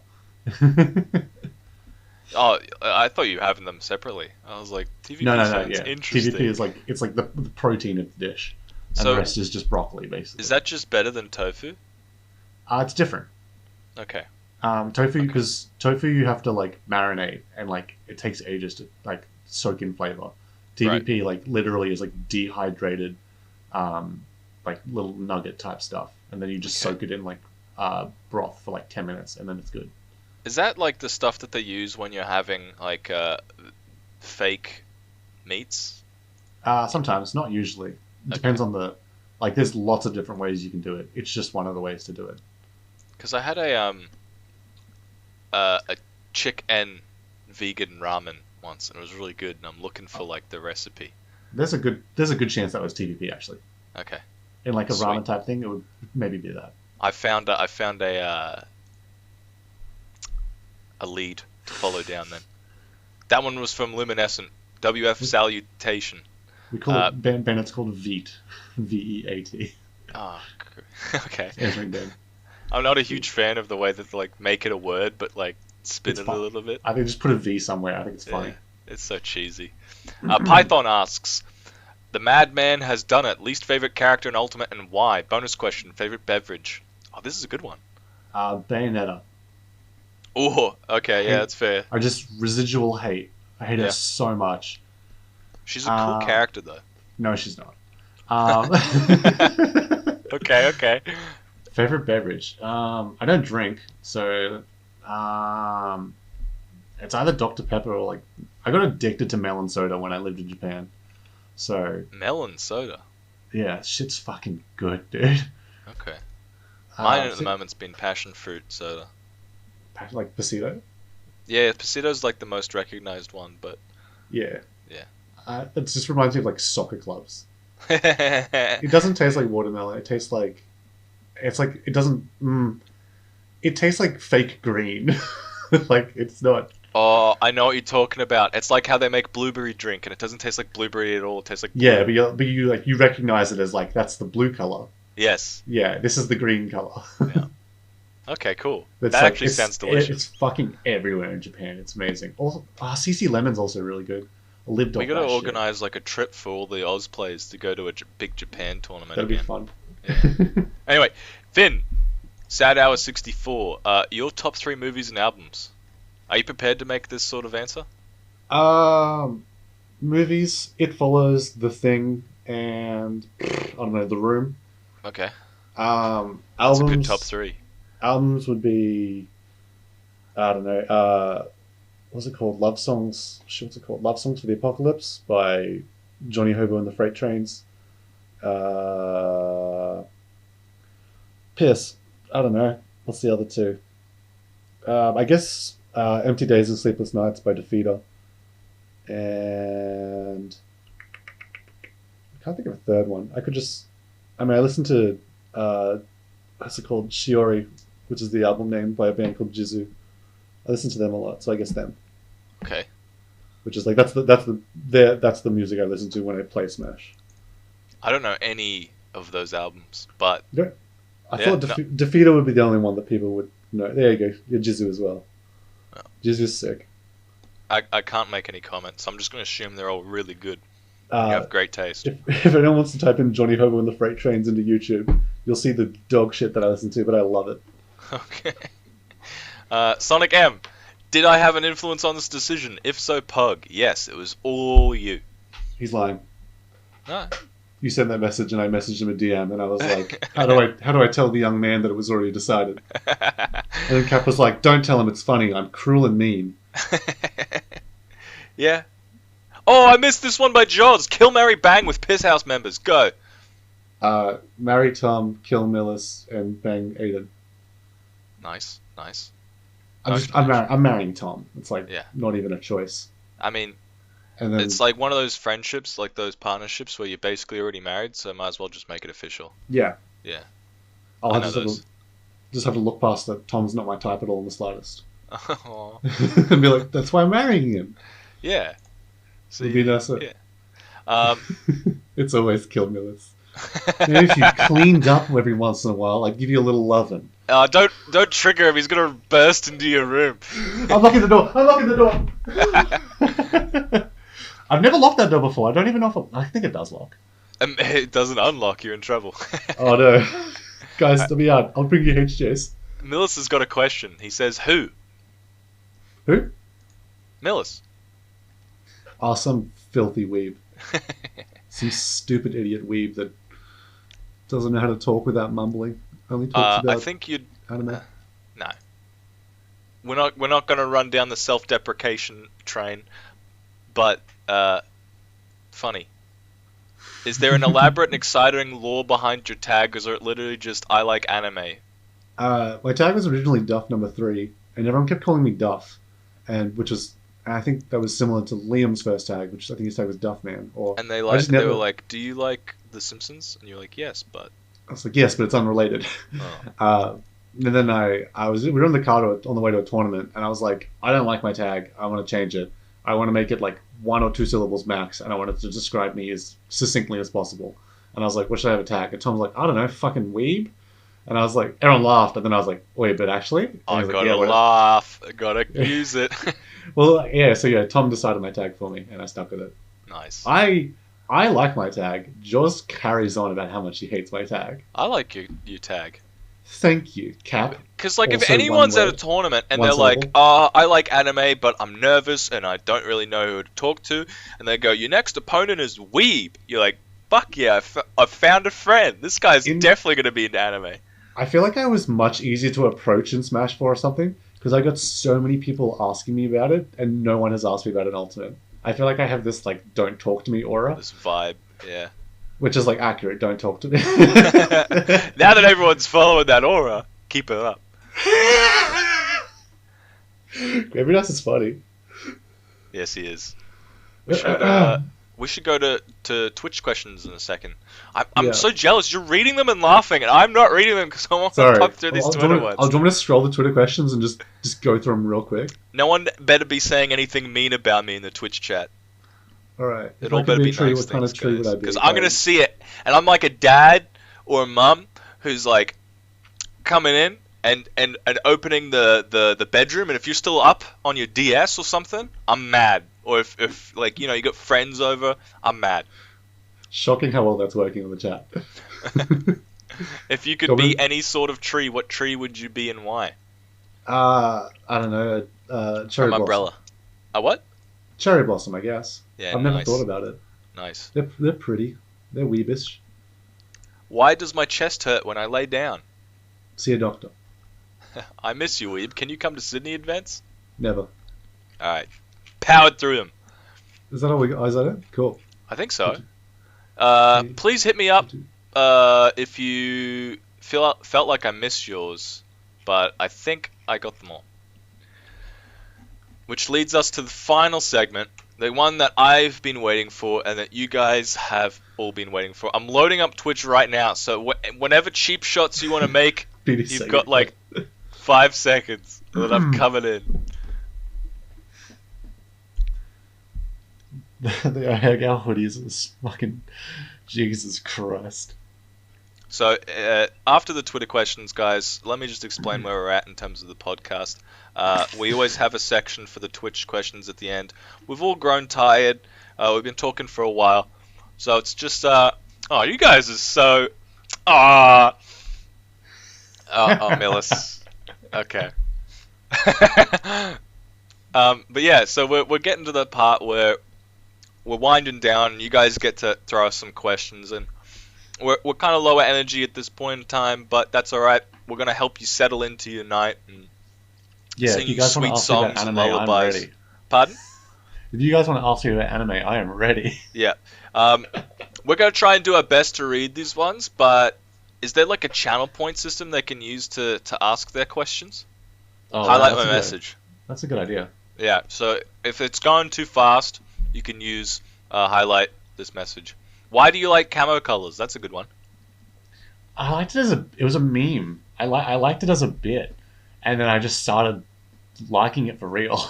Oh, I thought you were having them separately. I was like, TVP sounds interesting. TVP is like it's like the protein of the dish, and the rest is just broccoli, basically. Is that just better than tofu? It's different. Okay. Tofu, because tofu you have to like marinate and like it takes ages to like soak in flavor. TVP like literally is like dehydrated, like little nugget type stuff, and then you just soak it in like broth for like 10 minutes, and then it's good. Is that like the stuff that they use when you're having like fake meats? Sometimes, not usually. It depends on the like. There's lots of different ways you can do it. It's just one of the ways to do it. Because I had a chicken vegan ramen once, and it was really good. And I'm looking for like the recipe. There's a good chance that was TVP actually. Okay. In like a ramen type thing, it would maybe be that. I found a lead to follow down then. That one was from Luminescent. WF Salutation. We call it Bennett's called Veet. VEAT. Oh, okay. Answering Ben. I'm not a huge fan of the way that they like make it a word, but like spin it a little bit. I think just put a V somewhere. I think it's funny. Yeah, it's so cheesy. Python asks, the Madman has done it. Least favorite character in Ultimate and why? Bonus question. Favorite beverage? Oh, this is a good one. Bayonetta. Oh, okay, yeah, that's fair. I just residual hate. I hate her so much. She's a cool character, though. No, she's not. Okay. Favorite beverage? I don't drink, so it's either Dr. Pepper or like I got addicted to melon soda when I lived in Japan. So melon soda. Yeah, shit's fucking good, dude. Okay. Mine at the moment's been passion fruit soda. Like Pasito? Yeah, Pasito's like the most recognized one, but yeah. It just reminds me of like soccer clubs. It doesn't taste like watermelon. It tastes like it doesn't. It tastes like fake green. Like it's not. Oh, I know what you're talking about. It's like how they make blueberry drink, and it doesn't taste like blueberry at all. It tastes like blue. Yeah, but you recognize it as like that's the blue color. Yes. Yeah, this is the green color. Yeah. Okay, cool. That like, actually sounds delicious. It's fucking everywhere in Japan. It's amazing. Also, CC Lemon's also really good. We gotta organize like a trip for all the Oz players to go to a big Japan tournament. That'd be fun. Yeah. Anyway, Finn, Sad Hour 64. Your top 3 movies and albums. Are you prepared to make this sort of answer? Movies. It Follows, The Thing, and I don't know, The Room. Okay. Albums. That's a good top 3. Albums would be, I don't know, what's it called? Love Songs. What's it called? Love Songs for the Apocalypse by Johnny Hobo and the Freight Trains. Piss. I don't know. What's the other 2? I guess Empty Days and Sleepless Nights by Defeater. And I can't think of a third one. I listened to what's it called? Shiori, which is the album name by a band called Jizu. I listen to them a lot, so I guess them. Okay. Which is like that's the music I listen to when I play Smash. I don't know any of those albums, but I thought Defeater would be the only one that people would know. There you go. You're Jizu as well. Oh. Jizu's sick. I can't make any comments. I'm just going to assume they're all really good. You have great taste. If anyone wants to type in Johnny Hobo and the Freight Trains into YouTube, you'll see the dog shit that I listen to, but I love it. Okay. Sonic M. Did I have an influence on this decision? If so, Pug. Yes, it was all you. He's lying. No. You sent that message and I messaged him a DM and I was like, how do I tell the young man that it was already decided? And then Cap was like, don't tell him it's funny. I'm cruel and mean. Yeah. Oh, I missed this one by Jaws. Kill, marry, bang with Piss House members. Go. Marry Tom, kill Millis, and bang Aiden. Nice. I'm marrying Tom. It's like not even a choice. I mean, and then, it's like one of those friendships, like those partnerships where you're basically already married, so might as well just make it official. Yeah. Yeah. I'll just have to look past that Tom's not my type at all in the slightest. And be like, that's why I'm marrying him. Yeah. So yeah. It's always kill Millis. Maybe if you cleaned up every once in a while, I'd give you a little loving. Don't trigger him. He's gonna burst into your room. I'm locking the door. I've never locked that door before. I don't even know if I think it does lock. It doesn't unlock. You're in trouble. Oh no, guys, let me out. I'll bring you HJs. Millis has got a question. He says, who? Who? Millis. Oh, some filthy weeb. Some stupid idiot weeb that doesn't know how to talk without mumbling. Only talks about I think you'd... anime. No. We're not going to run down the self-deprecation train, but funny. Is there an elaborate and exciting lore behind your tag, or is it literally just I like anime? My tag was originally Duff number 3, and everyone kept calling me Duff, and I think that was similar to Liam's first tag, which I think his tag was Duffman. And they were like, "Do you like The Simpsons?" And you're like, "Yes, but." I was like, "Yes, but it's unrelated." Oh. And then we were in the car on the way to a tournament, and I was like, "I don't like my tag. I want to change it. I want to make it like 1 or 2 syllables max, and I want it to describe me as succinctly as possible." And I was like, "What should I have a tag?" And Tom was like, "I don't know, fucking weeb." And I was like, everyone laughed, and then I was like, "Wait, but actually?" I gotta laugh. I gotta use it. Well, yeah. So yeah, Tom decided my tag for me, and I stuck with it. Nice. I like my tag. Jaws carries on about how much he hates my tag. I like your tag. Thank you, Cap. Because like, if Also anyone's one at a word. tournament and One they're like, syllable. I like anime, but I'm nervous and I don't really know who to talk to, and they go, your next opponent is Weeb. You're like, fuck yeah, I've found a friend. This guy's definitely going to be into anime. I feel like I was much easier to approach in Smash 4 or something, because I got so many people asking me about it, and no one has asked me about an Ultimate. I feel like I have this, like, don't talk to me aura. This vibe, yeah. Which is, like, accurate, don't talk to me. Now that everyone's following that aura, keep it up. Maybe that's just funny. Yes, he is. We should go to Twitch questions in a second. I'm so jealous. You're reading them and laughing, and I'm not reading them because I want to pop through these Twitter ones. Do you want me to scroll the Twitter questions and just go through them real quick? No one better be saying anything mean about me in the Twitch chat. Alright. It all better be nice what kind of tree would I be? Because I'm going to see it, and I'm like a dad or a mum who's like coming in and opening the bedroom, and if you're still up on your DS or something, I'm mad. Or if like, you know, you got friends over, I'm mad. Shocking how well that's working on the chat. If you could be any sort of tree, what tree would you be and why? I don't know. Cherry blossom. Umbrella. A what? Cherry blossom, I guess. Yeah, I've never thought about it. Nice. They're pretty. They're weebish. Why does my chest hurt when I lay down? See a doctor. I miss you, Weeb. Can you come to Sydney events? Never. Alright. Powered through them. Is that all we got? Is that it? Cool. I think so. Please hit me up if you felt like I missed yours, but I think I got them all. Which leads us to the final segment, the one that I've been waiting for and that you guys have all been waiting for. I'm loading up Twitch right now, so whenever cheap shots you want to make, you've got like 5 seconds that I'm coming in. Our hoodies is fucking Jesus Christ. So after the Twitter questions, guys, let me just explain where we're at in terms of the podcast. We always have a section for the Twitch questions at the end. We've all grown tired. We've been talking for a while, so it's just oh, you guys are so oh, Millis. Okay. But yeah, so we're getting to the part where we're winding down, and you guys get to throw us some questions, and we're kind of lower energy at this point in time, but that's all right. We're gonna help you settle into your night and sing you sweet songs and lullabies. I'm ready. Pardon? If you guys want to ask me about anime, I am ready. Yeah. We're gonna try and do our best to read these ones, but is there like a channel point system they can use to ask their questions? Highlight my message. That's a good idea. Yeah. So if it's going too fast, you can use highlight this message. Why do you like camo colors? That's a good one. I liked it it was a meme. I liked it as a bit, and then I just started liking it for real.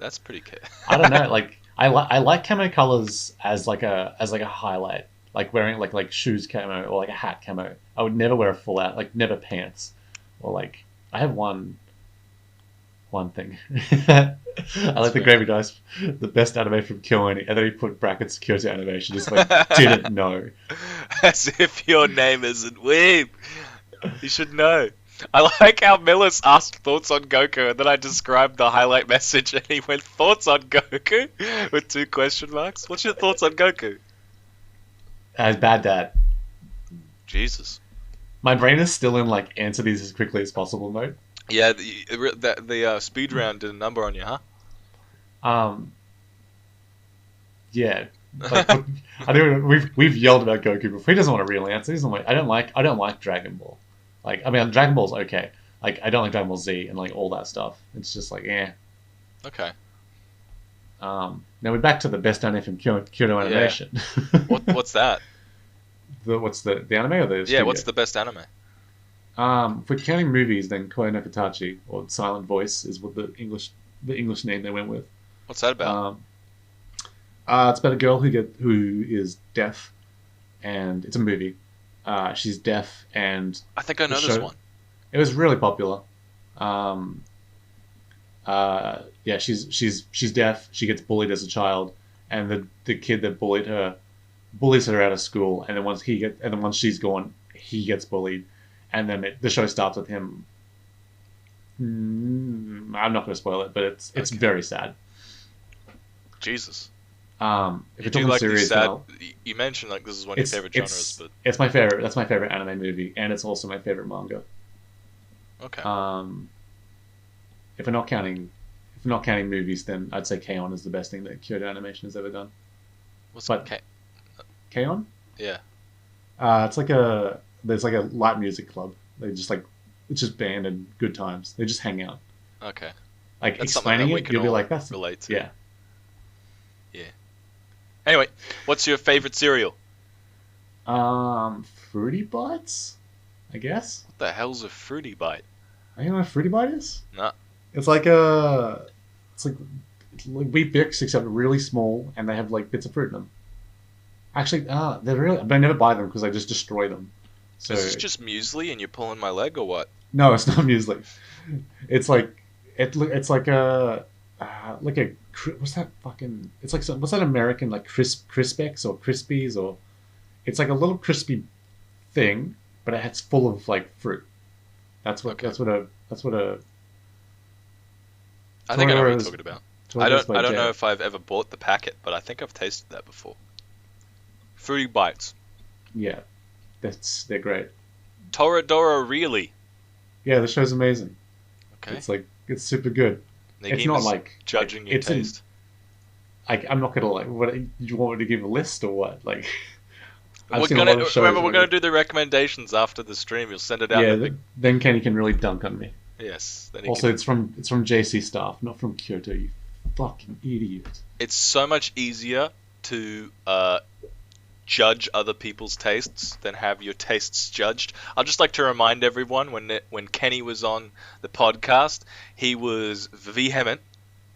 That's pretty good. I don't know. Like I like camo colors as like a highlight. Like wearing like shoes camo or like a hat camo. I would never wear a full out, like never pants, or like I have one thing. I like the Gravy Dice, the best anime from KyoAni, and then he put brackets Kyoto Animation, just like, didn't know. As if your name isn't Weeb. You should know. I like how Millis asked thoughts on Goku, and then I described the highlight message, and he went thoughts on Goku with 2 question marks. What's your thoughts on Goku? As bad dad. Jesus. My brain is still in like answer these as quickly as possible mode. Yeah, the speed round did a number on you, huh? Yeah. Like, I know we've yelled about Goku before. He doesn't want a real answer. He's like, I don't like Dragon Ball. Like, I mean, Dragon Ball's okay. Like, I don't like Dragon Ball Z and like all that stuff. It's just like, eh. Okay. Now we're back to the best anime from Kyoto Animation. What's that? What's the anime or the studio? What's the best anime? If we're counting movies, then Koe no Katachi or Silent Voice is what the English name they went with. What's that about? It's about a girl who is deaf, and it's a movie. She's deaf, and I think I know this one. It was really popular. Yeah, she's deaf. She gets bullied as a child, and the kid that bullied her bullies her out of school, and then once she's gone, he gets bullied, and then the show starts with him. I'm not going to spoil it, but it's Okay. very sad. Jesus. If you're talking serious sad? now, You mentioned like this is one of your favorite genres, but it's my favorite. That's my favorite anime movie, and it's also my favorite manga. okay. If we're not counting movies, then I'd say K-On! Is the best thing that Kyoto Animation has ever done. What's but- K-On! Yeah. There's like a light music club. They just like it's just band and good times. They just hang out. Okay. Like That's something explaining that we it, can you'll be all like, "That's relate to. yeah." Anyway, what's your favorite cereal? Fruity Bites, I guess. What the hell's a fruity bite? I know what a Fruity Bite is. Nah. It's like it's like Wheat Bix except really small, and they have like bits of fruit in them. Actually, but I never buy them because I just destroy them. So Is this just muesli and you're pulling my leg or what? no, it's not muesli. It's like it's like a what's that fucking? It's like what's that American like Crispex or Crispies or it's like a little crispy thing, but it's full of like fruit. That's what a I think I know what you're talking about. I don't know if I've ever bought the packet, but I think I've tasted that before. Fruity Bites. Yeah, they're great. Toradora really? Yeah, the show's amazing. Okay. It's super good. It's not like judging your taste. I'm not gonna like. What you want me to give a list or what? Like, We're gonna do the recommendations after the stream. You'll send it out. Yeah, then Kenny can really dunk on me. Yes. Then Also, it's from JC staff, not from Kyoto. You fucking idiot. it's so much easier to judge other people's tastes than have your tastes judged. I'd just like to remind everyone when Kenny was on the podcast, he was vehement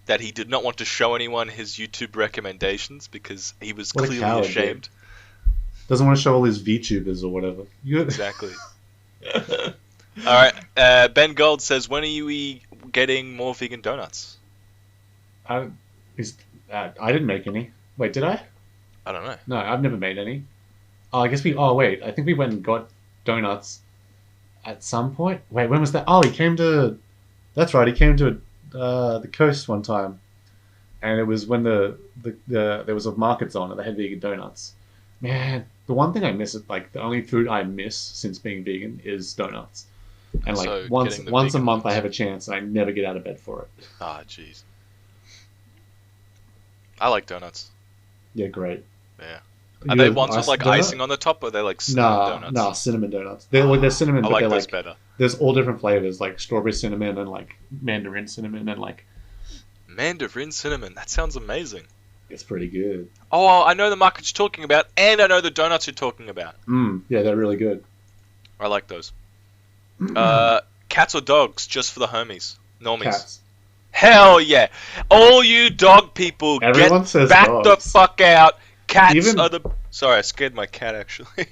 that he did not want to show anyone his YouTube recommendations because he was What a clearly coward, ashamed. dude. Doesn't want to show all his VTubers or whatever. Exactly. All right. Ben Gold says, when are you getting more vegan donuts? I didn't make any. Wait, did I? I don't know. No, I've never made any. I think we went and got donuts at some point. Wait, when was that? Oh, that's right, he came to the coast one time. And it was when there was a market on and they had vegan donuts. Man, the one thing I miss, like the only food I miss since being vegan is donuts. And like So once getting the a vegan month I ones. have a chance and I never get out of bed for it. Ah, jeez. I like donuts. Yeah, great. Yeah. Are they ones with like donut? icing on the top, or are they like cinnamon donuts? Nah, cinnamon donuts. They're cinnamon, I but like they're those like better. there's all different flavors, like strawberry cinnamon and like mandarin cinnamon, and like Mandarin cinnamon. That sounds amazing. it's pretty good. Oh, I know the market you're talking about, and I know the donuts you're talking about. Yeah, they're really good. I like those. Cats or dogs, just for the homies, normies. Cats. Hell yeah! All you dog people, Everyone get says back dogs. the fuck out. Cats Even- are the. Sorry, I scared my cat actually.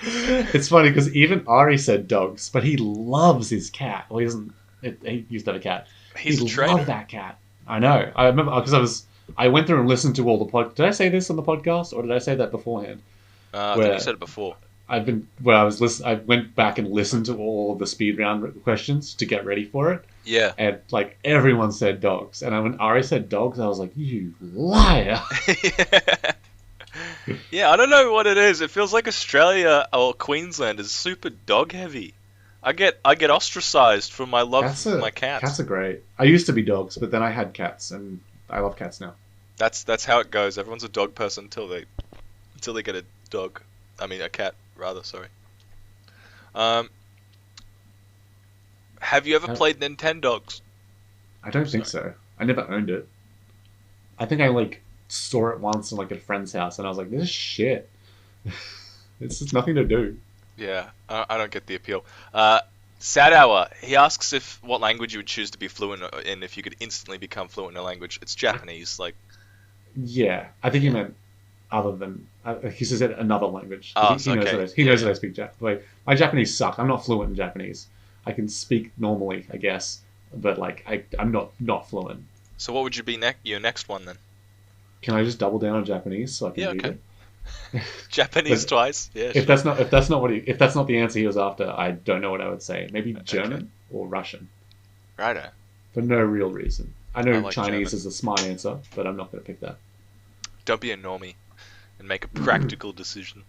It's funny because even Ari said dogs, but he loves his cat. Well, he doesn't. He used to have a cat. He's he a trainer. loved that cat. I know. I remember because I went through and listened to all the pod. Did I say this on the podcast or did I say that beforehand? I think you said it before. I went back and listened to all of the speed round questions to get ready for it. Yeah. And like everyone said dogs, and when Ari said dogs, I was like, "You liar!" Yeah, I don't know what it is. It feels like Australia or Queensland is super dog heavy. I get ostracized for my love for my cats. Cats are great. I used to be dogs, but then I had cats, and I love cats now. That's how it goes. Everyone's a dog person until they get a dog. I mean, a cat rather. Sorry. Have you ever played Nintendogs? I don't think so. I never owned it. I think I like saw it once in like a friend's house, and I was like, "This is shit. It's just nothing to do." Yeah, I don't get the appeal. Sad Hour, he asks what language you would choose to be fluent in if you could instantly become fluent in a language. It's Japanese, like. Yeah, I think he meant other than he says it another language. Oh, he knows that I speak Japanese. Like, my Japanese suck. I'm not fluent in Japanese. I can speak normally, I guess, but like I'm not fluent. So what would you be your next one then? Can I just double down on Japanese so I can read it? Japanese twice. Yeah. If that's not the answer he was after, I don't know what I would say. Maybe German or Russian. Righto. For no real reason. I know like Chinese German. is a smart answer, but I'm not going to pick that. Don't be a normie and make a practical decision.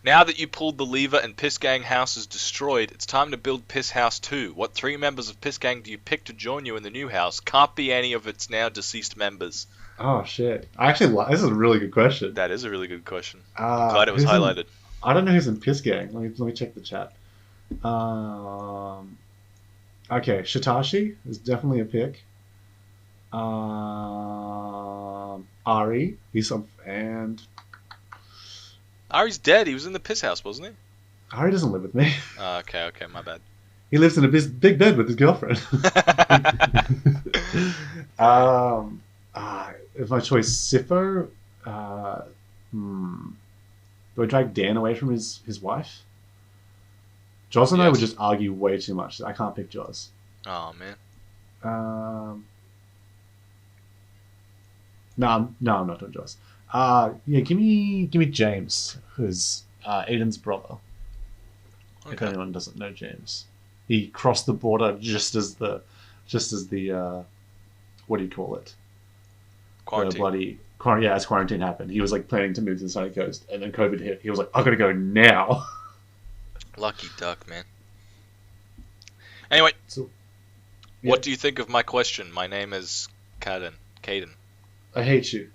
Now that you pulled the lever and Piss Gang House is destroyed, it's time to build Piss House 2. What 3 members of Piss Gang do you pick to join you in the new house? Can't be any of its now deceased members. Oh, shit. This is a really good question. That is a really good question. I'm glad it was highlighted. I don't know who's in Piss Gang. Let me check the chat. Okay, Shitashi is definitely a pick. Ari, and Ari's dead. He was in the piss house, wasn't he? Ari doesn't live with me. Okay, my bad. He lives in a big bed with his girlfriend. Is my choice Sifo? Do I drag Dan away from his wife? Joz and I would just argue way too much. I can't pick Joz. Oh man. No, I'm not doing Joz. Give me James, who's Aiden's brother. Okay. If anyone doesn't know James, he crossed the border just as the what do you call it? Quarantine. As quarantine happened, he was like planning to move to the sunny coast, and then COVID hit. He was like, "I gotta go now." Lucky duck, man. Anyway, what do you think of my question? My name is Caden. I hate you.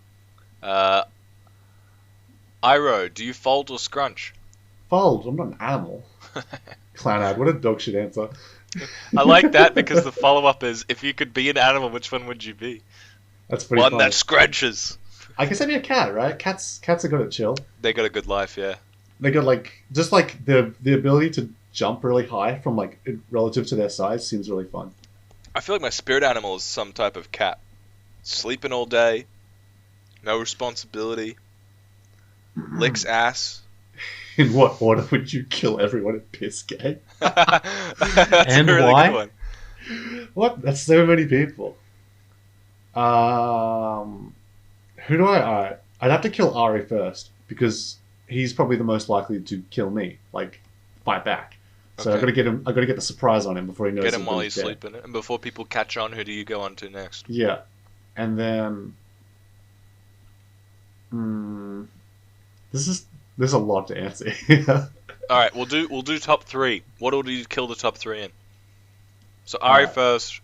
Iro, do you fold or scrunch? Fold. I'm not an animal. Clownad, what a dog shit answer. I like that because the follow-up is, if you could be an animal, which one would you be? That's pretty One funny. that scrunches. I guess I'd be a cat, right? Cats are good at chill. They got a good life, yeah. They got just the ability to jump really high from relative to their size seems really fun. I feel like my spirit animal is some type of cat. Sleeping all day, no responsibility, licks ass. In what order would you kill everyone at Piss Gang? That's and a really why? good one. What? That's so many people. Who do I? I'd have to kill Ari first because he's probably the most likely to kill me, fight back. So I got to get him. I got to get the surprise on him before he knows. Get him while he's sleeping, and before people catch on. Who do you go on to next? Yeah, and then there's a lot to answer here. All right, we'll do top 3. What order do you kill the top 3 in? So Ari first.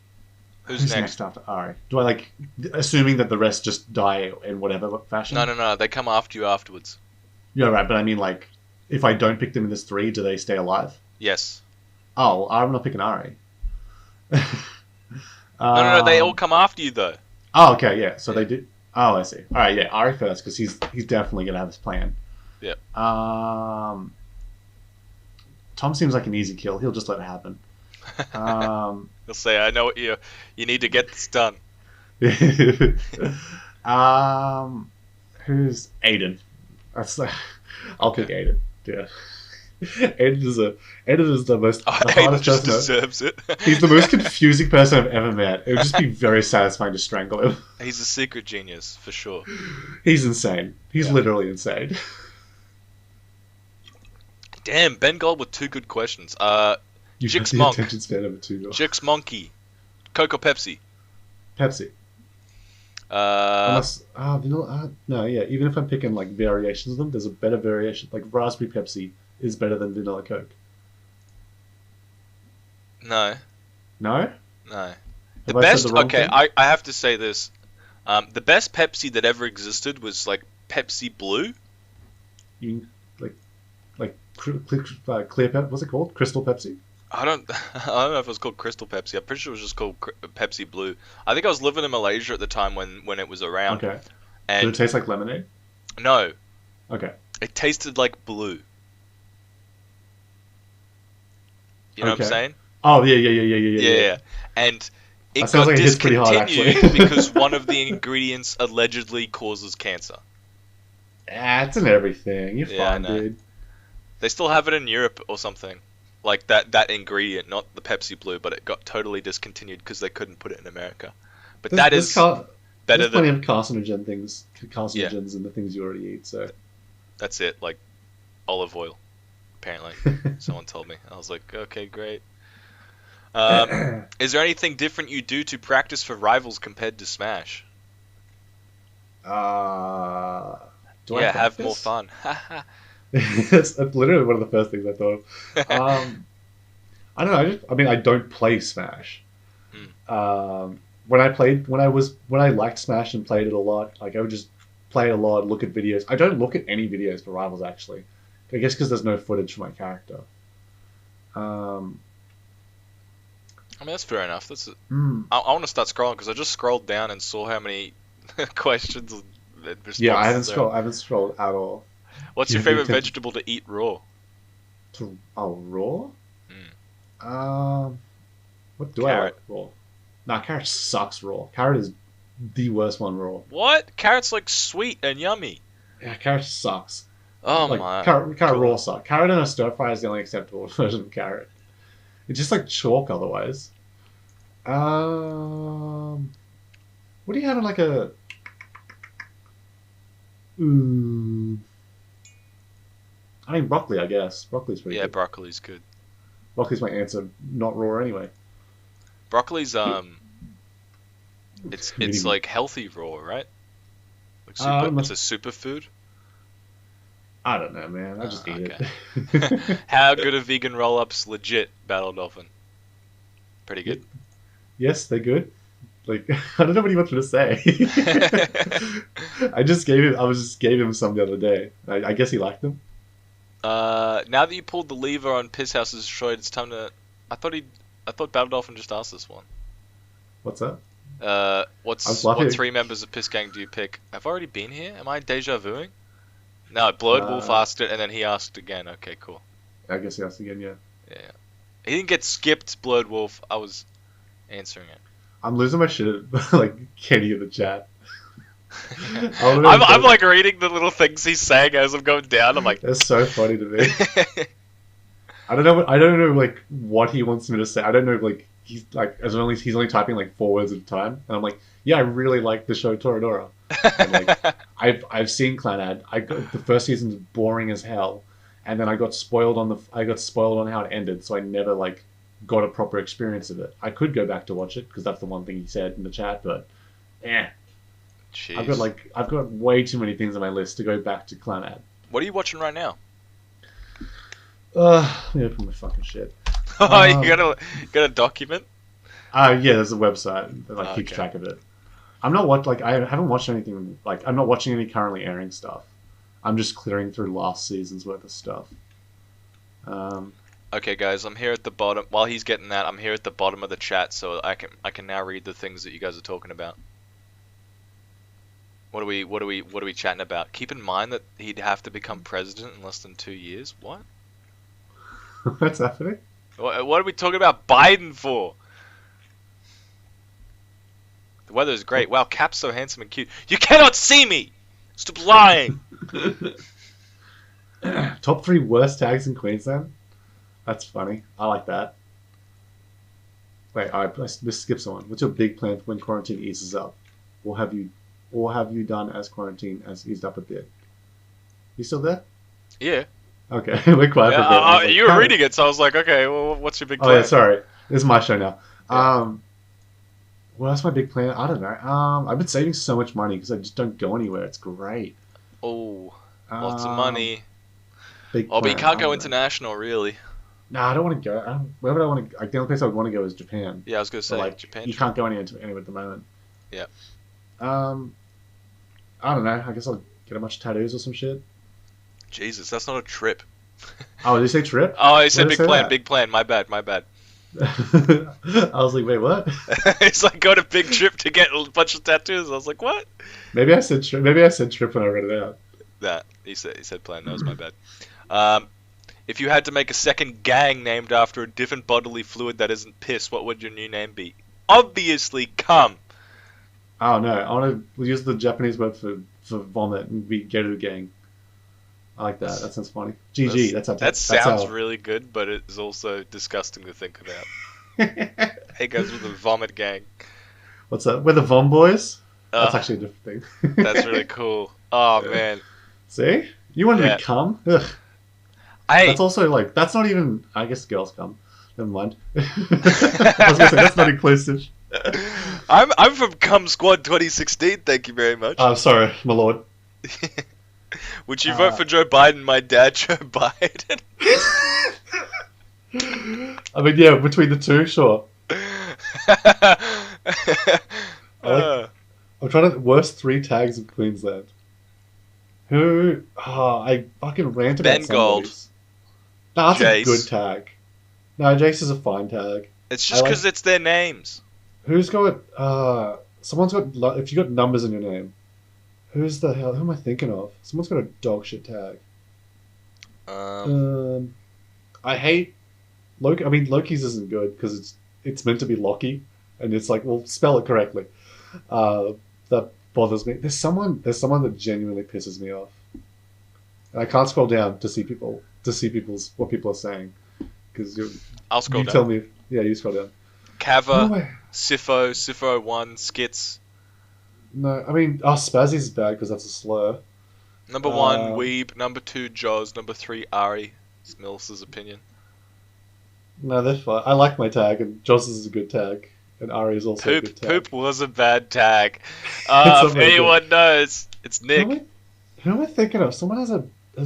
Who's next after Ari? Do I assuming that the rest just die in whatever fashion? No. They come after you afterwards. Yeah, right. But I mean, if I don't pick them in this 3, do they stay alive? Yes. Oh, I'm not picking Ari. No. They all come after you though. Oh, okay, yeah. So they do. Oh, I see. All right, yeah. Ari first because he's definitely gonna have his plan. Yeah. Tom seems like an easy kill. He'll just let it happen. He'll say, "I know what you need to get this done." Who's Aiden? I'll pick Aiden. Yeah. Aiden is the most the hardest just person. deserves it. He's the most confusing person I've ever met. It would just be very satisfying to strangle him. He's a secret genius for sure. He's insane. He's literally insane. Damn, Ben Gold with 2 good questions. You have Jix the Monk, attention span of a 2-year-old. Jix Monkey, Coke or Pepsi? Pepsi. Unless vanilla. No, yeah. Even if I'm picking like variations of them, there's a better variation. Like raspberry Pepsi is better than vanilla Coke. No. No. No. The Have I said best. the wrong Okay, thing? I have to say this. The best Pepsi that ever existed was like Pepsi Blue. You clear Pepsi. What's it called? Crystal Pepsi. I don't know if it was called Crystal Pepsi. I'm pretty sure it was just called Pepsi Blue. I think I was living in Malaysia at the time when it was around. Okay. And Did it taste like lemonade? no, Okay. it tasted like blue. You know what I'm Okay. saying? Oh yeah. Yeah. And it That sounds got like it hits pretty hard, discontinued actually. because one of the ingredients allegedly causes cancer. It's in everything. You're Yeah, I fine, know. dude. They still have it in Europe or something. Like that ingredient, not the Pepsi Blue, but it got totally discontinued because they couldn't put it in America. But that is better There's plenty than of carcinogens in the things you already eat. So that's it. Like olive oil, apparently. Someone told me. I was like, okay, great. Is there anything different you do to practice for Rivals compared to Smash? do I have more practice? fun. That's literally one of the first things I thought of. I don't know. I don't play Smash. When I liked Smash and played it a lot, like I would just play it a lot, look at videos. I don't look at any videos for Rivals actually. I guess because there's no footage for my character. I mean, that's fair enough. I I want to start scrolling because I just scrolled down and saw how many questions and responses Yeah, I haven't there are. scrolled at all. What's You your have the favorite attention- vegetable to eat raw? Raw? Mm. What do I Carrot. like raw? Nah, carrot sucks raw. Carrot is the worst one raw. What? Carrot's like sweet and yummy. Yeah, carrot sucks. Oh Like my. carrot cool. raw sucks. Carrot in a stir fry is the only acceptable version of carrot. It's just like chalk otherwise. What do you have in like a? I mean broccoli, I guess. Broccoli's pretty Yeah, good. broccoli's good. Broccoli's my answer, not raw anyway. Broccoli's it's Medium. like healthy raw, right? Like it's a superfood. I don't know, man. I just eat okay. it. How good are vegan roll-ups? Legit, Battle Dolphin. Pretty good. Yes, they're good. Like I don't know what he wants me to say. I just gave him some the other day. I guess he liked them. Now that you pulled the lever on Piss House is Destroyed, it's time to. I thought Battle Dolphin just asked this one. What's that? What fluffy. 3 members of Piss Gang do you pick? I've already been here. Am I deja vuing? No, Blurred Wolf asked it, and then he asked again. Okay, cool. I guess he asked again. Yeah. Yeah. He didn't get skipped, Blurred Wolf. I was answering it. I'm losing my shit at like Kenny in the chat. I'm like reading the little things he's saying as I'm going down. I'm like, That's so funny to me. I don't know like what he wants me to say. I don't know like he's like he's only typing like 4 words at a time, and I'm like, yeah, I really like the show Toradora. And, like, I've seen Clan Ad. The first season's boring as hell, and then I got spoiled on how it ended, so I never like got a proper experience of it. I could go back to watch it because that's the one thing he said in the chat, but jeez. I've got way too many things on my list to go back to Clan Ad. What are you watching right now? Let me open my fucking shit. Oh, you got a document? Yeah, there's a website that keeps Okay. track of it. I haven't watched anything, I'm not watching any currently airing stuff. I'm just clearing through last season's worth of stuff. Okay, guys, I'm here at the bottom. While he's getting that, I'm here at the bottom of the chat, so I can now read the things that you guys are talking about. What are we chatting about? Keep in mind that he'd have to become president in less than 2 years. What? What's happening? What are we talking about Biden for? The weather is great. Wow, Cap's so handsome and cute. You cannot see me! Stop lying! Top 3 worst tags in Queensland? That's funny. I like that. Wait, let's skip someone. What's your big plan for when quarantine eases up? What have you done as quarantine has eased up a bit? You still there? Yeah. Okay, we're quiet for a bit. I was like, you were reading it, so I was like, okay, well, what's your big oh plan? yeah, sorry. This is my show now. Yeah. Well, that's my big plan. I don't know. I've been saving so much money because I just don't go anywhere. It's great. Oh, lots of Um, money. Big Oh, but you plan. can't I go don't know. international, really. Nah, I don't want to go. Where would I want to? Like, the only place I would want to go is Japan. Yeah, I was gonna But say like, Japan you trip. can't go anywhere at the moment. Yeah. Um, I don't know. I guess I'll get a bunch of tattoos or some shit. Jesus, that's not a trip. Oh, did you say trip? Oh, I Where said did it big say plan, that? big plan. My bad, my bad. I was like, wait, what? It's like got a big trip to get a bunch of tattoos. I was like, what? Maybe I said trip. Maybe I said trip when I read it out. That he said plan. That was my bad. If you had to make a second gang named after a different bodily fluid that isn't piss, what would your new name be? Obviously, cum. Oh no, I want to use the Japanese word for vomit and be Geru gang. I like that. That sounds funny. GG. That sounds really good, but it is also disgusting to think about. It goes with the vomit gang. What's that? We're the Vom Boys? That's Ugh, actually a different thing. that's really cool. Oh man. See? You wanted Yeah. to come? Ugh. Hey. That's also like, that's not even, I guess girls come. Never mind. I was going to say, that's not inclusive. I'm from Cum Squad 2016. Thank you very much. Oh, sorry, my lord. Would you vote for Joe Biden? My dad, Joe Biden. I mean, yeah, between the two, sure. I'm trying to, worst 3 tags of Queensland. Who? Oh, I fucking rant about Ben Gold. somebody's. Nah, that's Jace. a good tag. No, Jace is a fine tag. It's just because it's their names. Who's got, someone's got, if you got numbers in your name, who am I thinking of? Someone's got a dog shit tag. I hate Loki. I mean, Loki's isn't good because it's meant to be Loki, and it's like, well, spell it correctly. That bothers me. There's someone that genuinely pisses me off, and I can't scroll down to see what people are saying because I'll scroll down. Tell me, yeah, you scroll down. Kava, Sifo 1, Skits. No, I mean, Spazzy's bad because that's a slur. Number 1, Weeb. Number 2, Jaws. Number 3, Ari. It's Mills' opinion. No, they're fine. I like my tag, and Joss is a good tag, and Ari is also a good tag. Poop was a bad tag. If anyone knows, it's Nick. Who am I thinking of? Someone has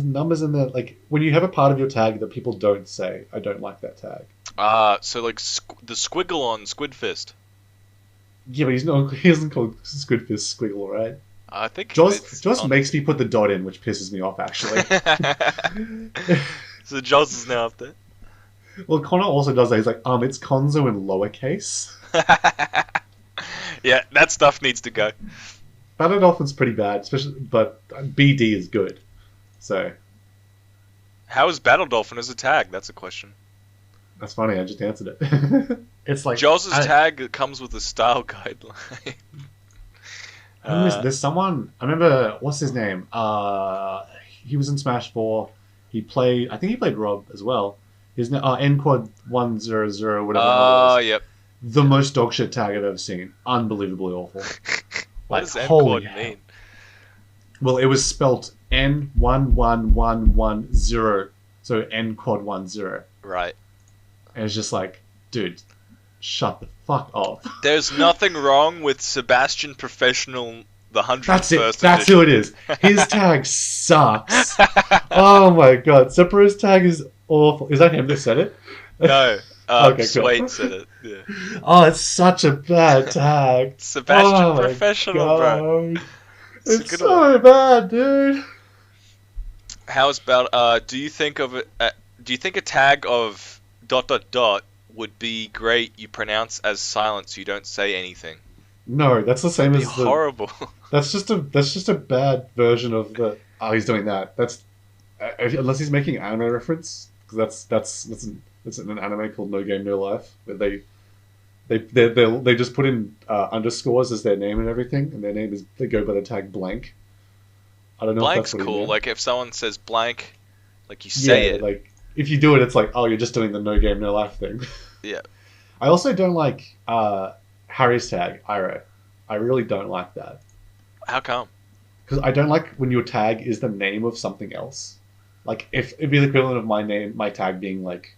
numbers in there. Like, when you have a part of your tag that people don't say, I don't like that tag. So like the squiggle on Squidfist. Yeah, but he isn't called Squidfist Squiggle, right? I think Joss makes me put the dot in, which pisses me off, actually. So Jaws is now up there. Well, Connor also does that. He's like, it's Conzo in lowercase. Yeah, that stuff needs to go. Battle Dolphin's pretty bad, but BD is good. So. How is Battle Dolphin as a tag? That's a question. That's funny, I just answered it. It's like Jaws' tag comes with a style guideline. There's someone, I remember, what's his name? He was in Smash 4. I think he played Rob as well. His name, Nquad 100, whatever. Oh, yep. The most dogshit tag I've ever seen. Unbelievably awful. What does Nquad mean? Well, it was spelt N11110, so Nquad 10. Right. And it's just like, dude, shut the fuck up. There's nothing wrong with Sebastian Professional, the 101st That's it. edition. That's who it is. His tag sucks. Oh my god. Sephiroth's tag is awful. Is that him that said it? No. Okay, Swain cool. said it. Yeah. Oh, it's such a bad tag. Sebastian Professional, bro. It's so bad, dude. How about, do you think a tag of ... would be great you pronounce as silent so you don't say anything? No, that's the same as horrible. That's just a bad version of the. Oh, he's doing that. That's unless he's making anime reference, because that's an anime called No Game No Life, where they just put in underscores as their name and everything, and their name is, they go by the tag blank. I don't know. Blank's if that's what cool. Like if someone says blank, like you say it. Like if you do it, it's like, oh, you're just doing the No Game No Life thing. Yeah. I also don't like Harry's tag, Iro. I really don't like that. How come? Because I don't like when your tag is the name of something else. Like if it'd be the equivalent of my tag being like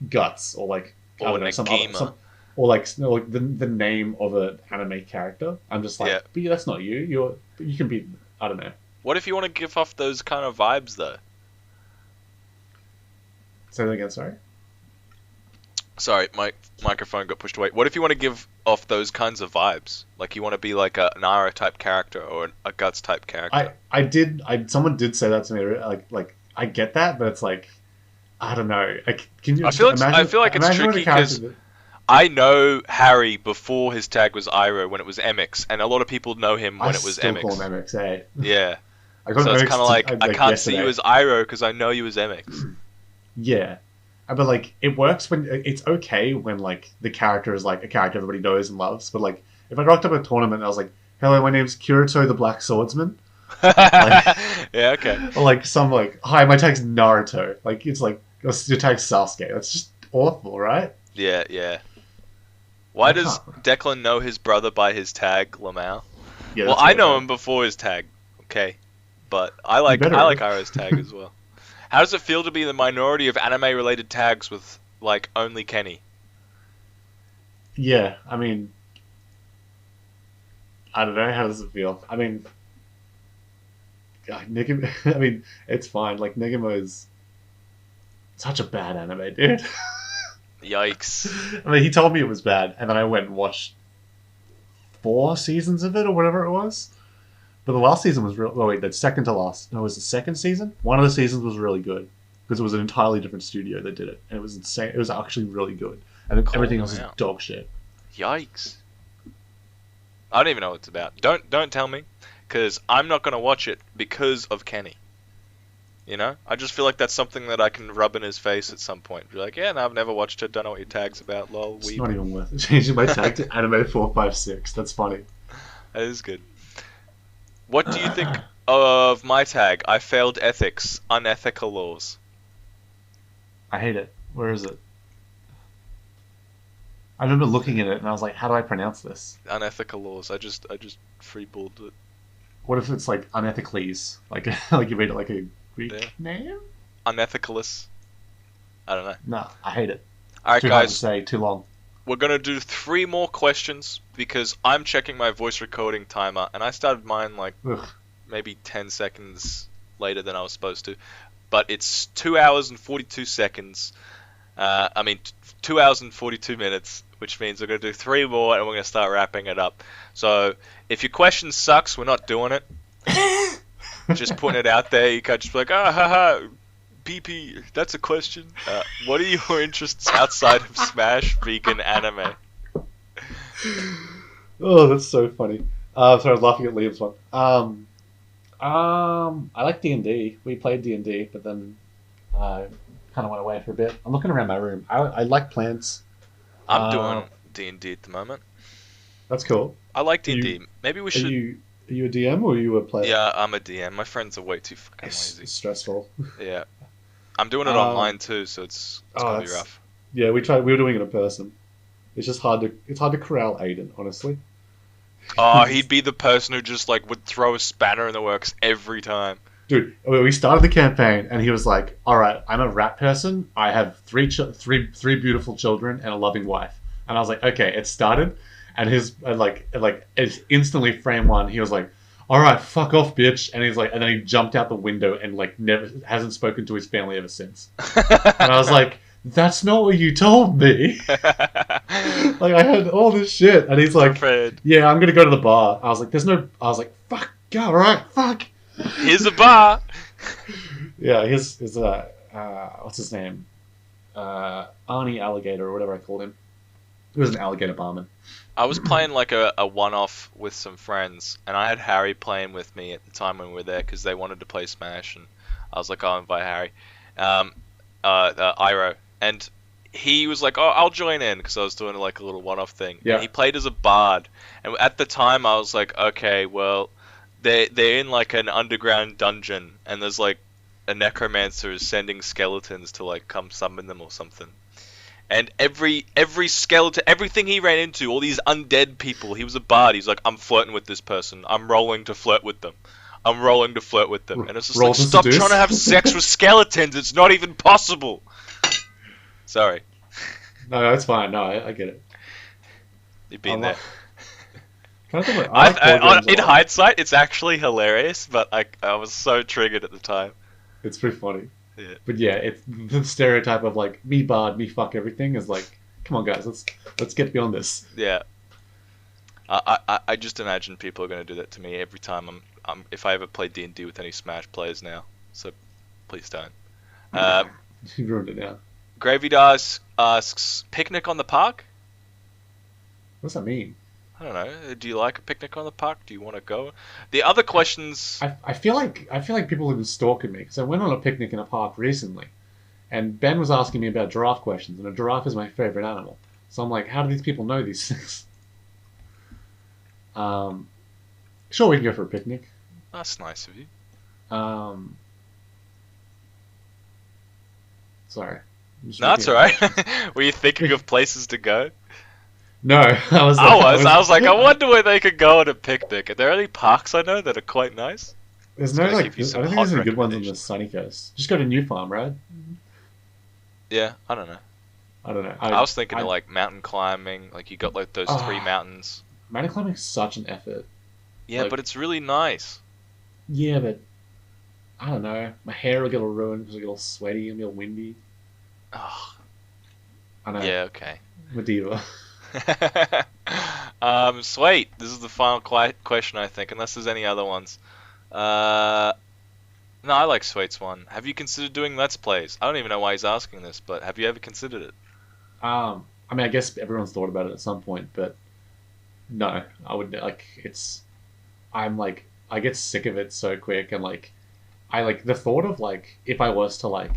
Guts or like I Or don't know Nagima. or like the name of an anime character. I'm just like, Yeah. but that's not you. You can be I don't know. What if you want to give off those kind of vibes though? Say that again. Sorry. Sorry, my microphone got pushed away. What if you want to give off those kinds of vibes? Like you want to be like a Nara type character or a Guts type character? Someone did say that to me. Like I get that, but it's like I don't know. Like, can you I feel like it's imagine tricky because I know Harry before his tag was Iroh when it was MX, and a lot of people know him when it was still MX. call him MX. Eh? Yeah. I got So it's kind of like I can't see yesterday. you as Iroh because I know you as MX. Yeah, but like it works when it's okay when like the character is like a character everybody knows and loves. But like if I rocked up at a tournament and I was like, "Hello, my name's Kirito the Black Swordsman," like, Yeah, okay. or like some like, "Hi, my tag's Naruto." Like it's like your tag's Sasuke. That's just awful, right? Yeah, yeah. Why does Declan know his brother by his tag, Lamau? Yeah, Well, that's I what know him before his tag, okay? But I like better. Iroh's tag as well. How does it feel to be the minority of anime-related tags with, like, only Kenny? Yeah, I mean, I don't know. How does it feel? I mean, God, Negima. I mean, it's fine. Like Negima is such a bad anime, dude. Yikes. I mean, he told me it was bad, and then I went and watched 4 seasons of it or whatever it was. But the last season was real. Oh wait, the second to last. No, it was the second season. One of the seasons was really good because it was an entirely different studio that did it, and it was insane. It was actually really good, and everything else is dog shit. Yikes. I don't even know what it's about. Don't tell me, because I'm not going to watch it because of Kenny. You know? I just feel like that's something that I can rub in his face at some point. Be like, yeah, no, I've never watched it, don't know what your tag's about, lol, It's weeb. not even worth it. Changing my tag to anime 456. That's funny. That is good. What do you think of my tag? I failed ethics, unethical laws. I hate it. Where is it? I remember looking at it and I was like, how do I pronounce this? Unethical laws. I just freeballed it. What if it's like unethicalese? Like like you read it like a Greek name? Unethicalist. I don't know. No, I hate it. Alright, Too hard to guys. say, too long. We're going to do 3 more questions because I'm checking my voice recording timer and I started mine like Ugh. maybe 10 seconds later than I was supposed to. But it's 2 hours and 42 seconds. 2 hours and 42 minutes, which means we're going to do 3 more and we're going to start wrapping it up. So if your question sucks, we're not doing it. Just putting it out there. You can't just be like, haha, PP, that's a question. What are your interests outside of Smash vegan anime? Oh, that's so funny. Sorry, I was laughing at Liam's one. I like D&D. We played D&D, but then I kind of went away for a bit. I'm looking around my room. I like plants. I'm doing D&D at the moment. That's cool. I like D&D. Maybe we should... Are you a DM or are you a player? Yeah, I'm a DM. My friends are way too fucking lazy. It's stressful. Yeah. I'm doing it online too, so it's gonna be rough. Yeah, we were doing it in person. It's just hard to corral Aiden, honestly. Oh, he'd be the person who just like would throw a spanner in the works every time. Dude, we started the campaign and he was like, "All right, I'm a rat person. I have three beautiful children and a loving wife." And I was like, "Okay, it started." And his it's instantly frame 1. He was like, "All right, fuck off, bitch." And he's like, and then he jumped out the window and like never hasn't spoken to his family ever since. And I was like, "That's not what you told me." Like I heard all this shit, and he's like, "Yeah, I'm gonna go to the bar." I was like, "Fuck, all right, fuck." Here's a bar. Yeah, his what's his name? Arnie Alligator or whatever I called him. He was an alligator barman. I was playing like a one-off with some friends, and I had Harry playing with me at the time when we were there because they wanted to play Smash, and I was like, I'll invite Harry, Iroh, and he was like, "Oh, I'll join in," because I was doing like a little one-off thing. Yeah. And he played as a bard, and at the time I was like, okay, well, they're in like an underground dungeon, and there's like a necromancer is sending skeletons to like come summon them or something. And every skeleton, everything he ran into, all these undead people, he was a bard. He's like, I'm flirting with this person. I'm rolling to flirt with them. I'm rolling to flirt with them. And it's just Roll like, to stop seduce. trying to have sex with skeletons. It's not even possible. Sorry. No, that's fine. No, I get it. You've been there. Kind of think I like board games a In lot. hindsight, it's actually hilarious, but I was so triggered at the time. It's pretty funny. Yeah. But yeah, it's the stereotype of like me bard, me fuck everything is like, come on guys, let's get beyond this. Yeah. I just imagine people are going to do that to me every time if I ever play D&D with any Smash players now. So please don't. You ruined it now. Gravy Dice asks, picnic on the park? What does that mean? I don't know. Do you like a picnic on the park? Do you want to go? The other questions... I feel like people have been stalking me because I went on a picnic in a park recently, and Ben was asking me about giraffe questions, and a giraffe is my favorite animal. So I'm like, how do these people know these things? Sure, we can go for a picnic. That's nice of you. Sorry. No, it's alright. Were you thinking of places to go? No, I was like, I wonder where they could go on a picnic. Are there any parks I know that are quite nice? There's no like. I don't think there's any good ones on the sunny coast. Just go to New Farm, right? Yeah, I don't know. I was thinking of like mountain climbing. Like you got like those 3 mountains. Mountain climbing is such an effort. Yeah, but it's really nice. Yeah, but I don't know. My hair will get all ruined because it'll get all sweaty and be all windy. Oh. I know. Yeah, okay. Medieval. Sweet. This is the final question, I think, unless there's any other ones. No, I like Sweet's one. Have you considered doing Let's Plays? I don't even know why he's asking this, but have you ever considered it? I mean, I guess everyone's thought about it at some point, but no, I would like. I get sick of it so quick, and like, I like the thought of like if I was to like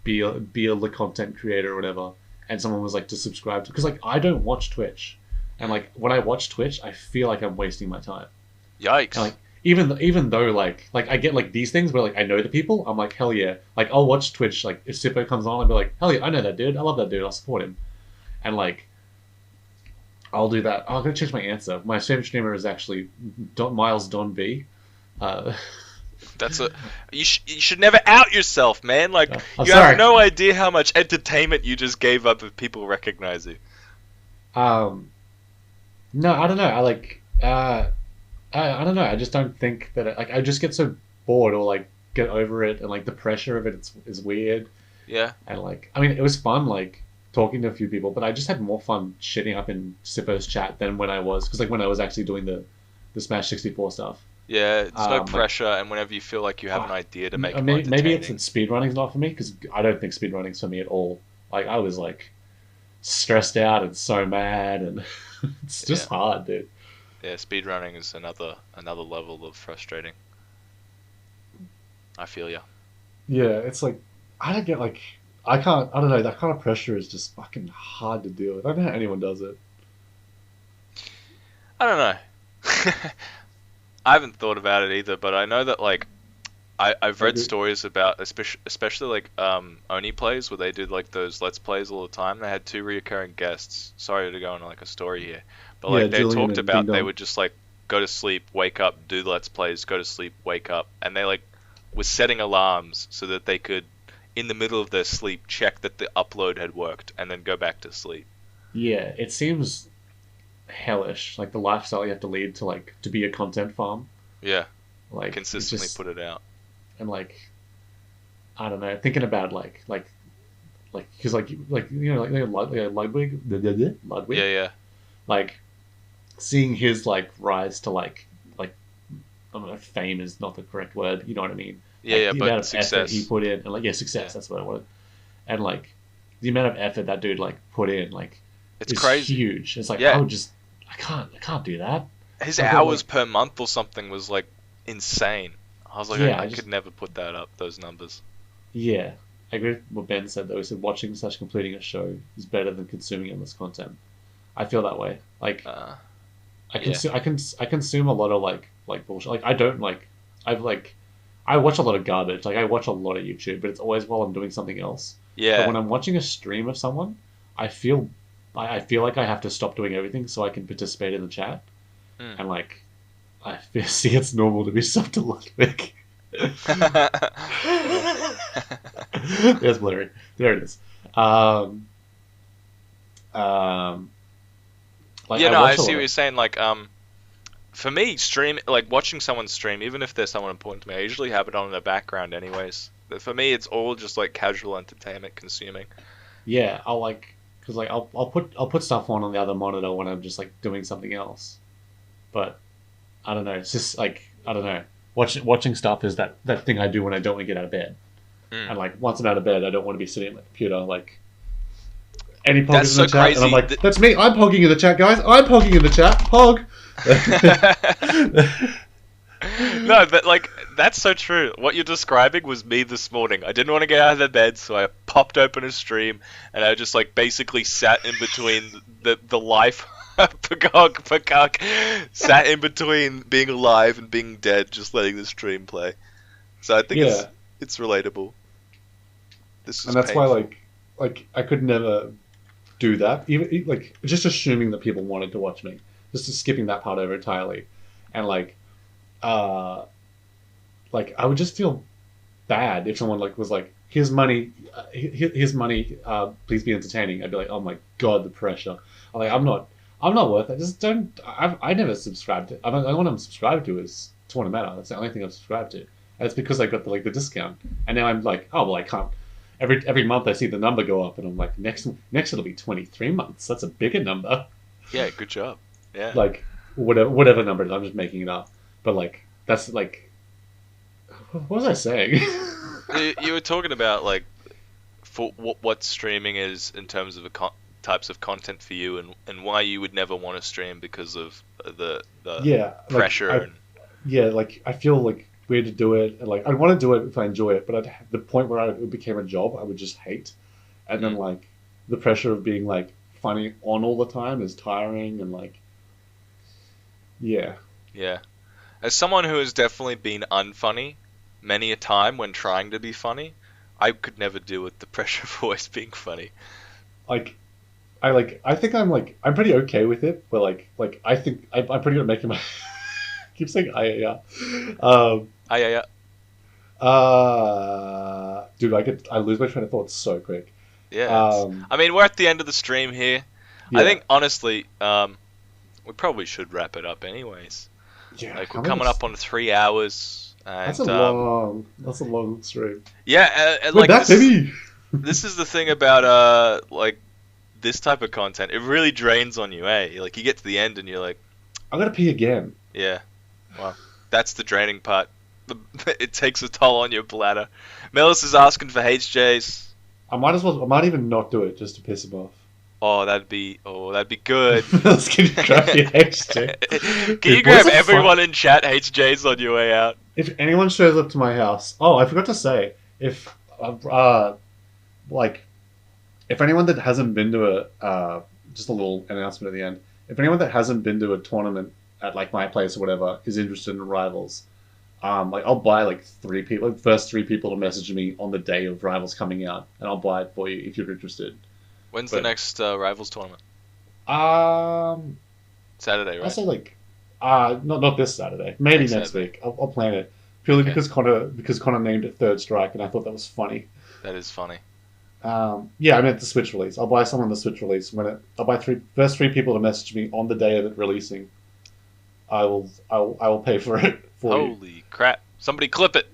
be the content creator or whatever, and someone was like to subscribe to, because like I don't watch Twitch, and like when I watch Twitch, I feel like I'm wasting my time. Yikes! And, like even though like I get like these things where like I know the people, I'm like hell yeah, like I'll watch Twitch. Like if Sippo comes on, I'll be like hell yeah, I know that dude, I love that dude, I'll support him, and like I'll do that. Oh, I'm gonna change my answer. My favorite streamer is actually Miles Don V. You should never out yourself, man. Like you have no idea how much entertainment you just gave up if people recognize you. No, I don't know. I don't know. I just don't think that I just get so bored or like get over it, and like the pressure of it is weird. Yeah. And like, I mean, it was fun like talking to a few people, but I just had more fun shitting up in Sippo's chat than when I was actually doing the Smash 64 stuff. Yeah, there's no pressure, and whenever you feel like you have an idea to make it more maybe it's that speedrunning's not for me, because I don't think speedrunning's for me at all. Like I was like stressed out and so mad, and it's just hard, dude. Yeah, speedrunning is another level of frustrating. I feel ya. Yeah, it's like I don't get like I don't know, that kind of pressure is just fucking hard to deal with. I don't know how anyone does it. I don't know. I haven't thought about it either, but I know that like I've read stories about especially like Oni plays where they did like those Let's Plays all the time. They had 2 reoccurring guests. Sorry to go on like a story here, but like they talked about they would just like go to sleep, wake up, do Let's Plays, go to sleep, wake up, and they like were setting alarms so that they could in the middle of their sleep check that the upload had worked and then go back to sleep. Yeah, it seems hellish, like the lifestyle you have to lead to be a content farm. Yeah, like consistently put it out. And like I don't know, thinking about like because like Ludwig. Yeah. Like seeing his like rise to like I don't know, fame is not the correct word. You know what I mean? Yeah, like, the but amount of success effort he put in, and like success. Yeah. That's what I wanted. And like the amount of effort that dude like put in, like it's crazy, huge. It's like I can't do that. His hours per month or something was like insane. I was like, I could never put that up, those numbers. Yeah, I agree with what Ben said though. He said watching / completing a show is better than consuming endless content. I feel that way. Like I consume a lot of like bullshit. Like I don't like I watch a lot of garbage. Like I watch a lot of YouTube, but it's always while I'm doing something else. Yeah. But when I'm watching a stream of someone, I feel like I have to stop doing everything so I can participate in the chat. And like I see it's normal to be soft to Ludwig. There's blurry. There it is. Um, like Yeah, I no, I watch a see lot what of. you're saying. Like, for me, watching someone stream, even if they're someone important to me, I usually have it on in the background anyways. But for me, it's all just like casual entertainment consuming. Yeah, I'll like because like I'll put stuff on the other monitor when I'm just like doing something else. But I don't know. It's just like I don't know. Watching stuff is that thing I do when I don't want to get out of bed. Mm. And like once I'm out of bed, I don't want to be sitting at my computer. Like any That's poggers in so the chat, and I'm crazy. like, that's me. I'm pogging in the chat, guys. I'm pogging in the chat. Pog. No, but like that's so true. What you're describing was me this morning. I didn't want to get out of the bed, so I popped open a stream and I just like basically sat in between the life Pagog sat in between being alive and being dead, just letting the stream play. So I think Yeah, it's relatable. This is and that's why painful. like I could never do that. Even like just assuming that people wanted to watch me, just skipping that part over entirely, and uh like I would just feel bad if someone like was like, "Here's money, here's money. Please be entertaining." I'd be like, "Oh my god, the pressure!" I'm like, I'm not worth it. Just don't. I never subscribed to. The only one I'm subscribed to is Tournameta. That's the only thing I've subscribed to, and it's because I got the discount. And now I'm like, oh well, I can't. Every month I see the number go up, and I'm like, next it'll be 23 months. That's a bigger number. Yeah, good job. Yeah. Like whatever number it is, I'm just making it up. But like that's like, what was I saying? You were talking about like for what streaming is in terms of types of content for you, and why you would never want to stream because of the Yeah, pressure and like I feel like weird to do it, and like I want to do it if I enjoy it, but the point where it became a job, I would just hate, and then mm, like the pressure of being like funny on all the time is tiring, and like yeah, yeah. As someone who has definitely been unfunny many a time when trying to be funny, I could never deal with the pressure of always being funny. like I think I'm pretty okay with it, but like I think I'm pretty good at making my keep saying I yeah, um, Ah, yeah, yeah, dude, I lose my train of thought so quick. yeah. Um, I mean, we're at the end of the stream here. I yeah, think honestly, we probably should wrap it up anyways. yeah. Like we're How many? coming up on 3 hours, That's and a long stream. yeah, and We're like back, baby. this is the thing about like this type of content. It really drains on you, eh? Like you get to the end and you're like, I'm gonna pee again. yeah, well, that's the draining part. It takes a toll on your bladder. Melis is asking for HJs. I might as well. I might even not do it just to piss him off. Oh, that'd be good. Let's get grab your HJ. Can you Dude, what grab is it fun? everyone in chat HJs on your way out? If anyone shows up to my house, oh, I forgot to say, if like if anyone that hasn't been to just a little announcement at the end. If anyone that hasn't been to a tournament at like my place or whatever is interested in Rivals, like I'll buy like first three people to message me on the day of Rivals coming out, and I'll buy it for you if you're interested. When's the But next Rivals tournament? um, Saturday, I right? say like not this Saturday, maybe Next next Saturday. week. I'll plan it purely Okay, because Connor named it Third Strike, and I thought that was funny. that is funny. Yeah, I meant the Switch release. I'll buy some on the Switch release I'll buy first three people to message me on the day of it releasing. I will pay for it for you. Holy crap! Somebody clip it.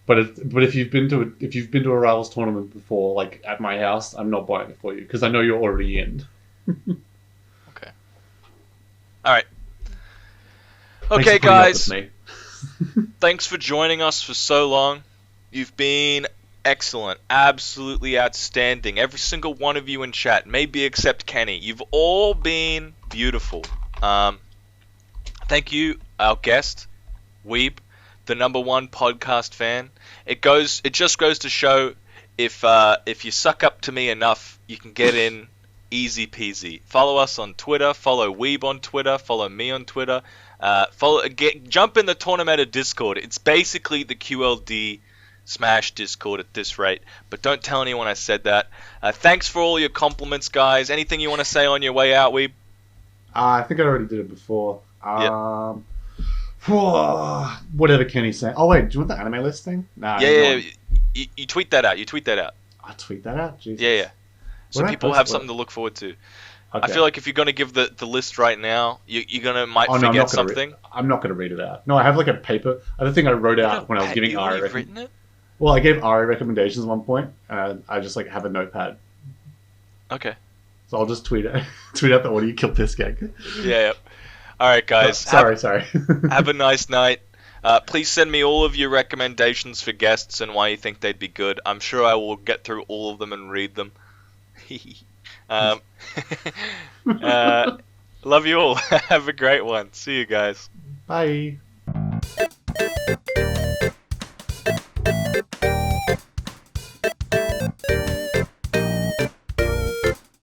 But if you've been to a Rivals tournament before, like at my house, I'm not buying it for you because I know you're already in. Okay. All right. Thanks Okay, for putting up guys. with me. Thanks for joining us for so long. You've been excellent, absolutely outstanding. Every single one of you in chat, maybe except Kenny. You've all been beautiful. Thank you, our guest, Weeb, the #1 podcast fan. It just goes to show if you suck up to me enough, you can get in easy peasy. Follow us on Twitter. Follow Weeb on Twitter. Follow me on Twitter. Jump in the Tournameta Discord. It's basically the QLD Smash Discord at this rate, but don't tell anyone I said that. Thanks for all your compliments, guys. Anything you want to say on your way out, Weeb? I think I already did it before. Yep. Whatever Kenny's saying. Oh wait, do you want the anime list thing? Nah. Yeah. You tweet that out. You tweet that out. I'll tweet that out. Jesus. Yeah. So What people I post? have something to look forward to. I Okay. feel like if you're gonna give the list right now, you're gonna might Oh, no, forget something. I'm not gonna read it out. No, I have like a paper. I don't think I wrote out when I was giving You Ari. already written it? Well, I gave Ari recommendations at one point, and I just like have a notepad. Okay. So I'll just tweet out the order you killed this gag. Yeah. All right, guys. Sorry. Have a nice night. Please send me all of your recommendations for guests and why you think they'd be good. I'm sure I will get through all of them and read them. Love you all. Have a great one. See you guys. Bye.